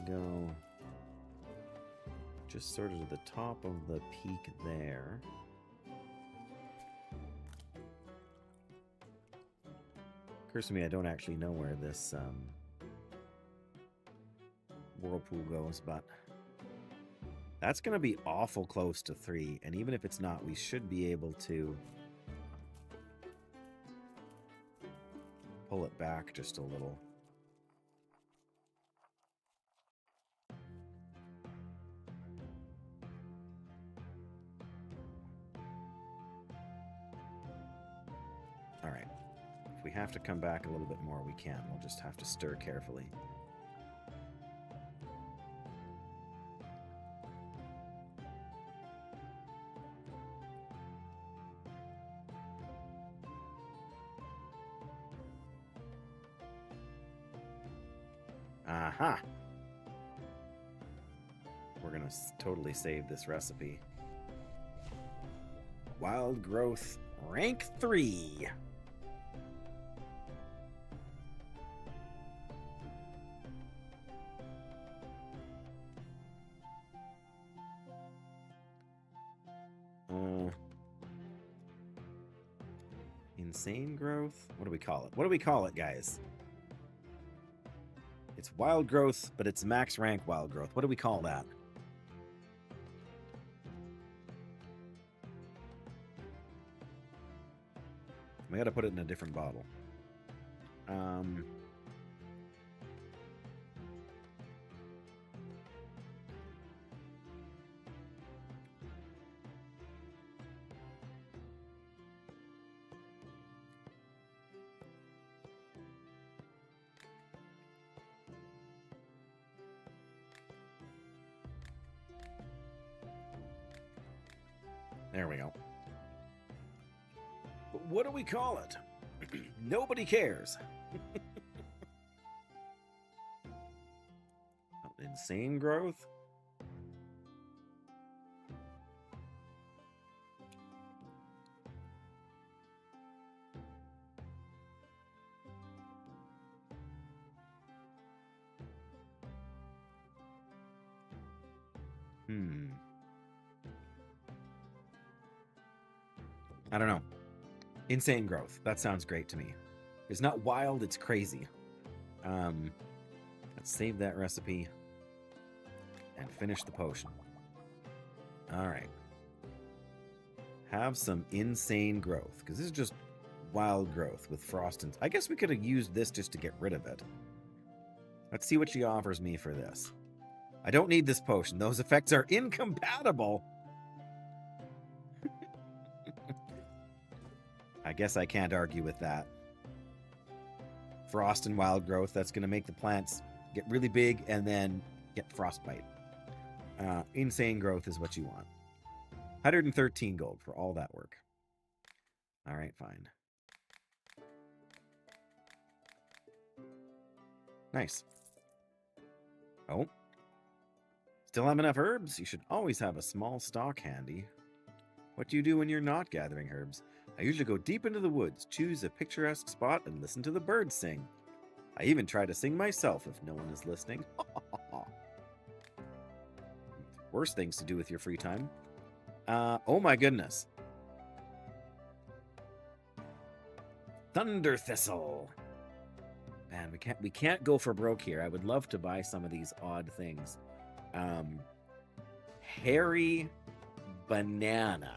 go just sort of to the top of the peak there. Occurs to me I don't actually know where this whirlpool goes, but that's going to be awful close to 3, and even if it's not, we should be able to pull it back just a little. All right. If we have to come back a little bit more, we can. We'll just have to stir carefully. Aha! We're gonna totally save this recipe. Wild growth, rank 3. Insane growth? What do we call it? What do we call it, guys? It's wild growth, but it's max rank wild growth. What do we call that? We gotta put it in a different bottle. There we go. But what do we call it? Nobody cares. Insane growth? I don't know. Insane growth. That sounds great to me. It's not wild, it's crazy. Let's save that recipe and finish the potion. All right. Have some insane growth, because this is just wild growth with frost and... I guess we could have used this just to get rid of it. Let's see what she offers me for this. I don't need this potion. Those effects are incompatible. I guess I can't argue with that. Frost and wild growth, that's going to make the plants get really big and then get frostbite. Insane growth is what you want. 113 gold for all that work. All right, fine. Nice. Oh. Still have enough herbs? You should always have a small stock handy. What do you do when you're not gathering herbs? I usually go deep into the woods, choose a picturesque spot, and listen to the birds sing. I even try to sing myself if no one is listening. Worse things to do with your free time. Oh my goodness. Thunder Thistle. Man, we can't go for broke here. I would love to buy some of these odd things. Hairy banana.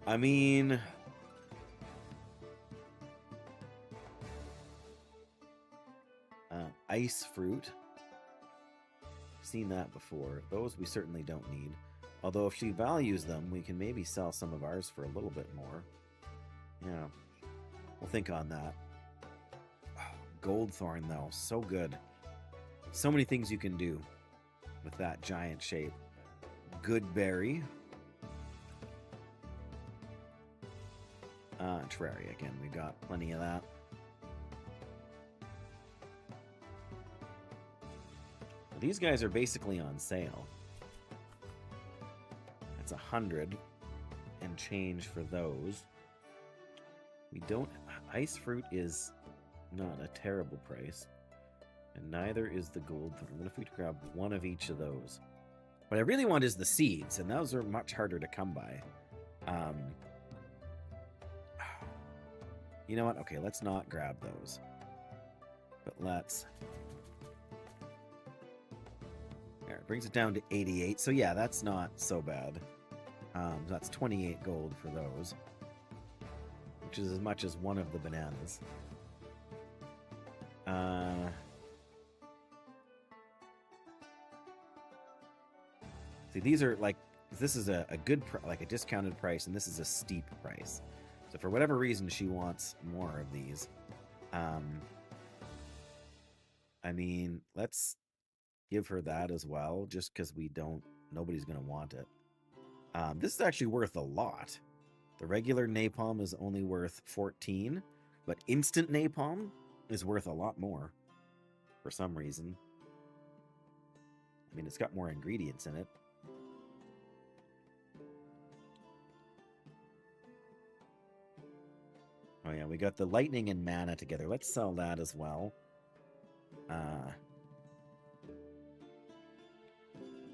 I mean, ice fruit. Seen that before. Those we certainly don't need. Although if she values them, we can maybe sell some of ours for a little bit more. Yeah, we'll think on that. Goldthorn, though, so good. So many things you can do with that giant shape. Good berry. Terraria, again, we got plenty of that. These guys are basically on sale. That's 100 and change for those. We don't... Ice fruit is not a terrible price. And neither is the goldthorn. What if we grab one of each of those? What I really want is the seeds, and those are much harder to come by. You know what? Okay, let's not grab those. But let's... There, it brings it down to 88. So yeah, that's not so bad. That's 28 gold for those. Which is as much as one of the bananas. See, these are like... This is a good... like a discounted price, and this is a steep price. So for whatever reason, she wants more of these. I mean, let's give her that as well, just because we don't... Nobody's going to want it. This is actually worth a lot. The regular napalm is only worth 14, but instant napalm is worth a lot more for some reason. I mean, it's got more ingredients in it. Oh yeah, we got the lightning and mana together. Let's sell that as well.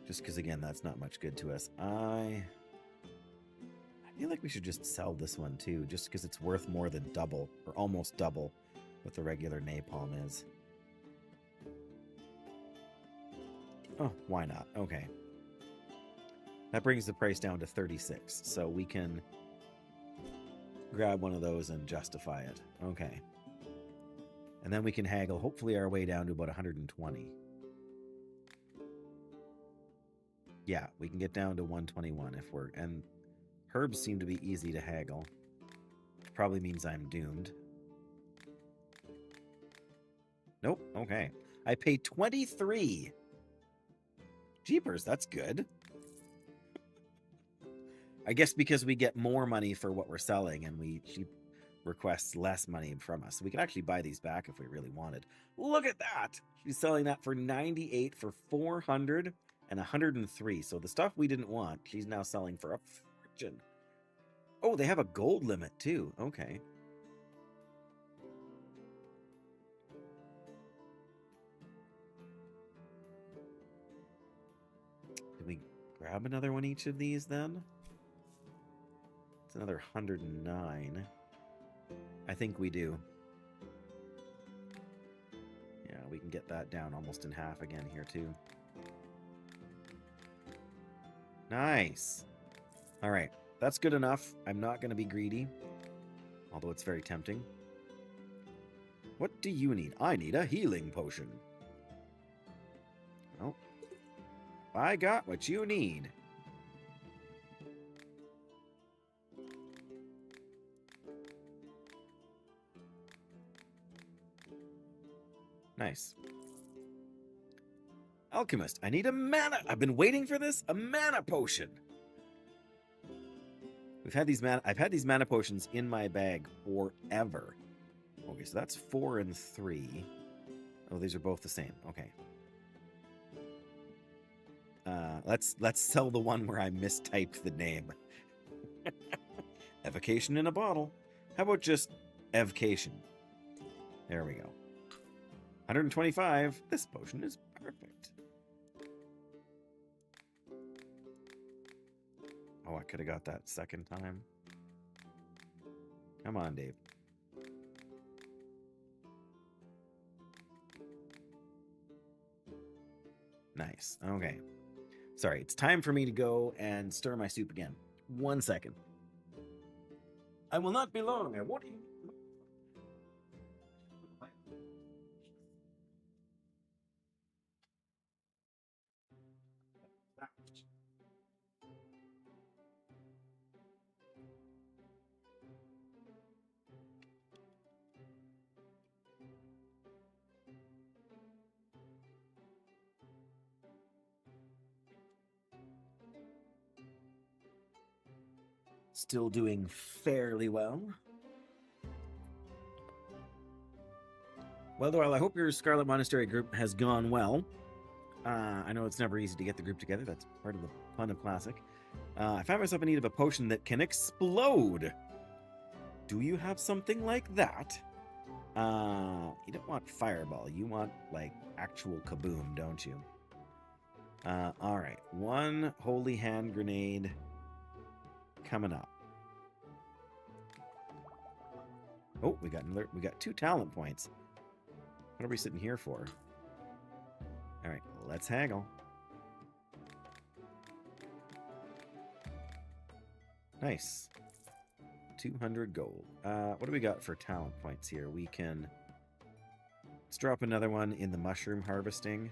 Just because, again, that's not much good to us. I feel like we should just sell this one too, just because it's worth more than double, or almost double, what the regular napalm is. Oh, why not? Okay. That brings the price down to 36, so we can grab one of those and justify it. Okay. And then we can haggle, hopefully, our way down to about 120. Yeah, we can get down to 121 if we're... And herbs seem to be easy to haggle. Which probably means I'm doomed. Nope, okay. I pay 23! Jeepers, that's good. I guess because we get more money for what we're selling, and she requests less money from us. So we could actually buy these back if we really wanted. Look at that! She's selling that for 98 for 400 and 103. So the stuff we didn't want, she's now selling for a fortune. Oh, they have a gold limit too. Okay. Did we grab another one each of these then? It's another 109. I think we do. Yeah, we can get that down almost in half again here too. Nice. All right, that's good enough. I'm not going to be greedy, although it's very tempting. What do you need? I need a healing potion. Well, I got what you need. Nice. Alchemist, I need a mana. I've been waiting for this. A mana potion. I've had these mana potions in my bag forever. Okay, so that's 4 and 3. Oh, these are both the same. Okay. Let's sell the one where I mistyped the name. Evocation in a bottle. How about just Evocation? There we go. 125. This potion is perfect. Oh, I could have got that second time. Come on, Dave. Nice. Okay. Sorry, it's time for me to go and stir my soup again. 1 second. I will not be long. I won't even... Still doing fairly well. Well, I hope your Scarlet Monastery group has gone well. I know it's never easy to get the group together. That's part of the fun of Classic. I found myself in need of a potion that can explode. Do you have something like that? You don't want Fireball. You want, like, actual kaboom, don't you? Alright. 1 Holy Hand Grenade coming up. Oh, we got 2 talent points. What are we sitting here for? Alright, let's haggle. Nice. 200 gold. What do we got for talent points here? We can... Let's drop another one in the mushroom harvesting.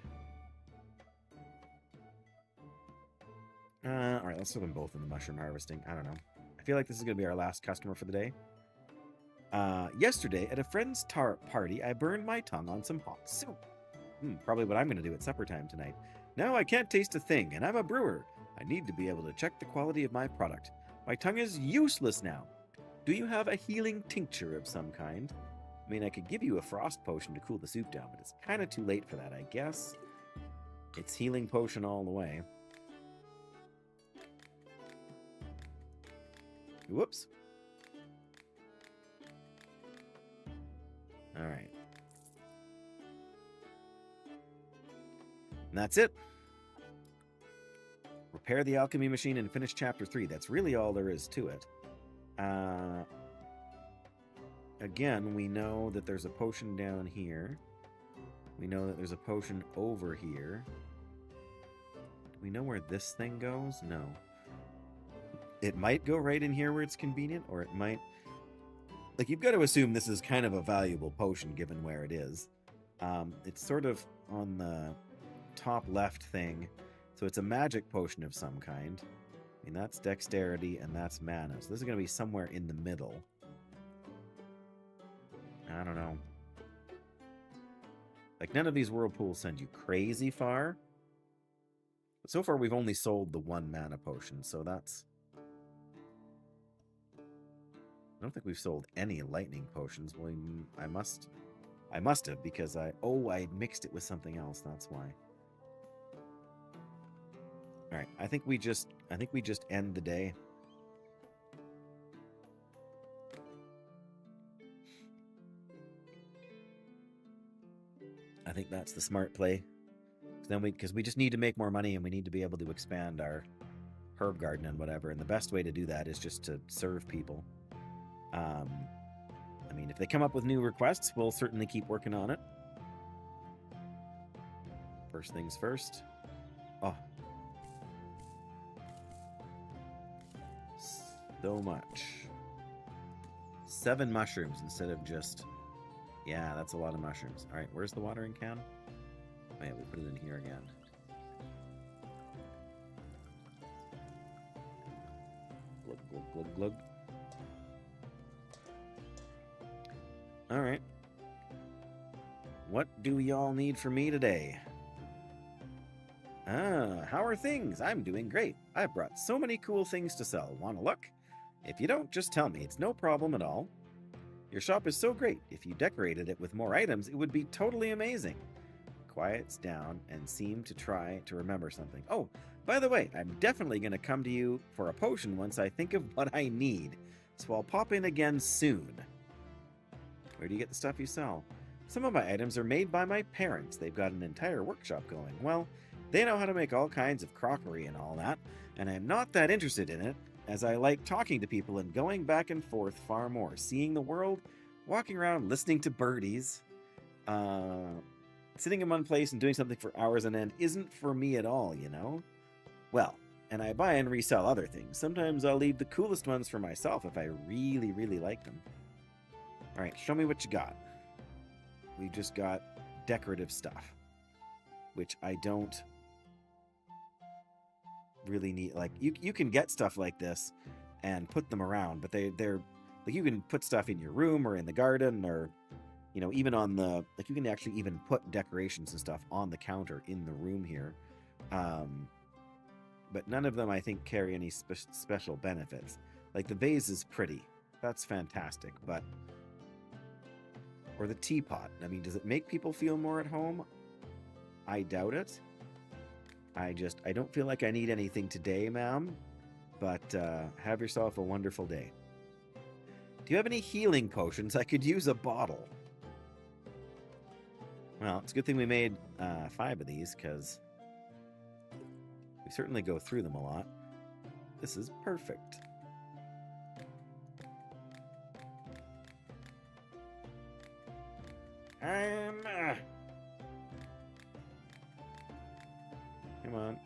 Alright, let's throw them both in the mushroom harvesting. I don't know. I feel like this is going to be our last customer for the day. Yesterday, at a friend's party, I burned my tongue on some hot soup. Probably what I'm going to do at supper time tonight. Now I can't taste a thing, and I'm a brewer. I need to be able to check the quality of my product. My tongue is useless now. Do you have a healing tincture of some kind? I mean, I could give you a frost potion to cool the soup down, but it's kind of too late for that, I guess. It's healing potion all the way. Whoops. All right. And that's it. Repair the alchemy machine and finish chapter 3. That's really all there is to it. Again, we know that there's a potion down here. We know that there's a potion over here. Do we know where this thing goes? No. It might go right in here where it's convenient, or it might... Like, you've got to assume this is kind of a valuable potion given where it is. It's sort of on the top left thing. So it's a magic potion of some kind. I mean, that's dexterity and that's mana. So this is going to be somewhere in the middle. I don't know. Like, none of these whirlpools send you crazy far. But so far, we've only sold the 1 mana potion, so that's... I don't think we've sold any lightning potions. Well, I must have, because I mixed it with something else. That's why. All right, I think we just end the day. I think that's the smart play. Because we just need to make more money, and we need to be able to expand our herb garden and whatever. And the best way to do that is just to serve people. I mean, if they come up with new requests, we'll certainly keep working on it. First things first. Oh. So much. 7 mushrooms instead of just... Yeah, that's a lot of mushrooms. Alright, where's the watering can? Oh yeah, we put it in here again. Glug, glug, glug, glug. Alright. What do y'all need from me today? How are things? I'm doing great. I've brought so many cool things to sell. Wanna look? If you don't, just tell me. It's no problem at all. Your shop is so great. If you decorated it with more items, it would be totally amazing. Quiets down and seemed to try to remember something. Oh, by the way, I'm definitely going to come to you for a potion once I think of what I need. So I'll pop in again soon. Where do you get the stuff you sell? Some of my items are made by my parents. They've got an entire workshop going. Well, they know how to make all kinds of crockery and all that, and I'm not that interested in it, as I like talking to people and going back and forth far more, seeing the world, walking around, listening to birdies, sitting in one place and doing something for hours on end isn't for me at all, you know? Well, and I buy and resell other things. Sometimes I'll leave the coolest ones for myself if I really, really like them. All right, show me what you got. We've just got decorative stuff, which I don't really need. Like, you can get stuff like this and put them around, but they're like, you can put stuff in your room or in the garden, or you know, even on the, like, you can actually even put decorations and stuff on the counter in the room here. But none of them, I think, carry any special benefits. Like, the vase is pretty. That's fantastic, but... Or the teapot. I mean, does it make people feel more at home? I doubt it. I don't feel like I need anything today, ma'am. But have yourself a wonderful day. Do you have any healing potions? I could use a bottle. Well, it's a good thing we made 5 of these, because we certainly go through them a lot. This is perfect. Come on.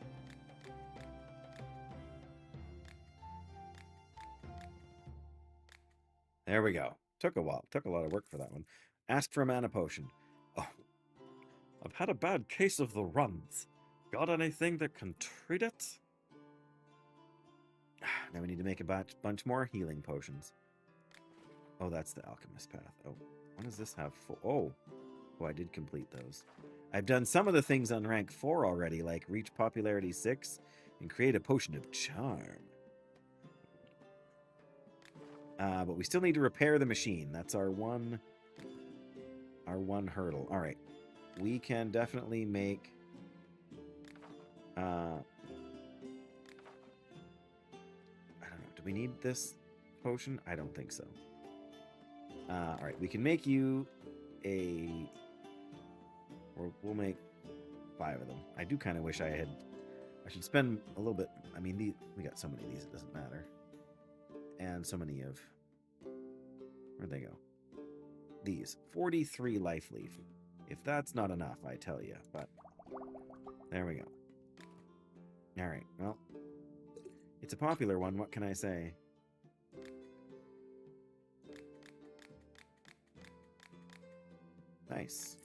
There we go. Took a while. Took a lot of work for that one. Ask for a mana potion. Oh, I've had a bad case of the runs. Got anything that can treat it? Now we need to make a bunch more healing potions. Oh, that's the alchemist path. Oh, what does this have for? Oh, I did complete those. I've done some of the things on rank 4 already, like reach popularity 6 and create a potion of charm. But we still need to repair the machine. That's our one hurdle. All right, we can definitely make. I don't know. Do we need this potion? I don't think so. All right, we can make you a. Or we'll make 5 of them. I do kind of wish I should spend a little bit. I mean, we got so many of these, it doesn't matter. And so many of. Where'd they go? These. 43 life leaf. If that's not enough, I tell you. But there we go. All right. Well, it's a popular one. What can I say? Nice.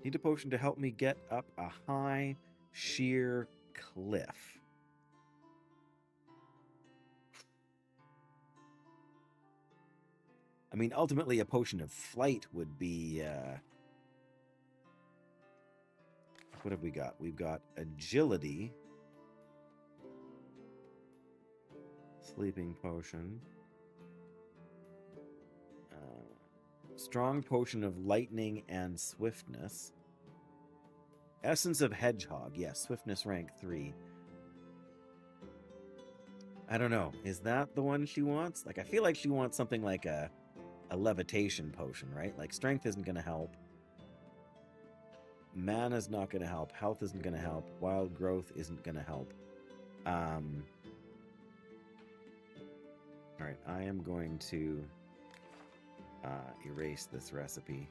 Need a potion to help me get up a high, sheer cliff. I mean, ultimately, a potion of flight would be... what have we got? We've got agility. Sleeping potion. Strong potion of lightning and swiftness. Essence of hedgehog. Yes, swiftness rank 3. I don't know. Is that the one she wants? Like, I feel like she wants something like a levitation potion, right? Like, strength isn't going to help. Mana's not going to help. Health isn't going to help. Wild growth isn't going to help. All right, I am going to erase this recipe.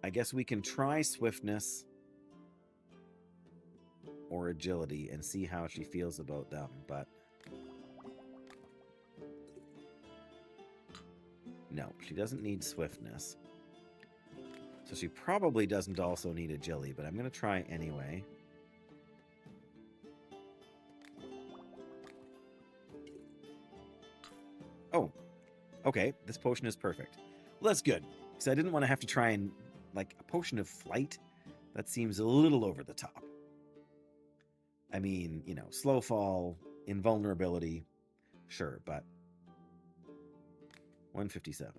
I guess we can try swiftness or agility and see how she feels about them, but no, she doesn't need swiftness. So she probably doesn't also need agility, but I'm going to try anyway. Oh, okay, this potion is perfect. Well, that's good, because I didn't want to have to try and, like, a potion of flight. That seems a little over the top. I mean, you know, slow fall, invulnerability, sure, but 157.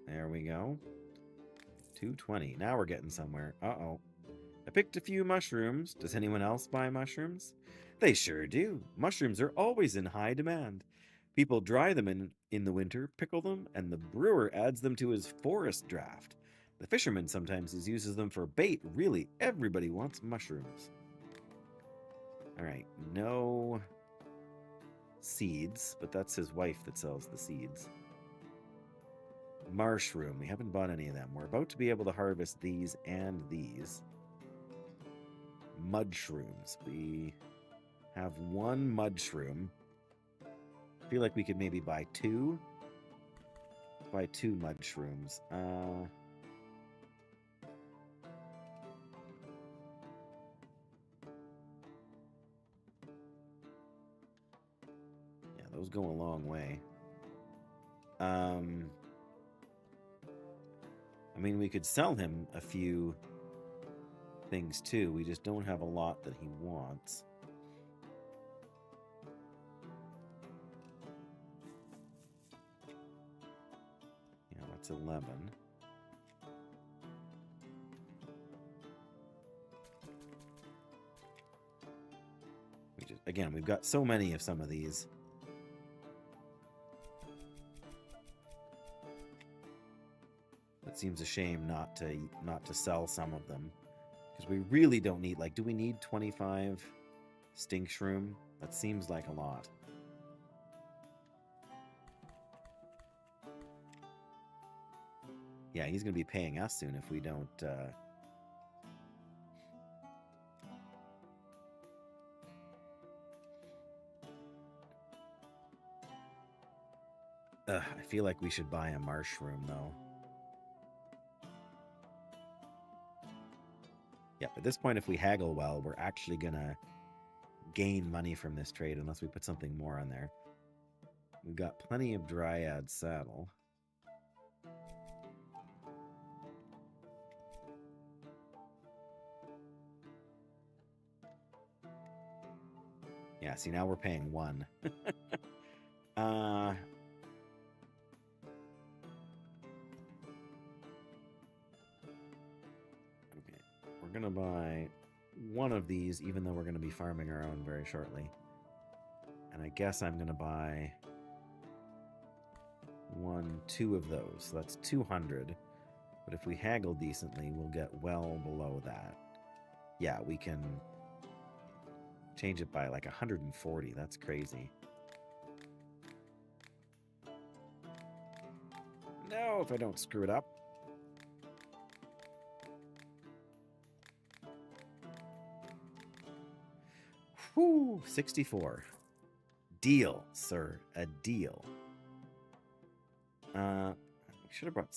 There we go. 220. Now we're getting somewhere. Uh-oh. I picked a few mushrooms. Does anyone else buy mushrooms? They sure do. Mushrooms are always in high demand. People dry them in the winter, pickle them, and the brewer adds them to his forest draft. The fisherman sometimes uses them for bait. Really, everybody wants mushrooms. All right, no seeds, but that's his wife that sells the seeds. Marshroom. We haven't bought any of them. We're about to be able to harvest these and these. Mudshrooms. We have one mudshroom. I feel like we could maybe buy two. Buy two mudshrooms. Yeah, those go a long way. I mean, we could sell him a few things too. We just don't have a lot that he wants. Yeah, that's 11. Again, we've got so many of some of these. It seems a shame not to sell some of them, because we really don't need, like, do we need 25 stink shroom? That seems like a lot. Yeah, he's gonna be paying us soon if we don't I feel like we should buy a mushroom though. Yeah, at this point, if we haggle well, we're actually gonna gain money from this trade unless we put something more on there. We've got plenty of Dryad saddle. Yeah, see, now we're paying one. Okay, we're gonna buy one of these, even though we're gonna be farming our own very shortly. And I guess I'm gonna buy two of those. So that's 200. But if we haggle decently, we'll get well below that. Yeah, we can change it by like 140. That's crazy. No, if I don't screw it up. Whew, 64. Deal, sir. A deal. We should have brought...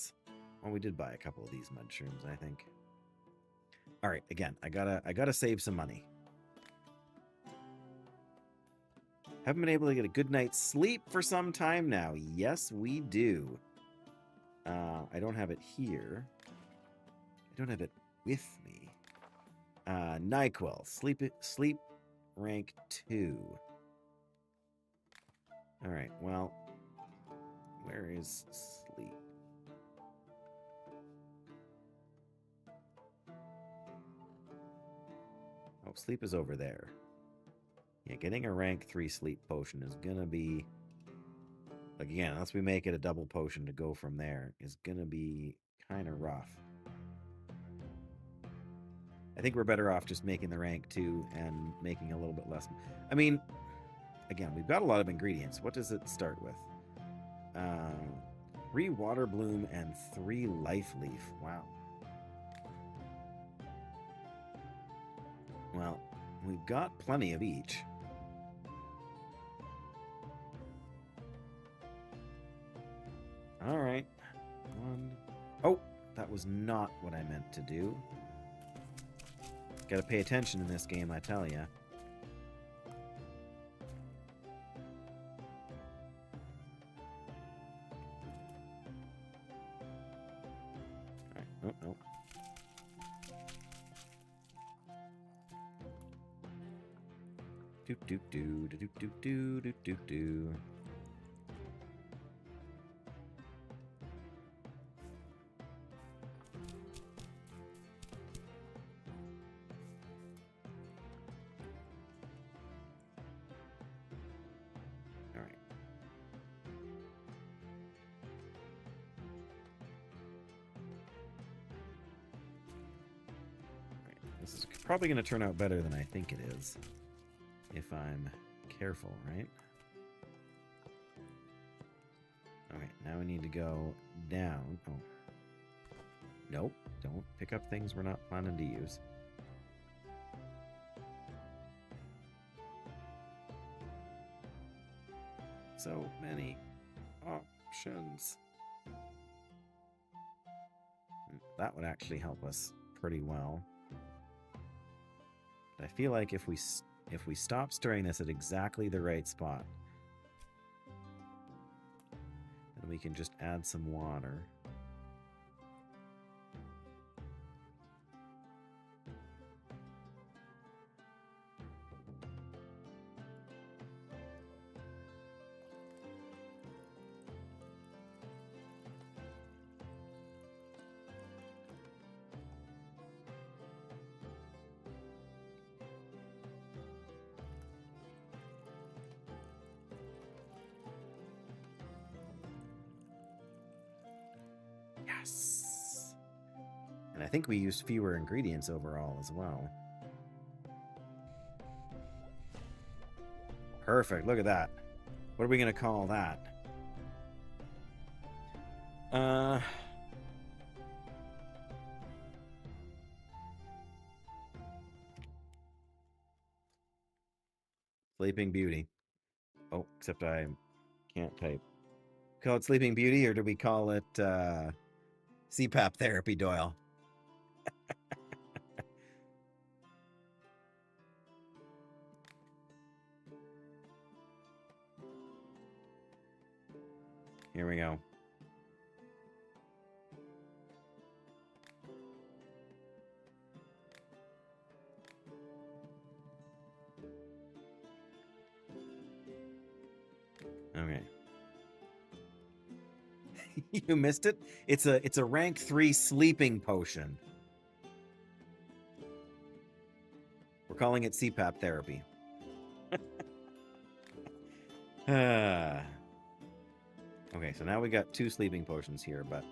Well, we did buy a couple of these mushrooms, I think. All right, again, I gotta save some money. Haven't been able to get a good night's sleep for some time now. Yes, we do. I don't have it here. I don't have it with me. NyQuil. Sleep rank 2. All right, well, where is sleep? Oh, sleep is over there. Yeah, getting a rank 3 sleep potion is gonna be, like, again, unless we make it a double potion to go from there, is gonna be kind of rough. I think we're better off just making the rank 2 and making a little bit less. I mean, again, we've got a lot of ingredients. What does it start with? 3 water bloom and 3 life leaf. Wow. Well, we've got plenty of each. All right. Oh, that was not what I meant to do. Gotta pay attention in this game, I tell ya. Alright, oh, no. Doop doop doo doop doop doo doop doop doo. This is probably going to turn out better than I think it is. If I'm careful, right? Okay, now we need to go down. Oh. Nope, don't pick up things we're not planning to use. So many options. That would actually help us pretty well. But I feel like if we stop stirring this at exactly the right spot, then we can just add some water. Yes! And I think we used fewer ingredients overall as well. Perfect, look at that. What are we going to call that? Sleeping Beauty. Oh, except I can't type. Call it Sleeping Beauty, or do we call it CPAP Therapy, Doyle? Here we go. Okay. You missed it? It's a rank 3 sleeping potion. We're calling it CPAP therapy. Okay, so now we got 2 sleeping potions here, but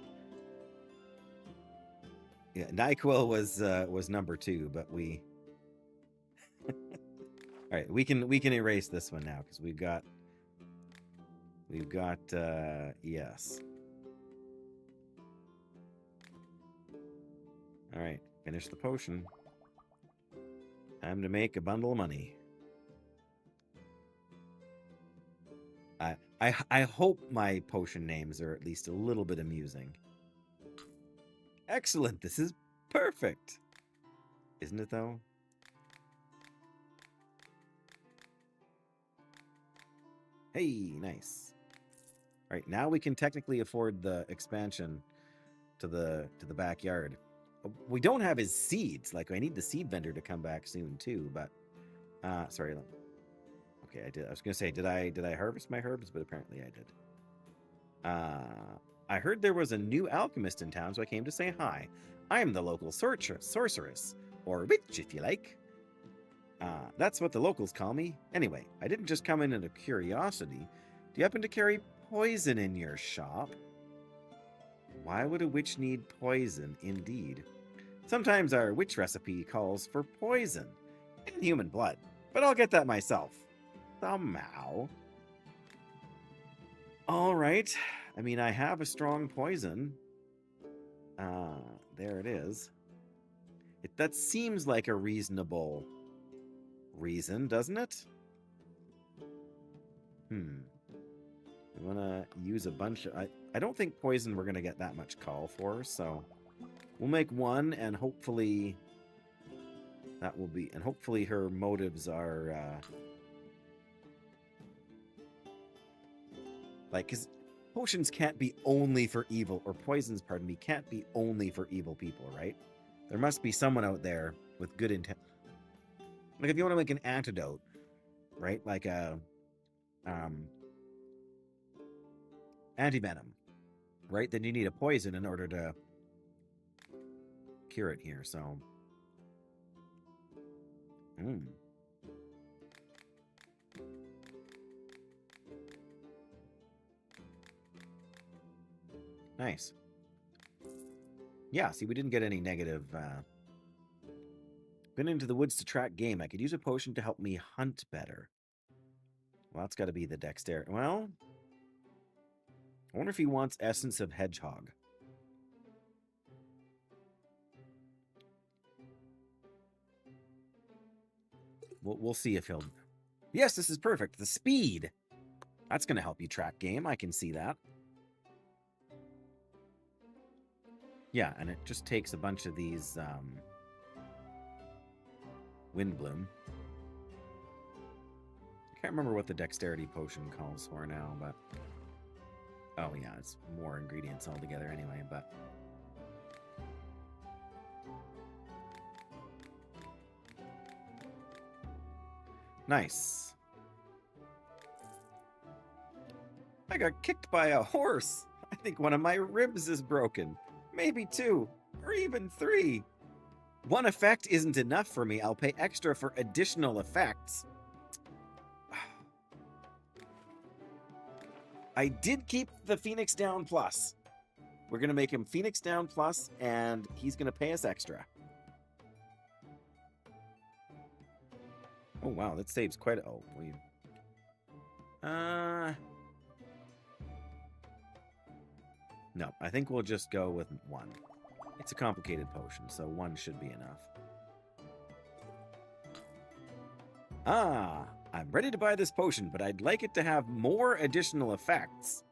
yeah, NyQuil was number 2, but we all right, we can erase this one now because we've got yes. All right, finish the potion. Time to make a bundle of money. I hope my potion names are at least a little bit amusing. Excellent, this is perfect. Isn't it though? Hey, nice. All right, now we can technically afford the expansion to the backyard. We don't have his seeds. Like, I need the seed vendor to come back soon too, but sorry. Okay, I did. I was going to say, did I harvest my herbs? But apparently I did. I heard there was a new alchemist in town, so I came to say hi. I'm the local sorceress, or witch if you like. That's what the locals call me. Anyway, I didn't just come in out of curiosity. Do you happen to carry poison in your shop? Why would a witch need poison, indeed? Sometimes our witch recipe calls for poison and human blood, but I'll get that myself. Somehow. All right. I mean, I have a strong poison. There it is. That seems like a reasonable reason, doesn't it? I want to use a bunch of... I don't think poison we're going to get that much call for, so we'll make one, and hopefully that will be... And hopefully her motives are... like, because potions can't be only for evil, or poisons, pardon me, can't be only for evil people, right? There must be someone out there with good intent. Like, if you want to make an antidote, right? Like a... antivenom, right? Then you need a poison in order to cure it here, so... Nice. Yeah, see, we didn't get any negative Been into the woods to track game. I could use a potion to help me hunt better. Well, that's got to be the dexterity. Well, I wonder if he wants Essence of Hedgehog. We'll see if he'll... Yes, this is perfect. The speed. That's going to help you track game. I can see that. Yeah, and it just takes a bunch of these Windbloom. I can't remember what the dexterity potion calls for now, but... Oh, yeah, it's more ingredients altogether anyway, but... Nice. I got kicked by a horse. I think one of my ribs is broken. Maybe 2, or even 3. One effect isn't enough for me. I'll pay extra for additional effects. I did keep the Phoenix Down Plus. We're going to make him Phoenix Down Plus, and he's going to pay us extra. Oh, wow, that saves quite a... Oh, we... No, I think we'll just go with 1. It's a complicated potion, so 1 should be enough. Ah, I'm ready to buy this potion, but I'd like it to have more additional effects.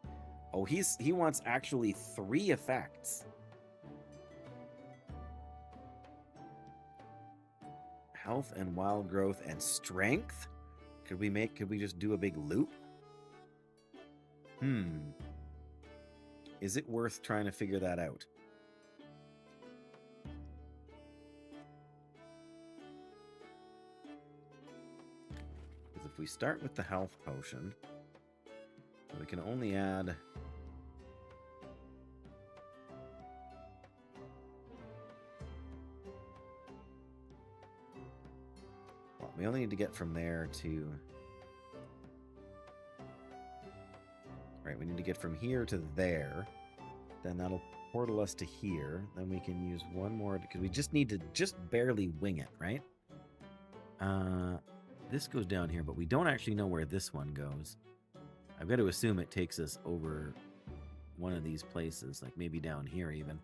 Oh, he wants actually 3 effects. Health and wild growth and strength? Could we just do a big loop? Is it worth trying to figure that out? Because if we start with the health potion, we can only add... Well, we only need to get from there to... Right, we need to get from here to there. Then that'll portal us to here. Then we can use 1 more, because we just need to just barely wing it, right? This goes down here, but we don't actually know where this one goes. I've got to assume it takes us over one of these places, like maybe down here even.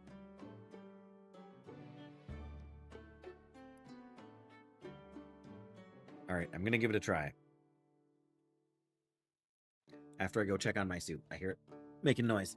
All right, I'm going to give it a try. After I go check on my suit. I hear it making noise.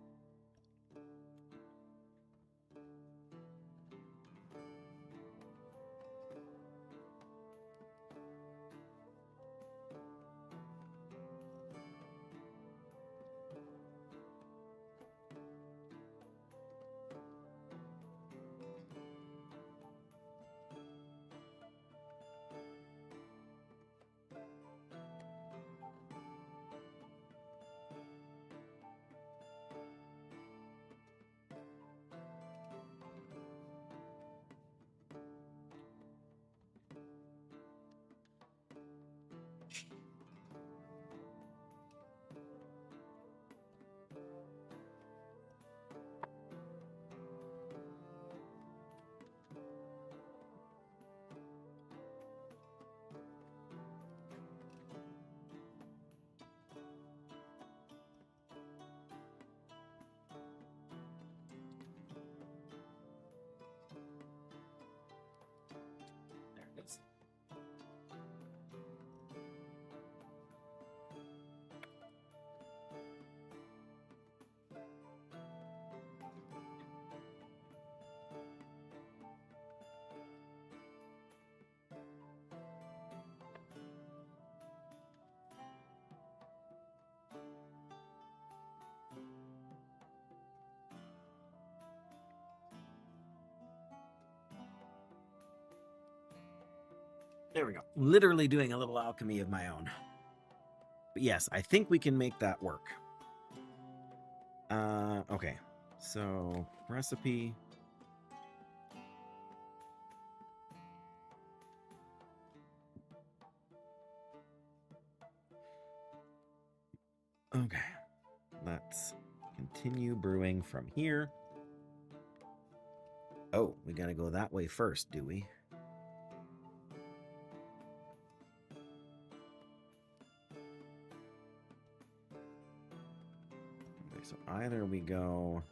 There it is. There we go. Literally doing a little alchemy of my own. But yes, I think we can make that work. Okay. So, recipe. Okay. Let's continue brewing from here. Oh, we gotta go that way first, do we? So either we go...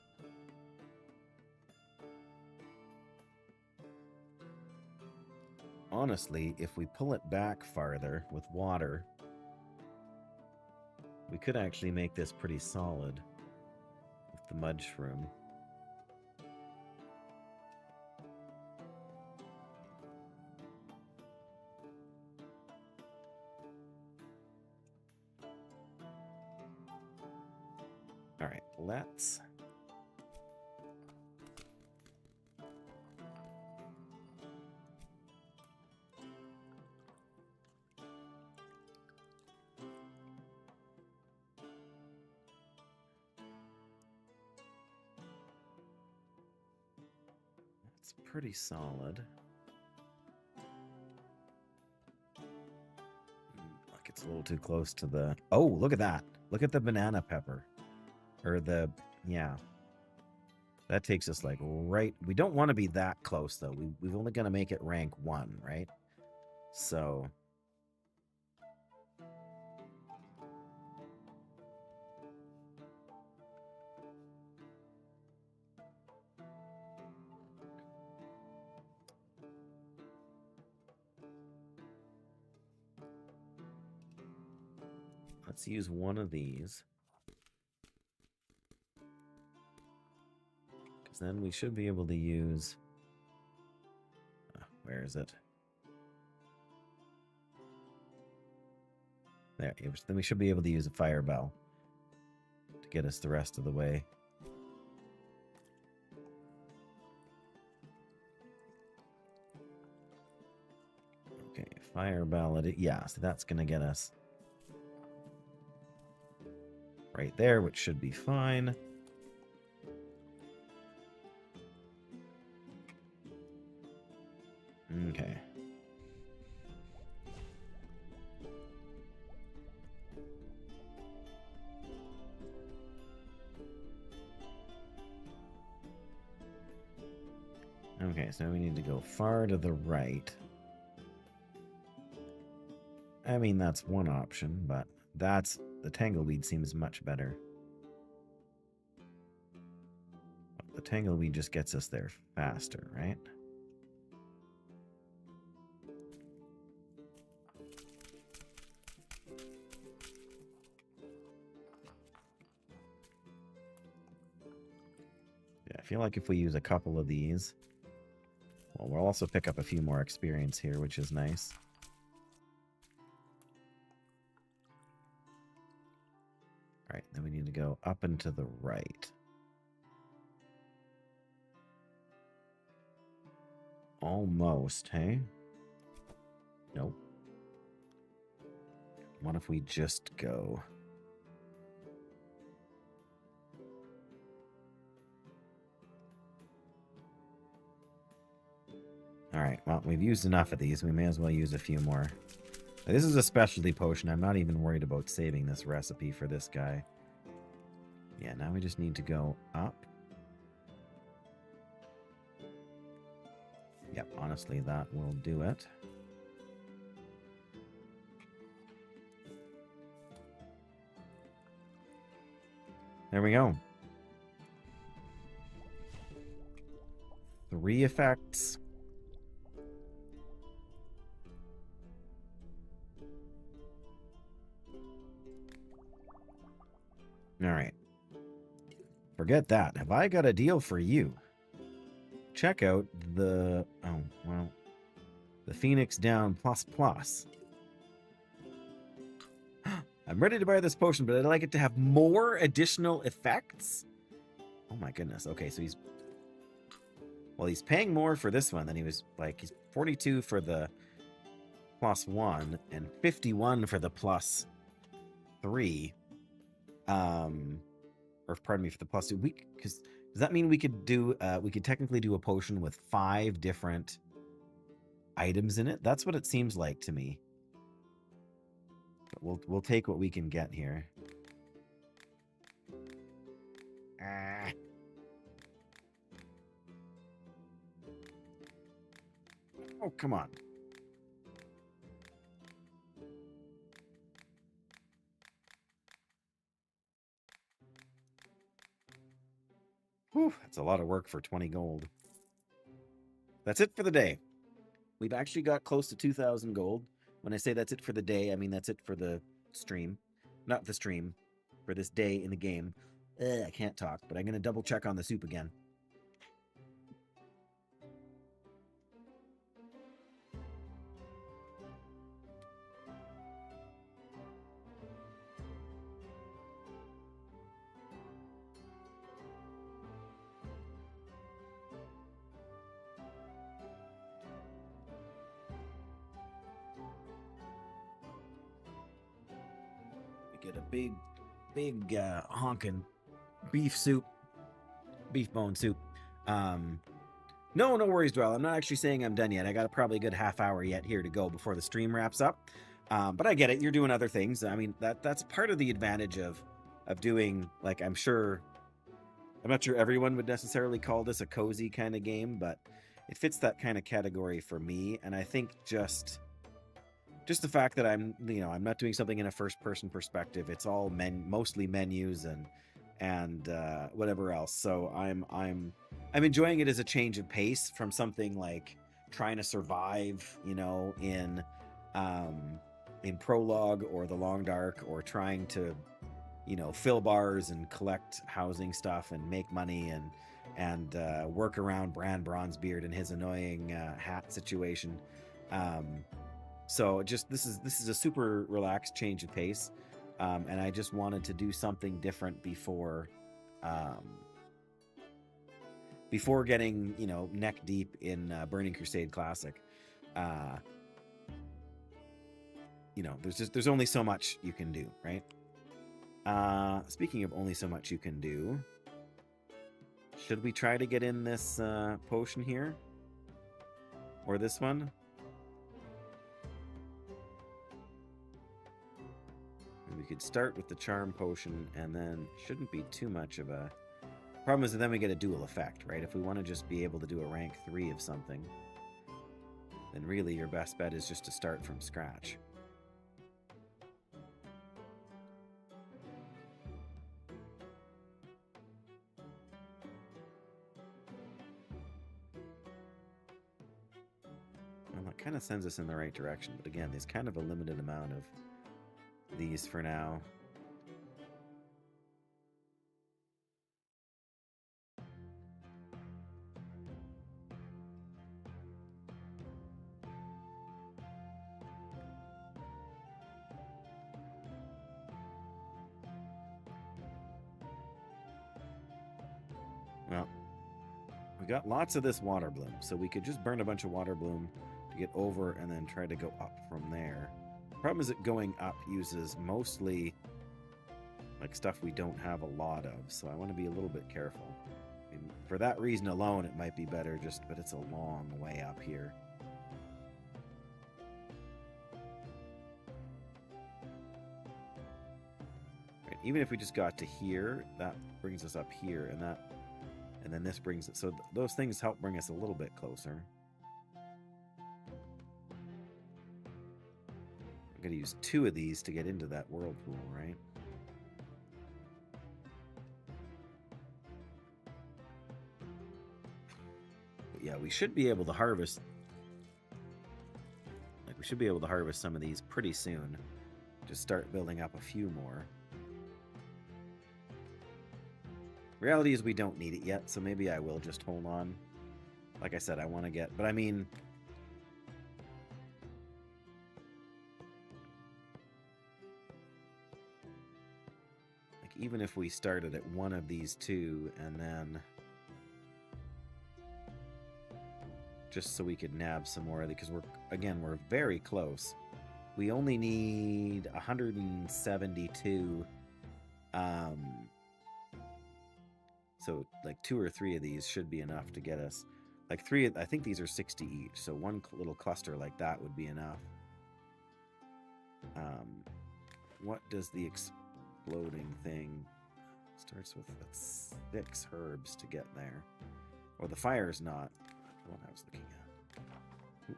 Honestly, if we pull it back farther with water, we could actually make this pretty solid with the mud shroom. All right, let's... It's pretty solid. Like it's a little too close to the... Oh, look at that. Look at the banana pepper. Or the... Yeah. That takes us like right... We don't want to be that close, though. We've only going to make it rank 1, right? So... Let's use one of these. Because then we should be able to use... where is it? There. Then we should be able to use a fire bell to get us the rest of the way. Okay, fire bell. Yeah, so that's going to get us right there, which should be fine. Okay. Okay, so we need to go far to the right. I mean, that's one option, but that's... The tangleweed seems much better. The tangleweed just gets us there faster, right? Yeah, I feel like if we use a couple of these... Well, we'll also pick up a few more experience here, which is nice. Alright, then we need to go up and to the right. Almost, hey? Nope. What if we just go... Alright, well, we've used enough of these. We may as well use a few more. This is a specialty potion. I'm not even worried about saving this recipe for this guy. Yeah, now we just need to go up. Yep, honestly, that will do it. There we go. 3 effects. All right. Forget that. Have I got a deal for you? Check out the... Oh, well... The Phoenix Down Plus Plus. I'm ready to buy this potion, but I'd like it to have more additional effects? Oh my goodness. Okay, so he's... Well, he's paying more for this one than he was... Like, he's 42 for the +1 and 51 for the +3. Or pardon me, for the +2. Because does that mean we could do? We could technically do a potion with 5 different items in it. That's what it seems like to me. But we'll take what we can get here. Ah. Oh, come on. It's a lot of work for 20 gold. That's it for the day. We've actually got close to 2,000 gold. When I say that's it for the day, I mean that's it for the stream. Not the stream, for this day in the game. I can't talk, but I'm going to double check on the soup again. We get a big honking beef soup, beef bone soup. No worries, Dwell. I'm not actually saying I'm done yet. I got probably a good half hour yet here to go before the stream wraps up. But I get it. You're doing other things. I mean, that's part of the advantage of doing, like, I'm not sure everyone would necessarily call this a cozy kind of game, but it fits that kind of category for me. And I think just the fact that I'm not doing something in a first-person perspective. It's all mostly menus and whatever else. So I'm enjoying it as a change of pace from something like trying to survive, in Prologue or the Long Dark, or trying to, fill bars and collect housing stuff and make money and work around Bran Bronzebeard and his annoying hat situation. So just this is a super relaxed change of pace, and I just wanted to do something different before getting neck deep in Burning Crusade Classic. There's only so much you can do, right? Speaking of only so much you can do, should we try to get in this potion here, or this one? We could start with the charm potion, and then shouldn't be too much of a problem. Is that then we get a dual effect, right? If we want to just be able to do a rank 3 of something, then really your best bet is just to start from scratch. Well, that kind of sends us in the right direction, but again, there's kind of a limited amount of these for now. Well, we got lots of this water bloom, so we could just burn a bunch of water bloom to get over and then try to go up from there. Problem is that going up uses mostly like stuff we don't have a lot of, so I want to be a little bit careful. I mean, for that reason alone, it might be better but it's a long way up here. Right, even if we just got to here, that brings us up here, and then this brings it. So those things help bring us a little bit closer. I'm going to use 2 of these to get into that whirlpool, right? But yeah, we should be able to harvest. We should be able to harvest some of these pretty soon. Just start building up a few more. Reality is we don't need it yet, so maybe I will just hold on. Like I said, I want to get, but I mean, even if we started at one of these 2 and then just so we could nab some more, because we're very close. We only need 172. So like 2 or 3 of these should be enough to get us. Like 3, I think these are 60 each. So one little cluster like that would be enough. What does the exploding thing starts with? 6 herbs to get there. Or the fire's not the one I was looking at.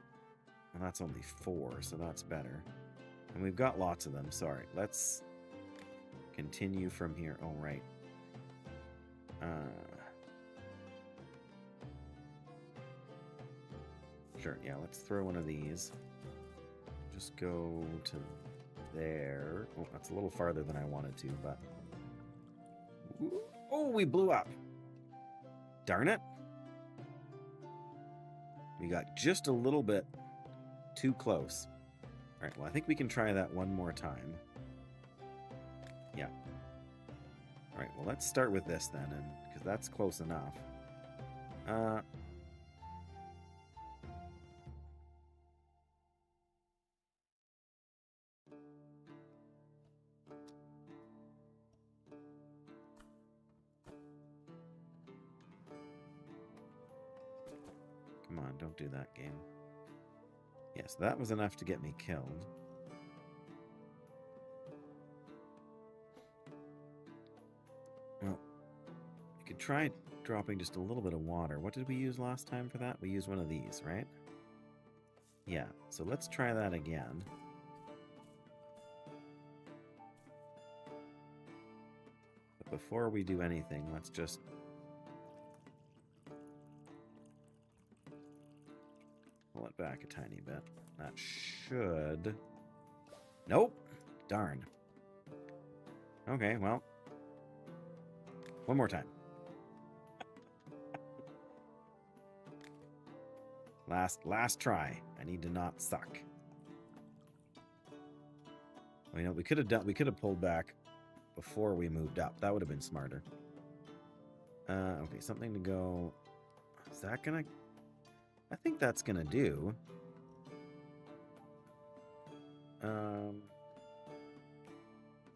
And that's only 4, so that's better. And we've got lots of them. Sorry. Let's continue from here. Oh, right. Sure, yeah, let's throw one of these. Just go to there. Oh, that's a little farther than I wanted to, but... Oh, we blew up! Darn it! We got just a little bit too close. Alright, well, I think we can try that one more time. Yeah. Alright, well, let's start with this then, and because that's close enough. Come on, don't do that, game. Yes, that was enough to get me killed. Well, you could try dropping just a little bit of water. What did we use last time for that? We used one of these, right? Yeah, so let's try that again. But before we do anything, let's just... pull it back a tiny bit. That should... Nope! Darn. Okay, well... one more time. Last try. I need to not suck. Well, you know, we could have pulled back before we moved up. That would have been smarter. Okay, something to go... Is that gonna... I think that's gonna do. I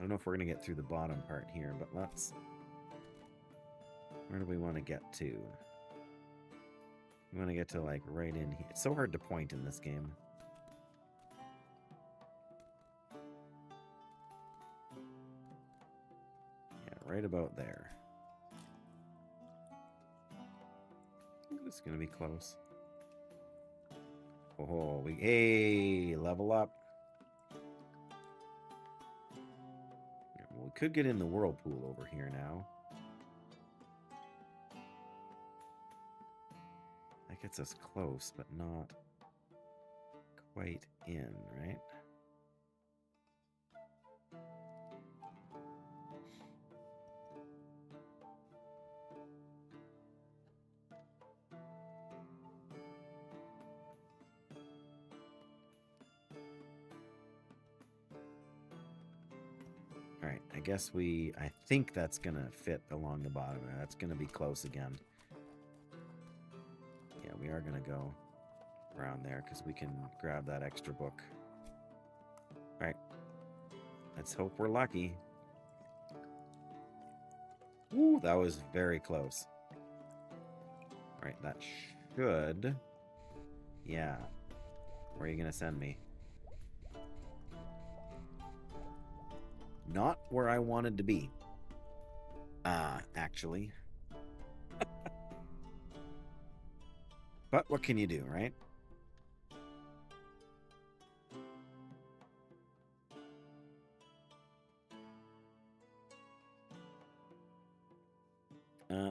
don't know if we're gonna get through the bottom part here, but let's... Where do we want to get to? We want to get to, like, right in here. It's so hard to point in this game. Yeah, right about there. It's gonna be close. Oh, hey, level up. Yeah, well, we could get in the whirlpool over here now. That gets us close, but not quite in, right? Alright, I guess I think that's gonna fit along the bottom. That's gonna be close again. Yeah, we are gonna go around there because we can grab that extra book. Alright. Let's hope we're lucky. Ooh, that was very close. Alright, that should... Yeah. Where are you gonna send me? Not where I wanted to be. Actually. But what can you do, right?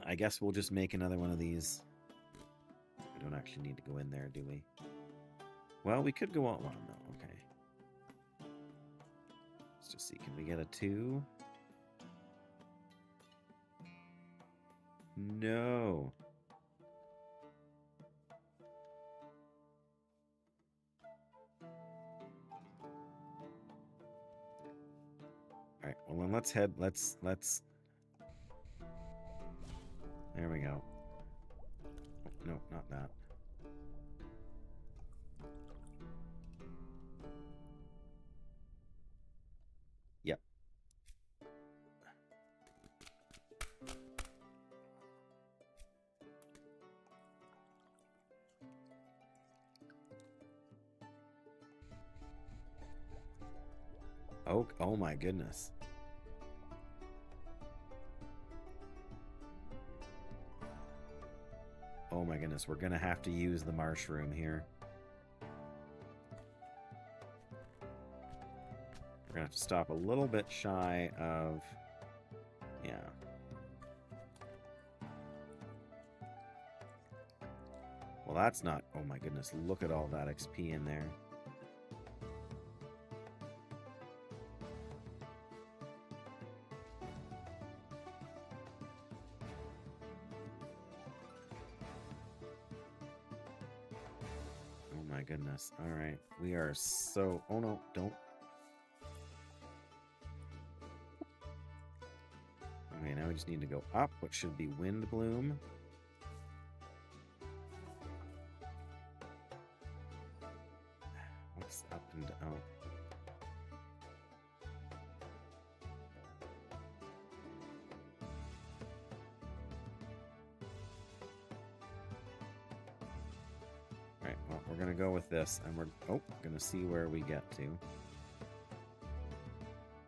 I guess we'll just make another one of these. We don't actually need to go in there, do we? Well, we could go on one, though. Okay. Let's just see. Can we get a 2? No. All right. Well, then let's head. Let's. There we go. No, not that. Yep. Oh my goodness. Oh my goodness, we're gonna have to use the mushroom here. We're gonna have to stop a little bit shy of... Yeah. Well, that's not... Oh my goodness, look at all that XP in there. Oh my goodness. All right. We are so... Oh no, don't. Okay, now we just need to go up, what should be Wind Bloom. What's up and down? Alright, well, we're gonna go with this, and we're gonna see where we get to.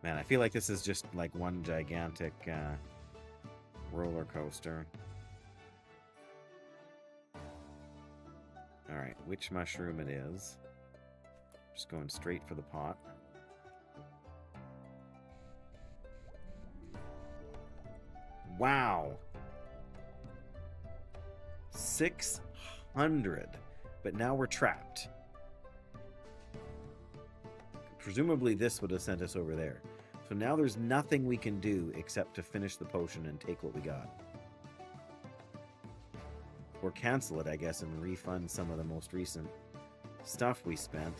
Man, I feel like this is just like one gigantic roller coaster. Alright, which mushroom it is. Just going straight for the pot. Wow! 600! But now we're trapped. Presumably this would have sent us over there. So now there's nothing we can do except to finish the potion and take what we got. Or cancel it, I guess, and refund some of the most recent stuff we spent.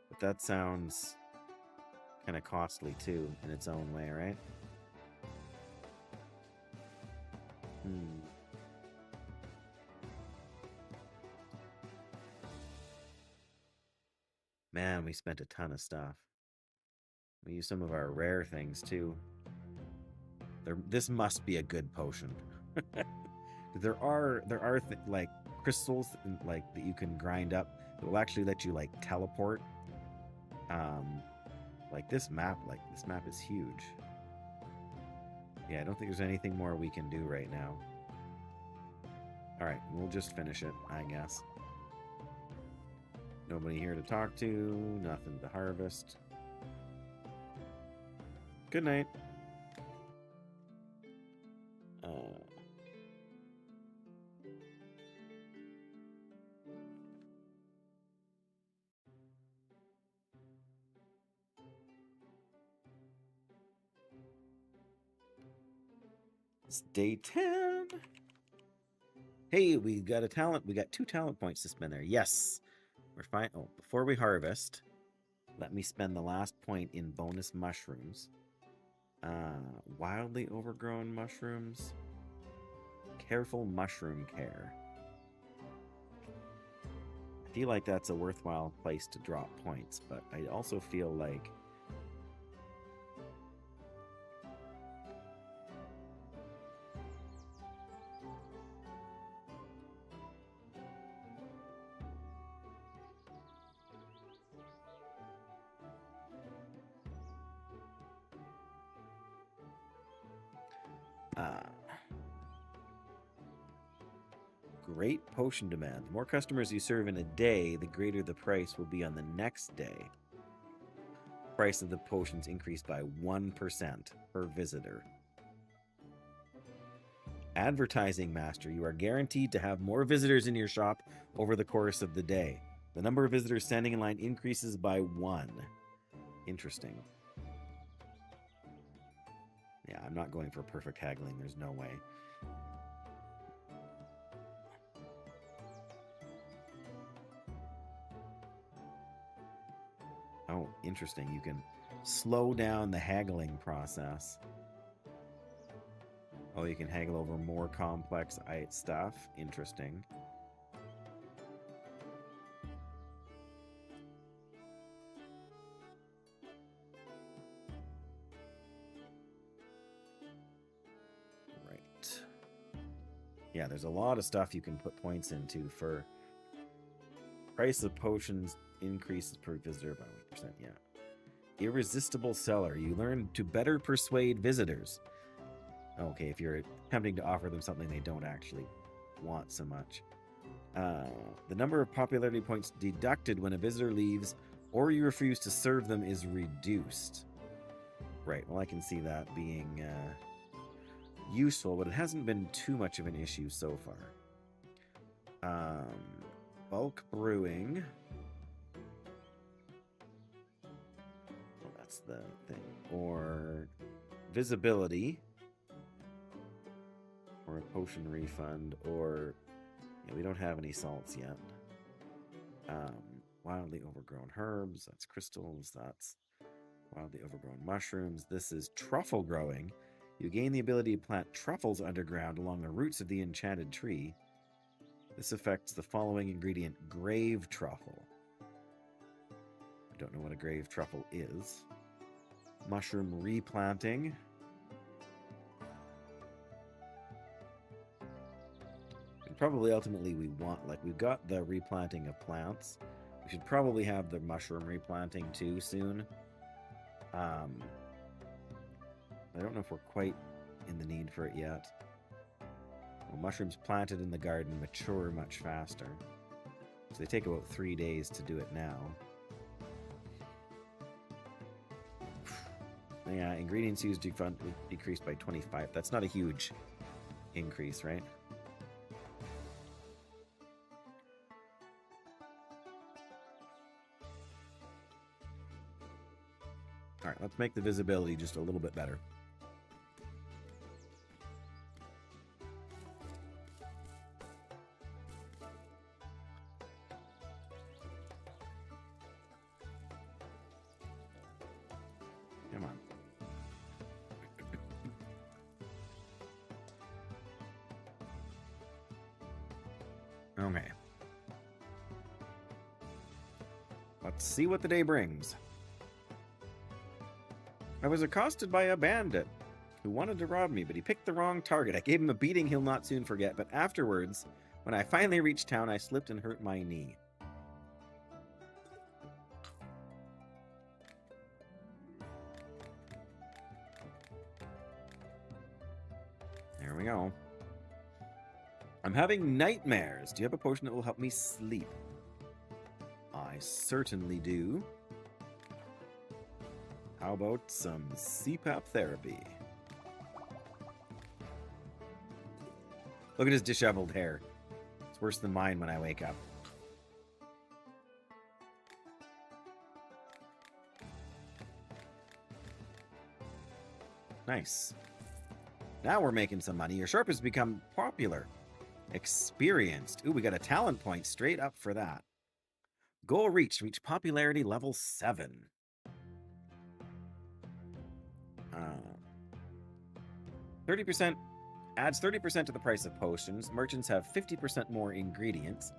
But that sounds kind of costly, too, in its own way, right? Man, we spent a ton of stuff. We used some of our rare things, too. This must be a good potion. there are like crystals like that you can grind up that will actually let you like teleport. Like this map is huge. Yeah, I don't think there's anything more we can do right now. All right, we'll just finish it, I guess. Nobody here to talk to, nothing to harvest. Good night. It's day 10. Hey, we got a talent. We got 2 talent points to spend there. Yes. We're fine. Oh, before we harvest, let me spend the last point in bonus mushrooms. Wildly overgrown mushrooms. Careful mushroom care. I feel like that's a worthwhile place to drop points, but I also feel like great potion demand. The more customers you serve in a day, the greater the price will be on the next day. Price of the potions increased by 1% per visitor. Advertising Master. You are guaranteed to have more visitors in your shop over the course of the day. The number of visitors standing in line increases by 1. Interesting. Yeah, I'm not going for perfect haggling. There's no way. Oh, interesting. You can slow down the haggling process. Oh, you can haggle over more complex stuff. Interesting. Right. Yeah, there's a lot of stuff you can put points into for price of potions increases per visitor by 1%. Yeah. Irresistible seller. You learn to better persuade visitors. Okay, if you're attempting to offer them something they don't actually want so much. The number of popularity points deducted when a visitor leaves or you refuse to serve them is reduced. Right, well I can see that being useful, but it hasn't been too much of an issue so far. Bulk brewing. Well, that's the thing. Or visibility. Or a potion refund. Or yeah, we don't have any salts yet. Wildly overgrown herbs. That's crystals. That's wildly overgrown mushrooms. This is truffle growing. You gain the ability to plant truffles underground along the roots of the enchanted tree. This affects the following ingredient: grave truffle. I don't know what a grave truffle is. Mushroom replanting. And probably ultimately we want, like, we've got the replanting of plants. We should probably have the mushroom replanting too soon. I don't know if we're quite in the need for it yet. Well, mushrooms planted in the garden mature much faster. So they take about 3 days to do it now. Yeah, ingredients used decreased by 25. That's not a huge increase, right? All right, let's make the visibility just a little bit better. Come on. Okay. Let's see what the day brings. I was accosted by a bandit who wanted to rob me, but he picked the wrong target. I gave him a beating he'll not soon forget, but afterwards, when I finally reached town, I slipped and hurt my knee. There we go. I'm having nightmares. Do you have a potion that will help me sleep? I certainly do. How about some CPAP therapy? Look at his disheveled hair. It's worse than mine when I wake up. Nice. Now we're making some money. Your sharp has become popular. Experienced. Ooh, we got a talent point straight up for that. Goal reached. Reach popularity level 7. 30% adds 30% to the price of potions. Merchants have 50% more ingredients.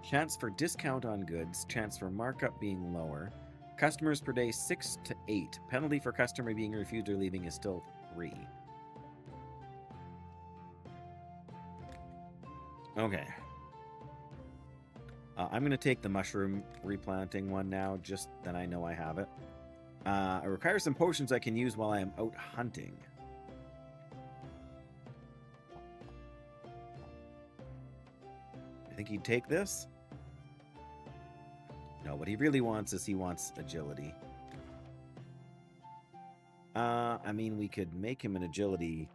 Chance for discount on goods. Chance for markup being lower. Customers per day 6 to 8. Penalty for customer being refused or leaving is still 3. Okay. I'm going to take the mushroom replanting one now, just then I know I have it. It requires some potions I can use while I am out hunting. I think he'd take this? No, what he really wants is he wants agility. I mean, we could make him an agility.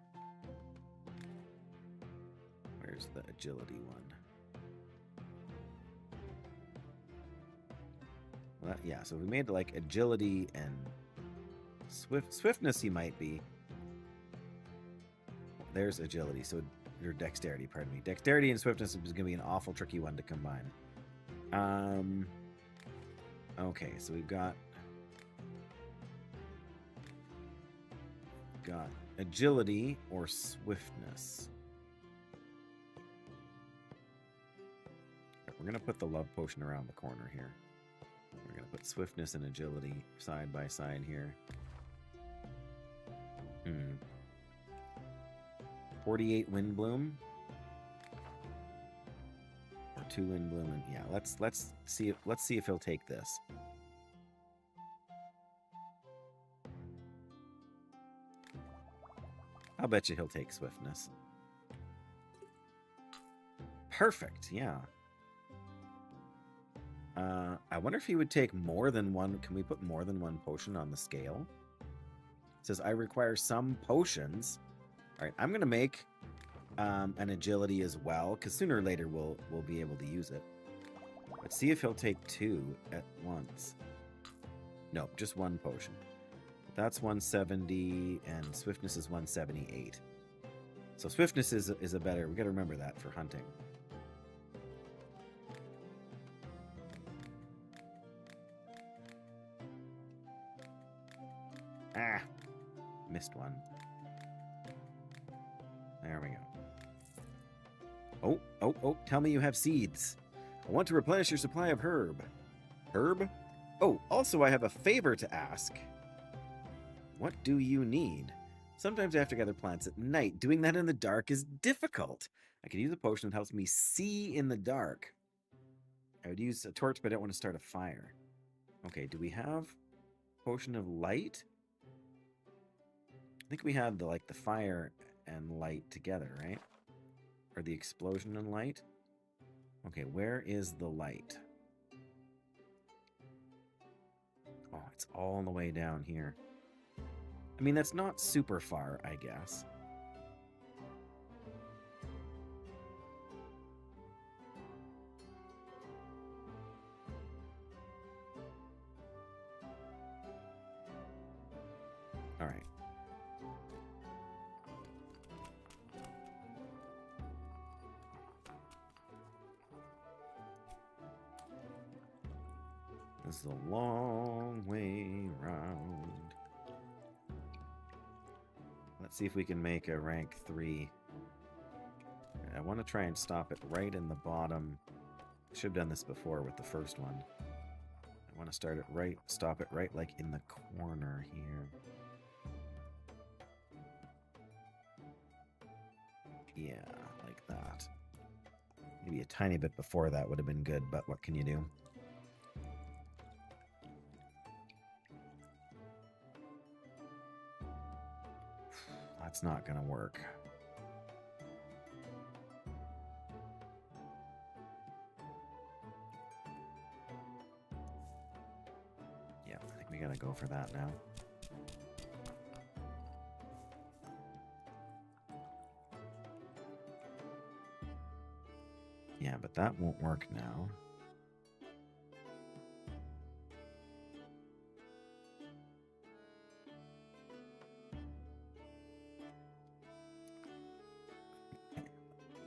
Where's the agility one? Well, yeah, so we made like agility and swiftness he might be. There's agility, so or dexterity, pardon me. Dexterity and swiftness is going to be an awful tricky one to combine. Okay, so we've got agility or swiftness. We're going to put the love potion around the corner here. We're going to put swiftness and agility side by side here. 48 Windbloom. Or 2 Windbloom, and yeah, let's see if he'll take this. I'll bet you he'll take swiftness. Perfect, yeah. I wonder if he would take more than one. Can we put more than one potion on the scale? It says, I require some potions. All right, I'm going to make and agility as well, because sooner or later we'll be able to use it. Let's see if he'll take 2 at once. No, just 1 potion. That's 170, and swiftness is 178. So swiftness is a better. We got to remember that for hunting. Ah, missed one. There we go. Oh, tell me you have seeds. I want to replenish your supply of herb. Herb? Oh, also I have a favor to ask. What do you need? Sometimes I have to gather plants at night. Doing that in the dark is difficult. I could use a potion that helps me see in the dark. I would use a torch, but I don't want to start a fire. Okay, do we have potion of light? I think we have the fire and light together, right? Or the explosion and light? Okay, where is the light? Oh, it's all the way down here. I mean, that's not super far, I guess. All right. This is a long way round. Let's see if we can make a rank 3. I want to try and stop it right in the bottom. I should have done this before with the first one. I want to stop it right like in the corner here. Yeah, like that. Maybe a tiny bit before that would have been good, but what can you do? That's not going to work. Yeah, I think we got to go for that now. Yeah, but that won't work now.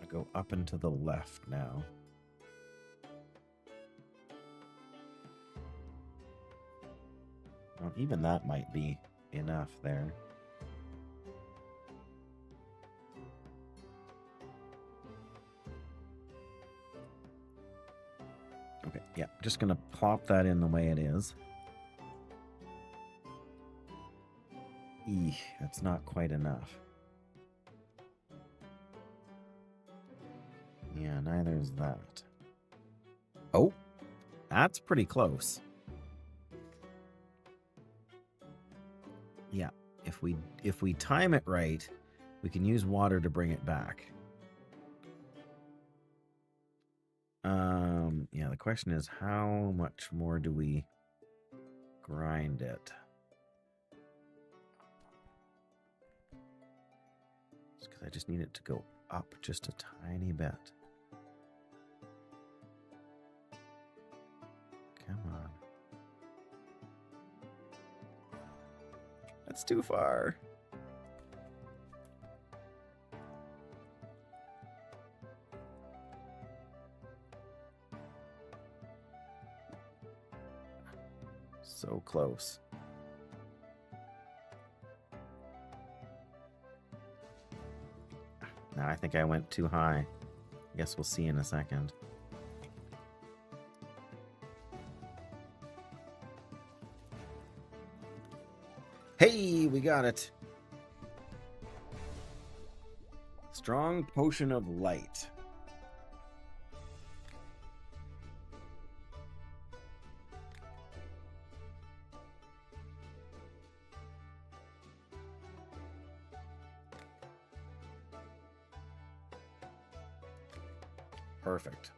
Go up and to the left now. Well, even that might be enough there. Okay, yeah, just gonna plop that in the way it is. Eeh, that's not quite enough. Yeah, neither is that. Oh, that's pretty close. Yeah, if we time it right, we can use water to bring it back. Yeah, the question is how much more do we grind it? Because I just need it to go up just a tiny bit. Come on. That's too far. So close. Now I think I went too high. Guess we'll see in a second. Hey, we got it. Strong potion of light. Perfect.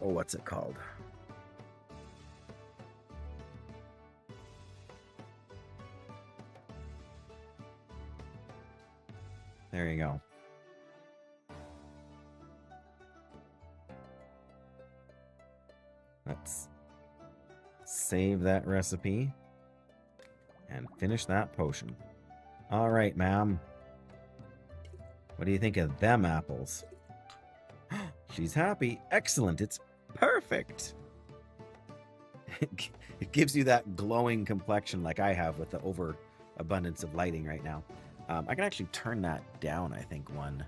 Oh, what's it called? There you go. Let's save that recipe and finish that potion. All right, ma'am. What do you think of them apples? She's happy. Excellent. It's perfect. It gives you that glowing complexion like I have with the overabundance of lighting right now. I can actually turn that down, I think, one.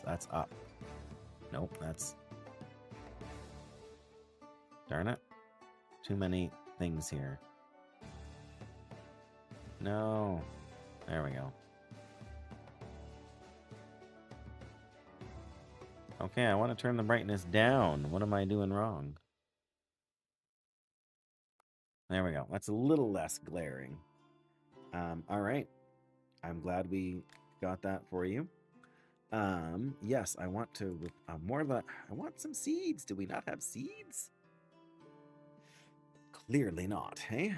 That's up. Nope, that's... Darn it. Too many things here. No. There we go. Okay, I want to turn the brightness down. What am I doing wrong? There we go. That's a little less glaring. All right. I'm glad we got that for you. Yes, I want to more of a... I want some seeds. Do we not have seeds? Clearly not, hey?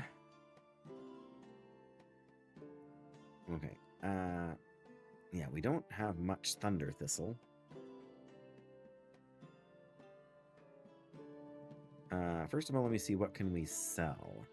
Okay. Yeah, we don't have much thunder thistle. First of all, let me see what can we sell.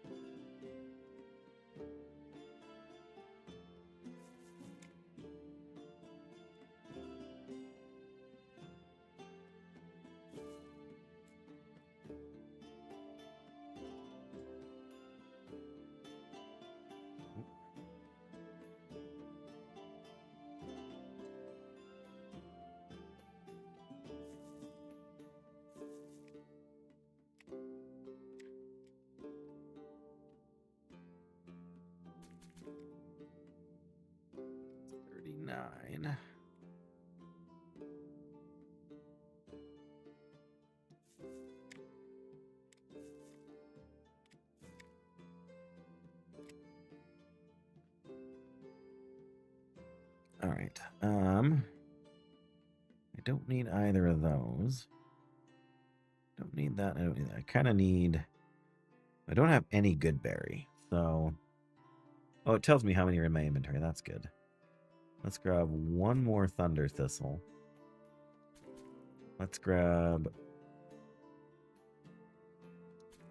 $39. All right. I don't need either of those. Don't need that. I kind of need... I don't have any good berry, so... Oh, it tells me how many are in my inventory. That's good. Let's grab one more thunder thistle. Let's grab...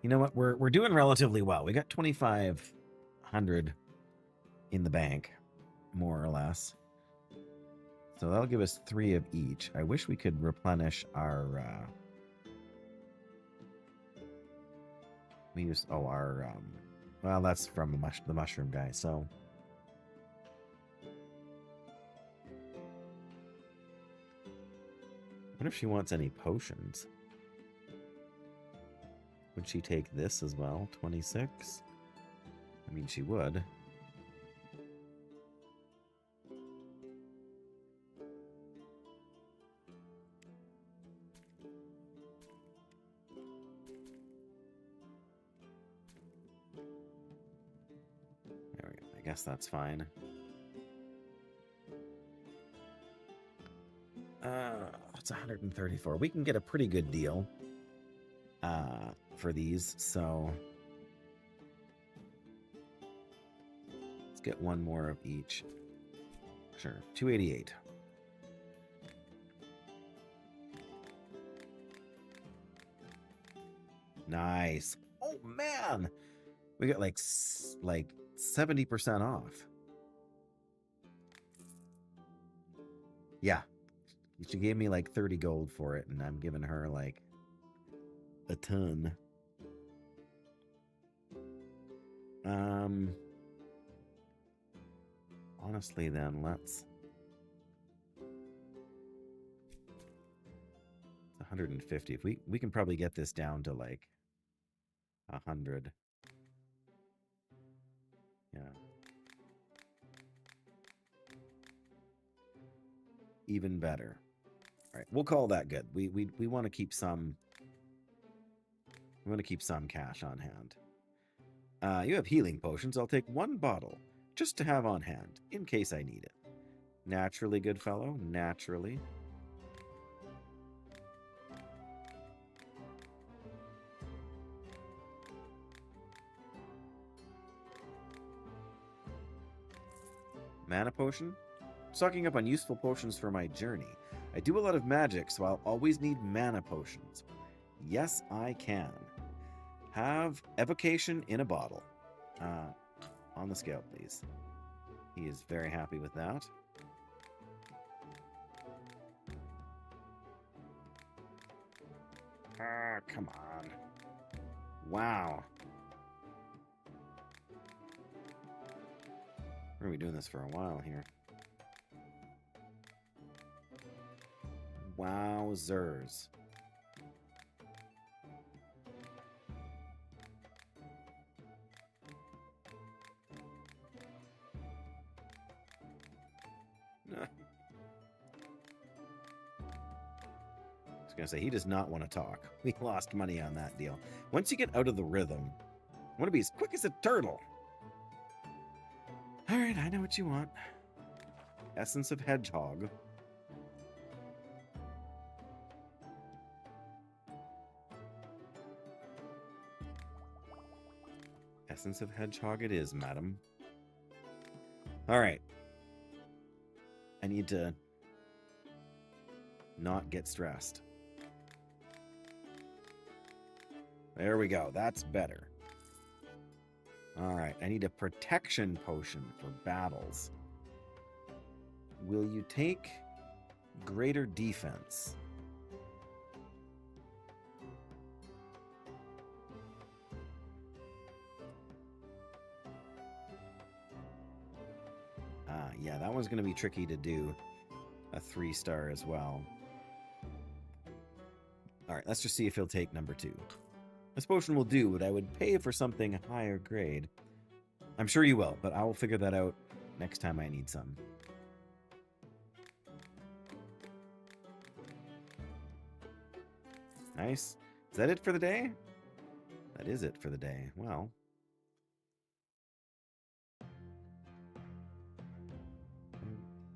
You know what? We're doing relatively well. We got 2,500 in the bank, more or less. So that'll give us 3 of each. I wish we could replenish our... we use... Oh, our... well, that's from the mushroom guy, so... I wonder if she wants any potions. Would she take this as well? 26? I mean, she would. There we go. I guess that's fine. It's 134. We can get a pretty good deal for these, so let's get one more of each. Sure, 288. Nice. Oh man, we got like 70% off. Yeah. She gave me like 30 gold for it, and I'm giving her like a ton. Honestly, then let's... 150. If we can probably get this down to like 100. Yeah. Even better. All right, we'll call that good. We want to keep some. We want to keep some cash on hand. You have healing potions. I'll take 1 bottle just to have on hand in case I need it. Naturally, good fellow. Naturally. Mana potion? Stocking up on useful potions for my journey. I do a lot of magic, so I'll always need mana potions. Yes, I can. Have evocation in a bottle. On the scale, please. He is very happy with that. Ah, come on. Wow. We're going to be doing this for a while here. Wowzers. I was going to say, he does not want to talk. We lost money on that deal. Once you get out of the rhythm, I want to be as quick as a turtle. All right, I know what you want. Essence of Hedgehog. Essence of Hedgehog it is, madam. All right. I need to not get stressed. There we go. That's better. All right. I need a protection potion for battles. Will you take greater defense? Yeah, that one's going to be tricky to do a 3-star as well. All right, let's just see if he'll take number 2. This potion will do, but I would pay for something higher grade. I'm sure you will, but I will figure that out next time I need some. Nice. Is that it for the day? That is it for the day. Well.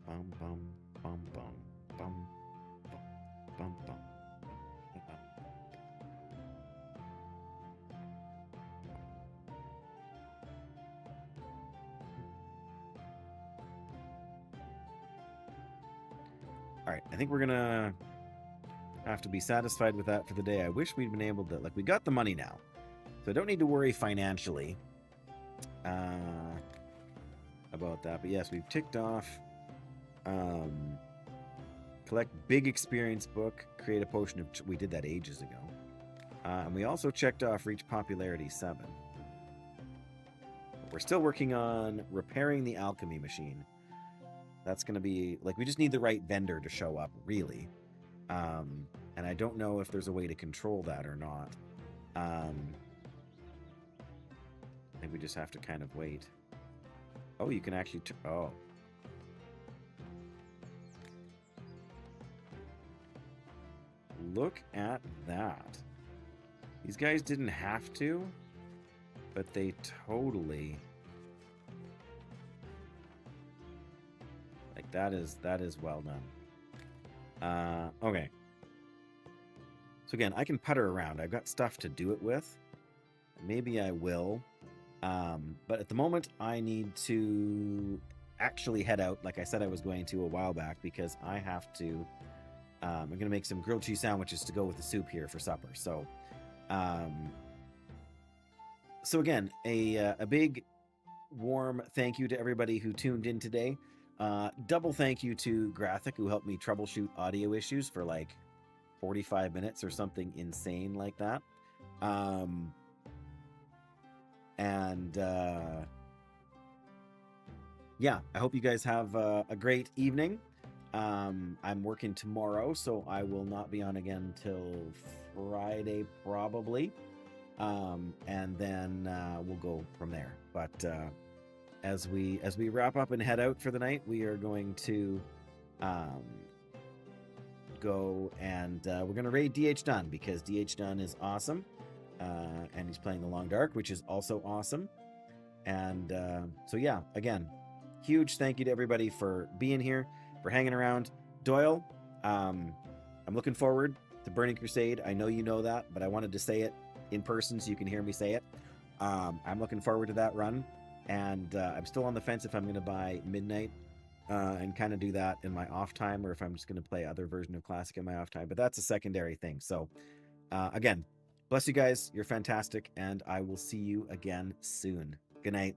Bum, bum, bum, bum, bum, bum, bum. All right, I think we're gonna have to be satisfied with that for the day. I wish we'd been able to, like, we got the money now, so I don't need to worry financially about that. But yes, we've ticked off collect big experience book, create a potion of, we did that ages ago. And we also checked off reach popularity 7. We're still working on repairing the alchemy machine. That's going to be, like, we just need the right vendor to show up, really. And I don't know if there's a way to control that or not. I think we just have to kind of wait. Oh, you can actually, oh. Look at that. These guys didn't have to, but they totally... Like, that is well done. Okay. So again, I can putter around. I've got stuff to do it with. Maybe I will. But at the moment, I need to actually head out, like I said I was going to a while back, because I have to... I'm going to make some grilled cheese sandwiches to go with the soup here for supper. So, so again, a big, warm thank you to everybody who tuned in today. Double thank you to Graphic, who helped me troubleshoot audio issues for like 45 minutes or something insane like that. Yeah, I hope you guys have a great evening. I'm working tomorrow, so I will not be on again till Friday probably. And then we'll go from there. But as we wrap up and head out for the night, we are going to go and we're going to raid DH Dunn, because DH Dunn is awesome. And he's playing the Long Dark, which is also awesome. And so yeah, again, huge thank you to everybody for being here, for hanging around. Doyle, I'm looking forward to Burning Crusade. I know you know that, but I wanted to say it in person so you can hear me say it. I'm looking forward to that run. And I'm still on the fence if I'm going to buy Midnight and kind of do that in my off time, or if I'm just going to play other version of Classic in my off time. But that's a secondary thing. So again, bless you guys. You're fantastic. And I will see you again soon. Good night.